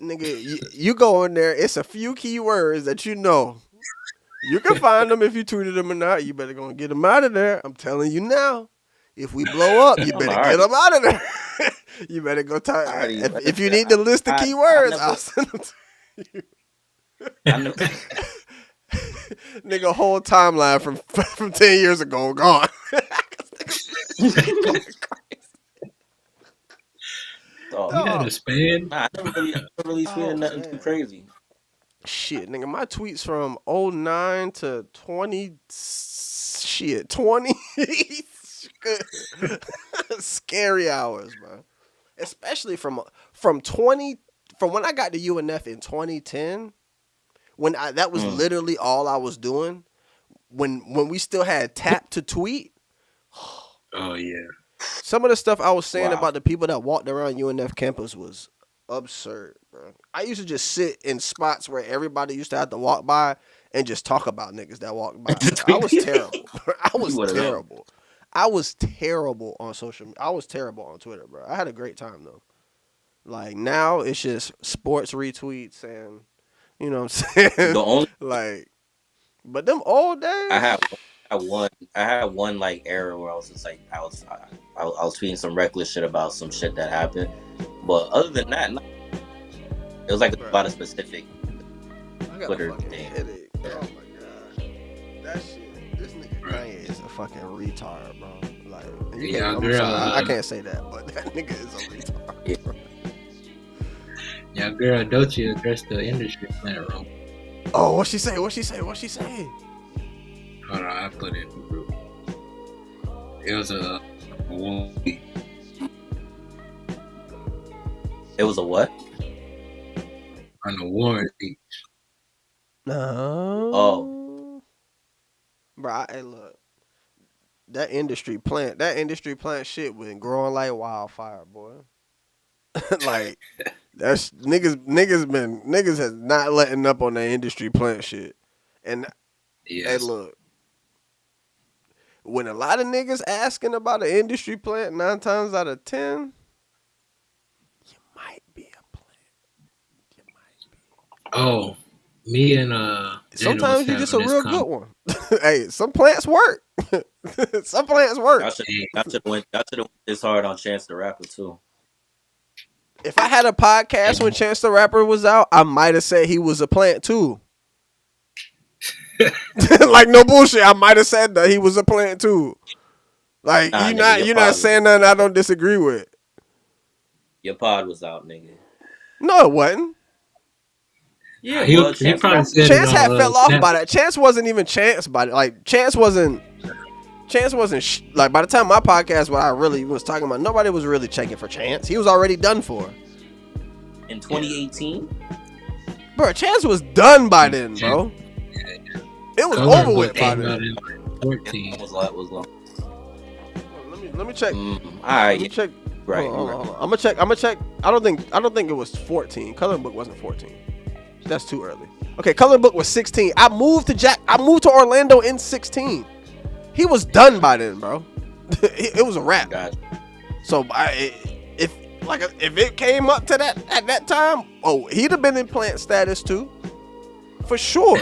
nigga, you go in there, it's a few keywords that you know. You can find them if you tweeted them or not. You better go get them out of there. I'm telling you now. If we blow up, you better get them out of there. You better go type. If you need to list the keywords, I'll send them to you. Nigga, whole timeline from 10 years ago gone. You had a span? Nah, I never really tweeted nothing too crazy. Shit, nigga, my tweets from 09 to 20. Shit, 20. Scary hours, bro. Especially from 20. From when I got to UNF in 2010. When that was literally all I was doing. When we still had tap to tweet. Oh yeah. Some of the stuff I was saying about the people that walked around UNF campus was absurd, bro. I used to just sit in spots where everybody used to have to walk by and just talk about niggas that walked by. I was terrible. I was terrible on social media. I was terrible on Twitter, bro. I had a great time though. Like now it's just sports retweets and you know what I'm saying? But them old days. I had one like era where I was just like I was tweeting some reckless shit about some shit that happened, but other than that, it was like about a specific Twitter thing. Headache. Oh my god, that shit. This nigga Kanye is a fucking retard, bro. Like, I can't say that, but that nigga is a retard. Yeah. Yeah, girl, don't you address the industry plant wrong? Oh, what she say? What she say? Hold on, I put it in the group. It was a movie. It was a what? An award speech. No. Oh. Bro, hey, look. That industry plant shit been growing like wildfire, boy. Like that's niggas has not letting up on that industry plant shit. And hey, look. When a lot of niggas asking about an industry plant, 9 times out of 10, you might be a plant. Oh, me and sometimes you just a real good one. Hey, some plants work. Some plants work. Y'all should have went this hard on Chance the Rapper too. If I had a podcast when Chance the Rapper was out, I might have said he was a plant too. Like no bullshit, I might have said that he was a plant too. Like you're not saying nothing I don't disagree with. Your pod was out, nigga. No, it wasn't. Yeah, he probably said Chance had fell off Snap. by that. Chance wasn't even Chance by it. Like Chance wasn't like by the time my podcast, what I really was talking about, nobody was really checking for Chance. He was already done for. In 2018, bro, Chance was done by then, bro. It was over with by then. 14 was long. Let me check. All right, Let me check. Right. Hold on. I'm gonna check. I don't think it was 14. Coloring Book wasn't 14. That's too early. Okay, Coloring Book was 16. I moved to Orlando in 16. He was done by then, bro. It was a wrap. Gotcha. So if it came up to that at that time, he'd have been in plant status too, for sure.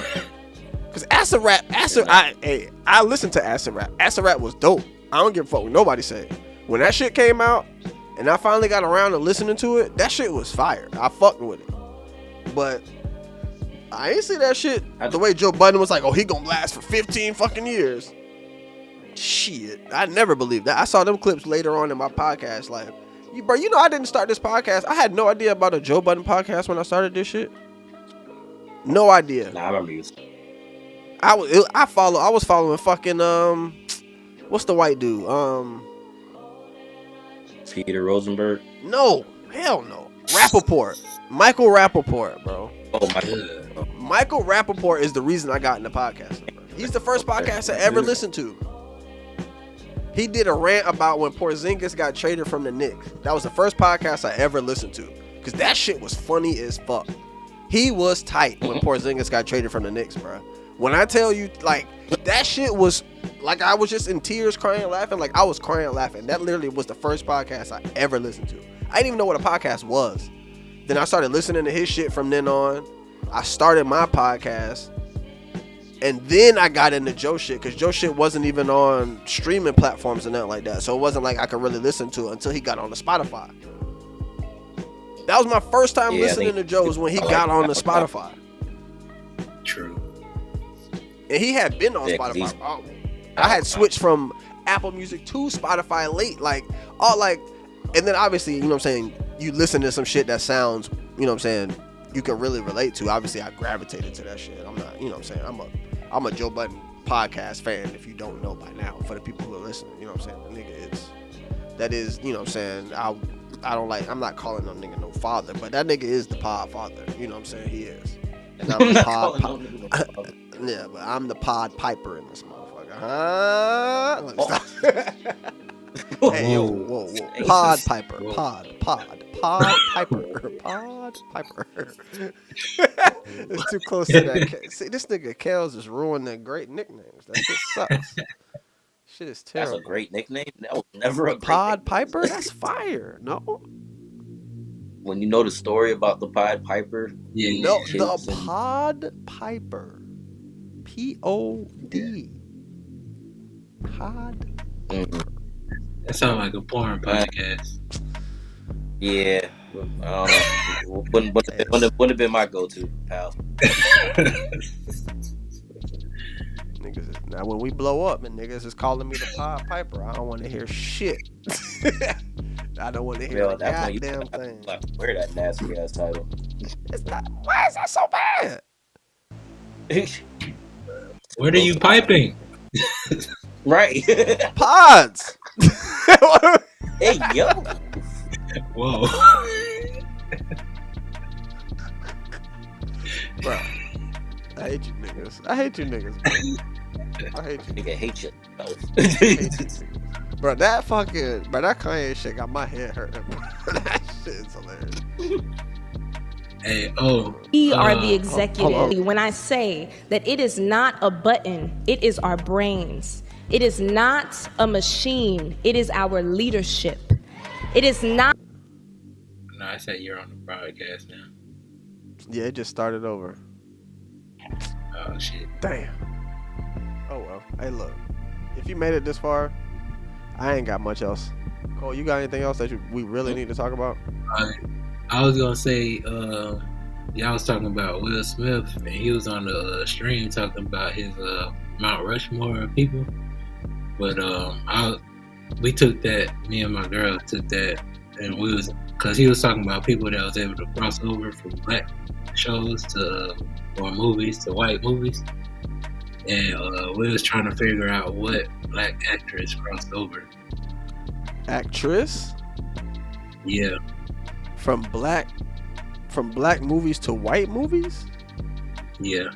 Cause Acid Rap, I listened to Acid Rap. Acid Rap was dope. I don't give a fuck what nobody said. When that shit came out, and I finally got around to listening to it, that shit was fire. I fucked with it. But I ain't see that shit the way Joe Budden was like, he gonna last for 15 fucking years. Shit, I never believed that. I saw them clips later on in my podcast. Like, bro, I didn't start this podcast. I had no idea about a Joe Budden podcast when I started this shit. No idea. Nah, I remember you. I was following fucking what's the white dude? Peter Rosenberg. No, hell no. Rappaport. Michael Rappaport, bro. Oh my god. Michael Rappaport is the reason I got into podcasting, bro. He's the first podcast I ever listened to. He did a rant about when Porzingis got traded from the Knicks. That was the first podcast I ever listened to. Cause that shit was funny as fuck. He was tight when Porzingis got traded from the Knicks, bro. When I tell you, like, that shit was, like, I was just in tears crying, laughing. Like, I was crying, laughing. That literally was the first podcast I ever listened to. I didn't even know what a podcast was. Then I started listening to his shit from then on. I started my podcast. And then I got into Joe shit, because Joe shit wasn't even on streaming platforms and nothing like that. So it wasn't like I could really listen to it until he got on the Spotify. That was my first time listening to Joe's when he got on the Spotify. True. And he had been on Spotify. I had switched from Apple Music to Spotify late. And then obviously, you know what I'm saying, you listen to some shit that sounds, you know what I'm saying, you can really relate to. Obviously, I gravitated to that shit. I'm not, you know what I'm saying, I'm a Joe Budden podcast fan, if you don't know by now, for the people who are listening. You know what I'm saying? The nigga is, you know what I'm saying, I'm not calling no nigga no father, but that nigga is the pod father. You know what I'm saying? He is. And I'm the pod yeah, but I'm the pod piper in this motherfucker. Let me stop. Hey, yo, whoa. Pod piper. Pod piper. It's too close to that. See, this nigga Kels is ruining great nicknames. That shit sucks. Shit is terrible. That's a great nickname. That was never a Pod Piper. That's fire. No. When you know the story about the Pied Piper, the Pod Piper. P-O-D. Pod. That sounds like a porn podcast. Yeah, I don't know. Wouldn't have been my go-to, pal. Niggas, now when we blow up and niggas is calling me the Pod Piper, I don't want to hear shit. I don't want to hear a goddamn thing. Wear that nasty ass title. It's not. Why is that so bad? What are you piping? Right. Pods. Hey, yo. Whoa. Bro, I hate you niggas. I hate you niggas, bro. I hate you. Nigga hate you. Bro, that Kanye shit got my head hurting. That shit is hilarious. Hey, we are the executive. When I say that it is not a button, it is our brains. It is not a machine. It is our leadership. It is not. No, I said you're on the broadcast now. Yeah, it just started over. Oh, shit. Damn. Oh well. Hey, look. If you made it this far, I ain't got much else. Cole, you got anything else that we really need to talk about? I was gonna say, y'all was talking about Will Smith, and he was on the stream talking about his Mount Rushmore of people. But we took that. Me and my girl took that, and we was because he was talking about people that was able to cross over from black shows to or movies to white movies, and we was trying to figure out what black actress crossed over. Actress? Yeah. From black movies to white movies? Yeah.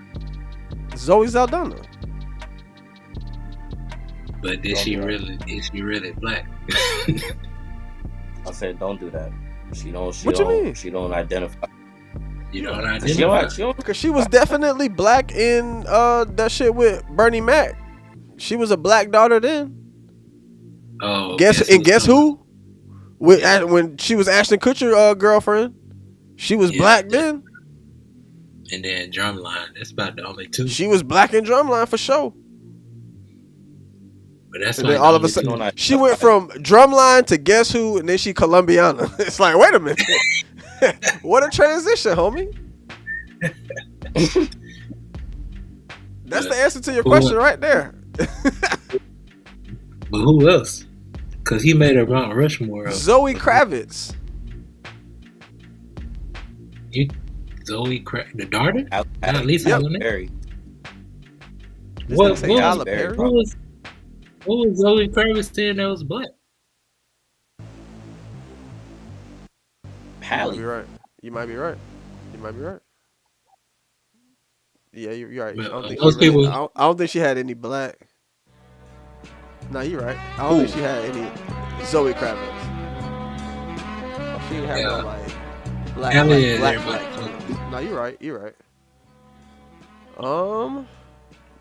Zoe Saldana. But is she really black? I said don't do that. She don't identify. You don't identify? Because she was definitely black in that shit with Bernie Mac. She was a black daughter then. Oh, guess who? When she was Ashton Kutcher girlfriend, she was black then. And then Drumline, that's about the only two. She was black in Drumline for sure. But that's and like then all of a sudden, she went from Drumline to Guess Who, and then she Colombiana. It's like, wait a minute, what a transition, homie. That's the answer to your question right there. But who else? Because he made her Mount Rushmore. Zoe Kravitz. The daughter? At least Berry. What was Zoe Kravitz saying that was black? Halle. You might be right. Yeah, you're right. Well, I don't think she had any black. No, you're right. I don't think she had any Zoe Kravitz. She didn't have no black. No, you're right.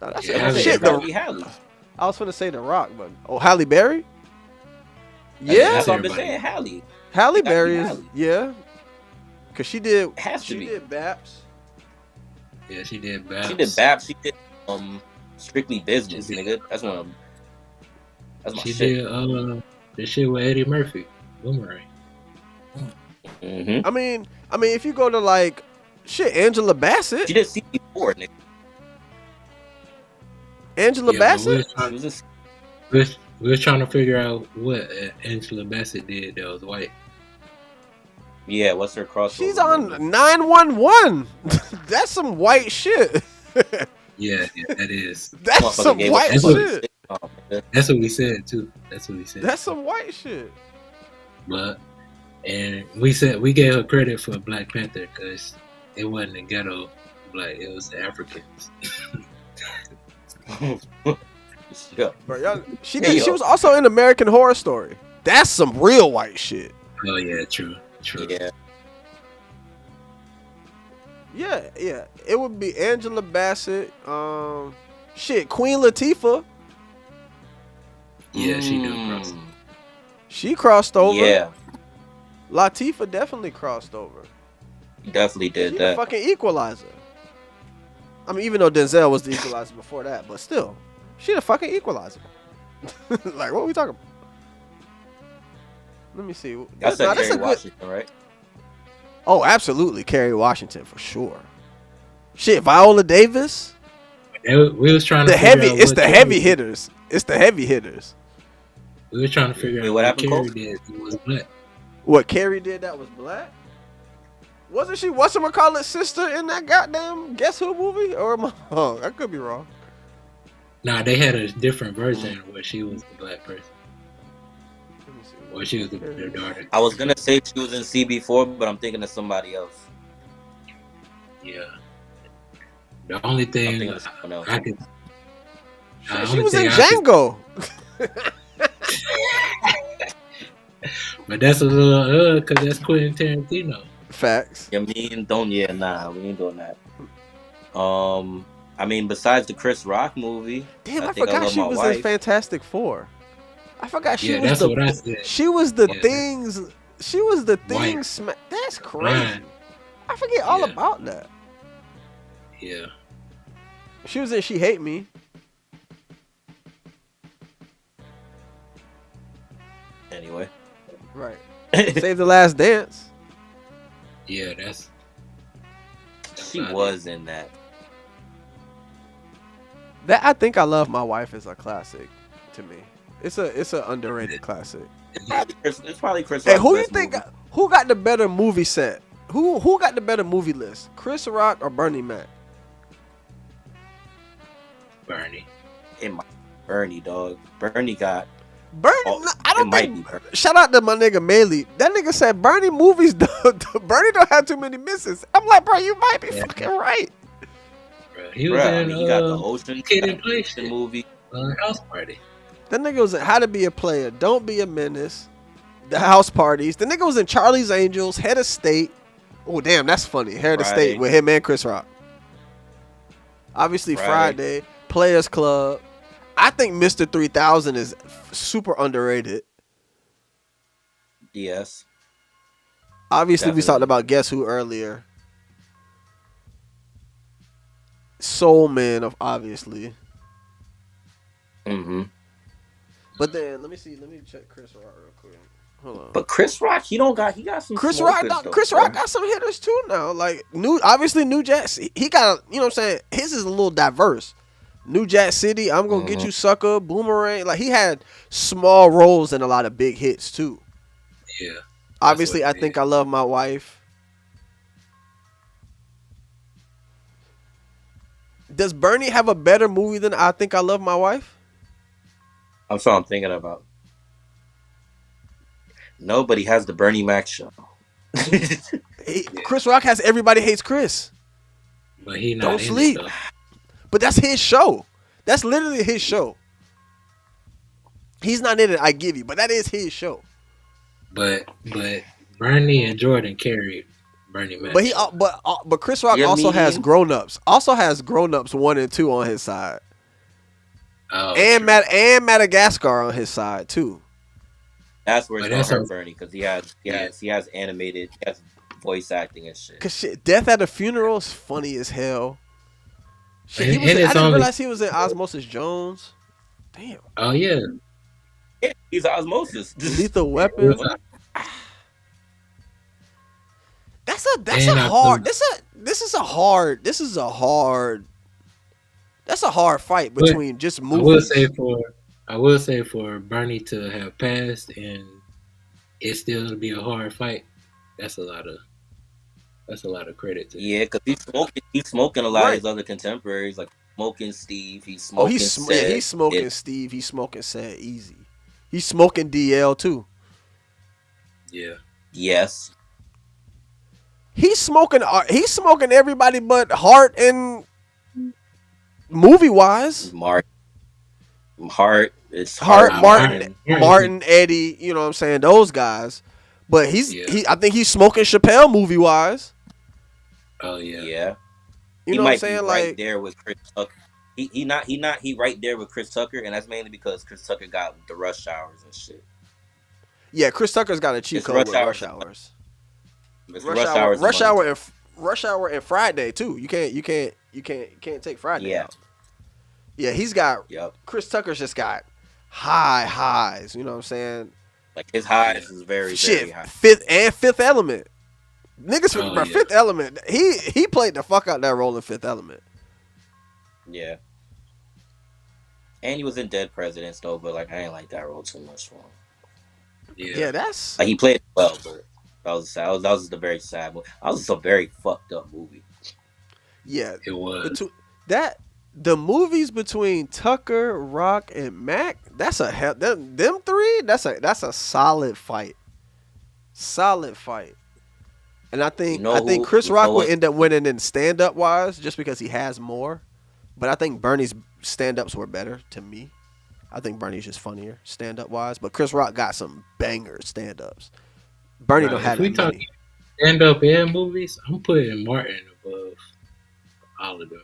That's shit. Halle. I was gonna say The Rock, but Halle Berry. Yeah, that's what I've been saying. Halle Berry is because she did. She did Baps. Yeah, she did Baps. She did Strictly Business, nigga. That's my she shit. Did the shit with Eddie Murphy, Boomerang. I mean, if you go to like Angela Bassett. She did CB4, nigga. Angela Bassett. We was trying to figure out what Angela Bassett did that was white. Yeah, what's her crossover? She's on 911. That's some white shit. Yeah, that is. That's some white shit. That's what we said too. That's some white shit. But and we gave her credit for Black Panther because it wasn't the ghetto black, it was the Africans. She was also in American Horror Story. That's some real white shit. Oh yeah, true. Yeah. It would be Angela Bassett. Queen Latifah. Yeah, she did cross. She crossed over. Yeah. Latifah definitely crossed over. Definitely did that. The fucking equalizer. I mean, even though Denzel was the equalizer before that, but still, she the fucking equalizer. Like, what are we talking about? Let me see. That's Kerry Washington, right? Oh, absolutely, Kerry Washington for sure. Shit, Viola Davis. We was trying to It's the heavy hitters. It's the heavy hitters. We were trying to figure out what Kerry did. It was black. What Kerry did that was black? Wasn't she whatchamacallit's sister in that goddamn Guess Who movie? Or am I wrong? I could be wrong. Nah, they had a different version where she was the black person. Or she was their daughter. I was gonna say she was in CB4, but I'm thinking of somebody else. Yeah. The only thing I could... She was in Django. But that's a little because that's Quentin Tarantino. Facts. We ain't doing that. I mean, besides the Chris Rock movie, damn, I forgot she was in Fantastic Four. I forgot she was what I said. She was the things. She was the things. That's crazy. Ryan. I forget all about that. Yeah. She was in She Hate Me. anyway. Right. Save the Last Dance. Yeah, that's She was in that. That I Think I Love My Wife is a classic to me. It's a underrated classic. It's probably Chris Hey, Rock's who you best think movie. who got the better movie set? Who got the better movie list? Chris Rock or Bernie Mac? Bernie. Bernie, dog. Bernie got. Bernie, I don't might think. be Bernie. Shout out to my nigga Maley. That nigga said Bernie movies. Bernie don't have too many misses. I'm like, bro, you might be fucking right. Bro, he was in. He got the Ocean Kid and Play movie. House Party. That nigga was in How to Be a Player, Don't Be a Menace, The House Parties. The nigga was in Charlie's Angels, Head of State. Oh damn, that's funny. Head of State with him and Chris Rock. Obviously Friday, Players Club. I think Mr. 3000 is super underrated. Yes. Obviously, we talked about Guess Who earlier. Soul Man, obviously. Mm-hmm. But then, let me check Chris Rock real quick. Hold on. But Chris Rock, he got some. Chris Rock got some hitters too now. Like New Jack. He got, you know what I'm saying. His is a little diverse. New Jack City, I'm gonna get you, sucker. Boomerang. Like he had small roles in a lot of big hits too. Yeah. Obviously, I Think I Love My Wife. Does Bernie have a better movie than I Think I Love My Wife? I'm sorry, I'm thinking about. Nobody has the Bernie Mac show. Chris Rock has Everybody Hates Chris. But he not Don't in sleep. it, though. But that's his show. That's literally his show. He's not in it, I give you, but that is his show. But Bernie and Jordan carried Bernie Mac. But Chris Rock also has Grown Ups. Also has Grown Ups 1 and 2 on his side. Oh, and Madagascar on his side too. That's where it's gonna hurt Bernie because he has animated, he has voice acting and shit. Cause shit, Death at a Funeral is funny as hell. Shit, I didn't realize he was in Osmosis Jones. Damn. Oh yeah. Yeah, he's Osmosis. Lethal Weapon. This is a hard fight between just movies. I will say for Bernie to have passed and it still be a hard fight. That's a lot of credit to him. Yeah, because he's smoking a lot of his other contemporaries, like smoking Steve. He's smoking Sed. He's smoking Steve. He's smoking Sed easy. He's smoking DL too. Yeah. Yes. He's smoking everybody but Hart and movie wise. Martin, Martin, Eddie, you know what I'm saying? Those guys. But I think he's smoking Chappelle movie wise. Oh yeah. Yeah. You know what I'm saying? Be like right there with Chris Tucker. He right there with Chris Tucker, and that's mainly because Chris Tucker got the rush hours and shit. Yeah, Chris Tucker's got a cheat code with rush hours. Rush hour and Friday too. You can't take Friday out. Yeah, he's got. Yep. Chris Tucker's just got highs. You know what I'm saying? Like his highs is very very high. Fifth Element. Niggas forget Fifth Element. He played the fuck out that role in Fifth Element. Yeah. And he was in Dead Presidents though, but like I ain't like that role too much for him. Yeah, that's like he played it well, but that was just a very sad movie. That was just a very fucked up movie. Yeah, it was. The movies between Tucker, Rock, and Mac, them three. That's a solid fight. Solid fight. And I think Chris Rock will end up winning in stand up wise just because he has more. But I think Bernie's stand ups were better to me. I think Bernie's just funnier stand up wise, but Chris Rock got some banger stand ups. Bernie don't have that money. Stand up and movies, I'm putting Martin above all of them.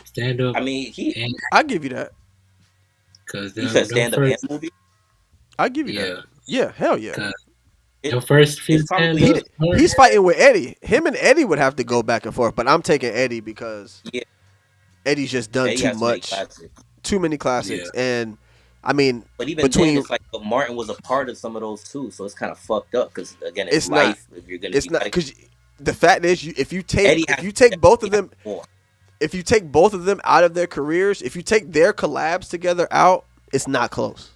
Stand up. I mean, I give you that. Cause you said stand up and movie. I give you that. Yeah, hell yeah. The first few he's fighting with Eddie. Him and Eddie would have to go back and forth, but I'm taking Eddie because Eddie's just done too much. Too many classics. Yeah. And I mean, but even then, it's like but Martin was a part of some of those too, so it's kind of fucked up because again, it's life. Not. If you're gonna, it's not because the fact is, if you take both of them, if you take both of them out of their careers, if you take their collabs together out, it's not close.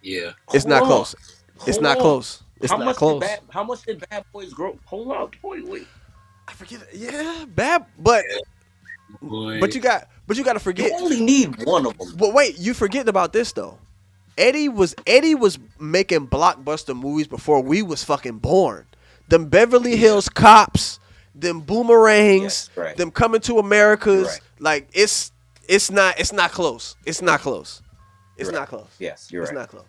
Yeah, it's not close. It's not close. It's not close. How much did Bad Boys grow? Hold on, wait. I forget. Yeah, bad, but you got to forget. You only need one of them. But wait, you forget about this though. Eddie was making blockbuster movies before we was fucking born. Them Beverly Hills Cops, them Boomerangs, them Coming to Americas. Like it's not close. It's not close. It's not close. Yes, you're right. It's not close.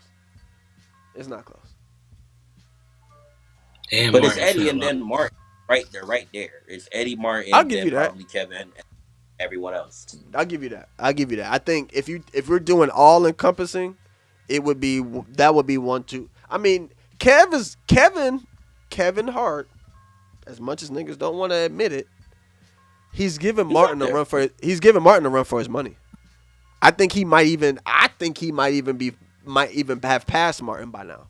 It's not close. And but Martin it's Eddie and then Martin right there. It's Eddie, Martin, I'll give you that. Probably Kevin, and everyone else. I'll give you that. I think if we're doing all encompassing, that would be 1, 2. I mean, Kevin Hart, as much as niggas don't want to admit it, he's giving Martin a run for his money. I think he might even have passed Martin by now.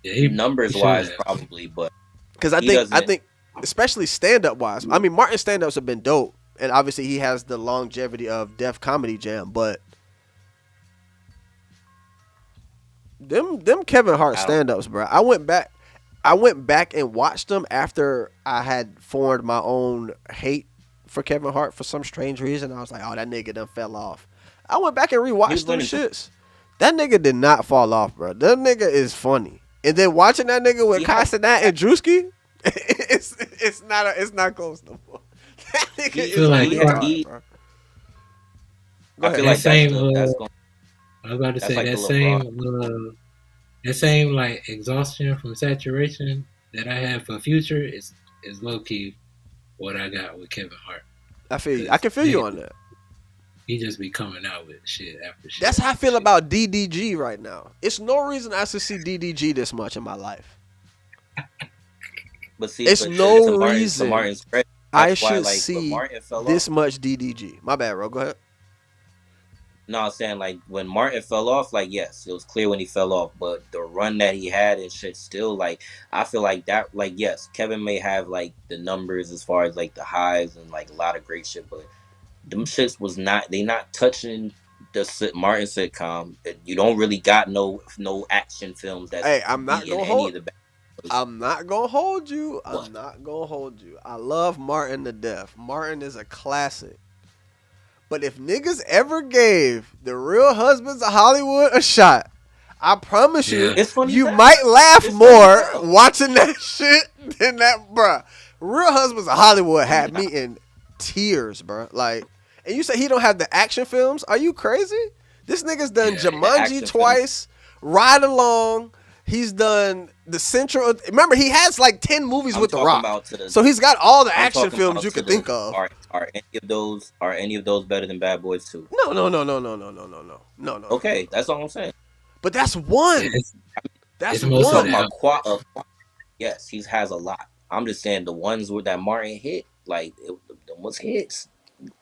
Yeah, numbers wise, probably, but because I think especially stand up wise. I mean, Martin's stand ups have been dope, and obviously he has the longevity of Def Comedy Jam, but them Kevin Hart stand ups, bro. I went back and watched them after I had formed my own hate for Kevin Hart for some strange reason. I was like, oh, that nigga done fell off. I went back and rewatched them shits. That nigga did not fall off, bro. That nigga is funny. And then watching that nigga with Casanat and Drewski, it's not close no more. That nigga is retarded, bro. I feel like I was about to say that same like exhaustion from saturation that I had for Future is low key what I got with Kevin Hart. I feel you. I can feel you on that. He just be coming out with shit after shit. That's how I feel about DDG right now. It's no reason I should see DDG this much in my life. But see, it's no reason I should like, see this much DDG. My bad, bro. Go ahead. No, I'm saying like when Martin fell off, like yes, it was clear when he fell off, but the run that he had and shit still like I feel like that like yes, Kevin may have like the numbers as far as like the highs and like a lot of great shit, but them shits was not touching the Martin sitcom. You don't really got no action films that I'm not gonna hold you. I'm not gonna hold you. I love Martin to death. Martin is a classic. But if niggas ever gave The Real Husbands of Hollywood a shot, I promise you, you might laugh more watching that shit than that, bruh. Real Husbands of Hollywood had me in tears, bruh. Like, and you say he don't have the action films? Are you crazy? This nigga's done Jumanji twice, Ride Along. He's done the Central. Remember, he has like 10 movies with The Rock. So he's got all the action films you could think of. Are any of those better than Bad Boys 2? No. Okay, that's all I'm saying. But that's one. That's one. Yes, he has a lot. I'm just saying the ones that Martin hit, like them was hits.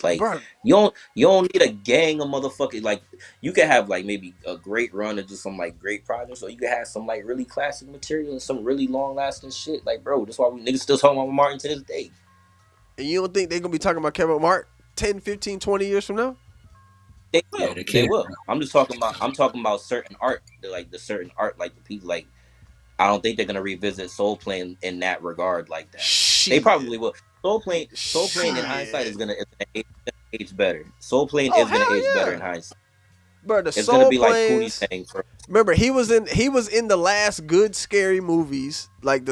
Like bro, you don't need a gang of motherfuckers. Like you can have like maybe a great run or just some like great projects, or you can have some like really classic material and some really long lasting shit. Like bro, that's why we niggas still talking about Martin to this day. And you don't think they're gonna be talking about Kevin Hart 10, 15, 20 years from now? They will. They will. I'm talking about certain art, like the certain art, like the people. Like I don't think they're gonna revisit Soul Plane in that regard like that. Shit. They probably will. Soul Plane in hindsight is gonna age better. Soul Plane is gonna age better in hindsight. Bro, it's gonna be like Pootie saying. Remember, he was in the last good scary movies, like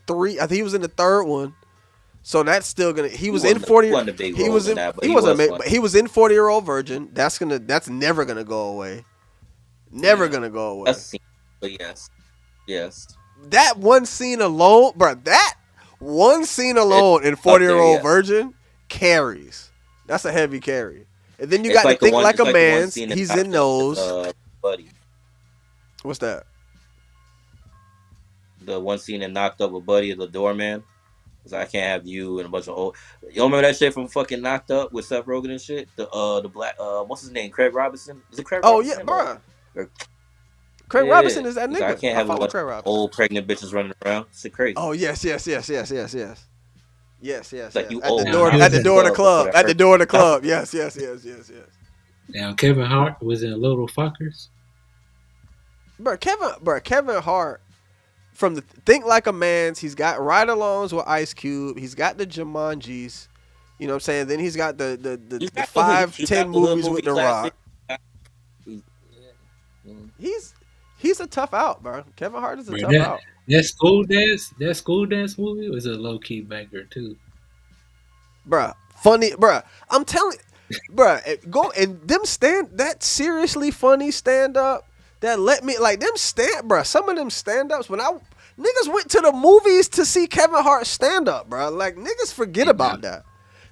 three. I think he was in the third one. So that's still gonna. He was in 40. He was in 40-Year-Old Virgin. That's never gonna go away. Never gonna go away. But yes. That one scene alone, bro. That one scene alone in 40-Year-Old Virgin carries. That's a heavy carry. And then you got to think like a man. He's in those. Buddy. What's that? The one scene that knocked up a buddy of the doorman. 'Cause I can't have you and a bunch of old. You remember that shit from fucking Knocked Up with Seth Rogen and shit? The black what's his name? Craig Robinson? Is it Craig Oh yeah, Robinson? bruh. Or Craig yeah. Robinson is that 'Cause I nigga. can't I have a fought with bunch Craig of Robinson. old pregnant bitches running around. Shit crazy. Oh yes. Yes. Like you At old. the door of the club. At the door of the club. Yes. Now Kevin Hart was in Little Fuckers. Kevin Hart from the Think Like a Man's, he's got Ride Alongs with Ice Cube. He's got the Jumanjis. You know what I'm saying? Then he's got the 5-10 movies with The Rock. He's a tough out, bro. Kevin Hart is a tough out. That school dance movie was a low key banger too. Bruh, funny, bruh. I'm telling, bruh, go and that seriously funny stand up that let me like them bruh. Some of them stand ups when niggas went to the movies to see Kevin Hart stand up, bruh. Like niggas forget about that.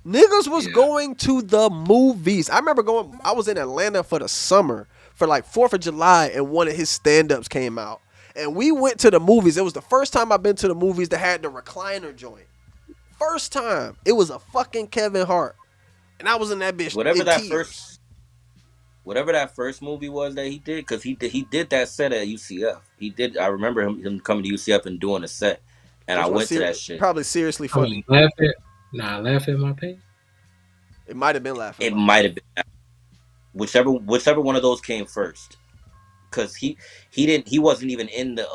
Niggas was going to the movies. I remember I was in Atlanta for the summer for like 4th of July and one of his stand ups came out. And we went to the movies. It was the first time I've been to the movies that had the recliner joint. First time. It was a fucking Kevin Hart. And I was in that bitch. Whatever that first movie was that he did, because he did that set at UCF. He did. I remember him coming to UCF and doing a set. And I went to that shit. Probably seriously funny. Laugh at my pain. It might have been laughing. It might have been. Whichever one of those came first. Because he wasn't even in the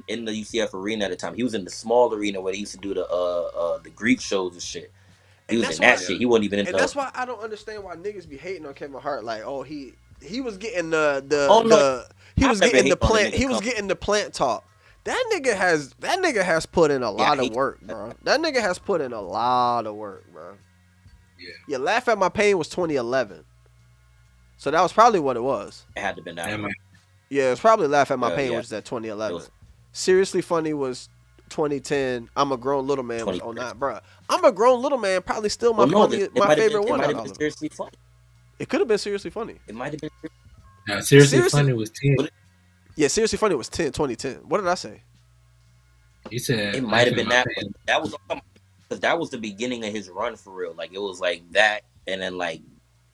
UCF arena at the time. He was in the small arena where they used to do the Greek shows and shit. He was in that shit. He wasn't even in. And that's why I don't understand why niggas be hating on Kevin Hart. Like, oh, he was getting he was getting the plant talk. That nigga has put in a lot of work, bro. That nigga has put in a lot of work, bro. Yeah. Laugh at My Pain was 2011. So that was probably what it was. It had to have been that. Yeah, it's probably Laugh at My Pain, which is at 2011. Seriously Funny was 2010. I'm a Grown Little Man was 09. Bruh, I'm a Grown Little Man probably still my favorite one. It might have been Seriously Funny. It could have been Seriously Funny. It might have been. No, Seriously Funny was 10. Yeah, Seriously Funny was 2010. What did I say? You said it might have been that. That was because that was the beginning of his run for real. Like it was like that, and then like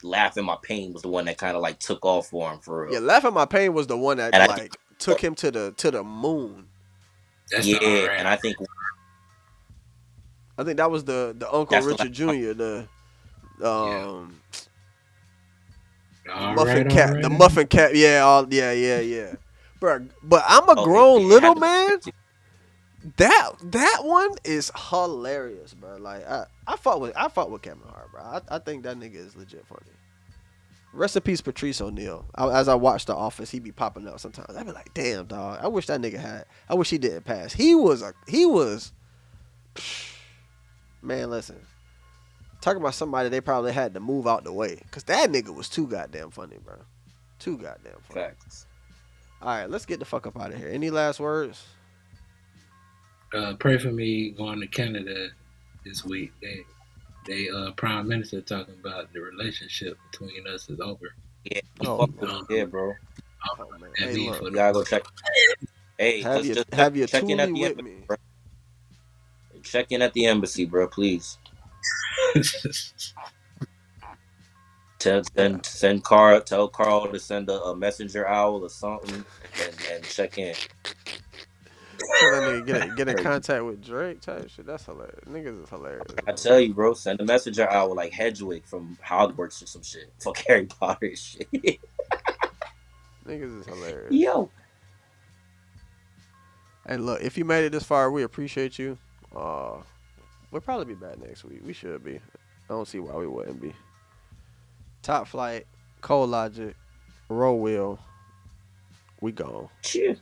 Laugh at My Pain was the one that kind of like took off for him for real. Yeah, Laugh at My Pain was the one that took him to the moon. And I think that was the Uncle Richard Jr. The Muffin Cap, the Muffin Cap. Yeah. Bro, but I'm a Grown Little Man. That one is hilarious, bro. Like I fought with Kevin Hart, bro. I think that nigga is legit funny. Rest in peace, Patrice O'Neal. As I watch The Office, he be popping up sometimes. I be like, damn, dog. I wish that nigga I wish he didn't pass. He was. Man, listen. Talking about somebody they probably had to move out the way, cause that nigga was too goddamn funny, bro. Too goddamn funny. Facts. All right, let's get the fuck up out of here. Any last words? Pray for me going to Canada this week. They Prime Minister talking about the relationship between us is over. Yeah, bro. Oh, man. Hey, you gotta go check. Hey, have your check in at the with embassy, me. Bro. Check in at the embassy, bro, please. Tell Carl to send a messenger owl or something and check in. So that nigga get in contact with Drake type shit. That's hilarious. Niggas is hilarious. I tell you, bro, send a messenger owl like Hedwig from Hogwarts or some shit. Fuck Harry Potter and shit. Niggas is hilarious. Yo. And look, if you made it this far, we appreciate you. We'll probably be back next week. We should be. I don't see why we wouldn't be. Top Flight, ColeLogic, Roll Wheel. We gone. Cheers.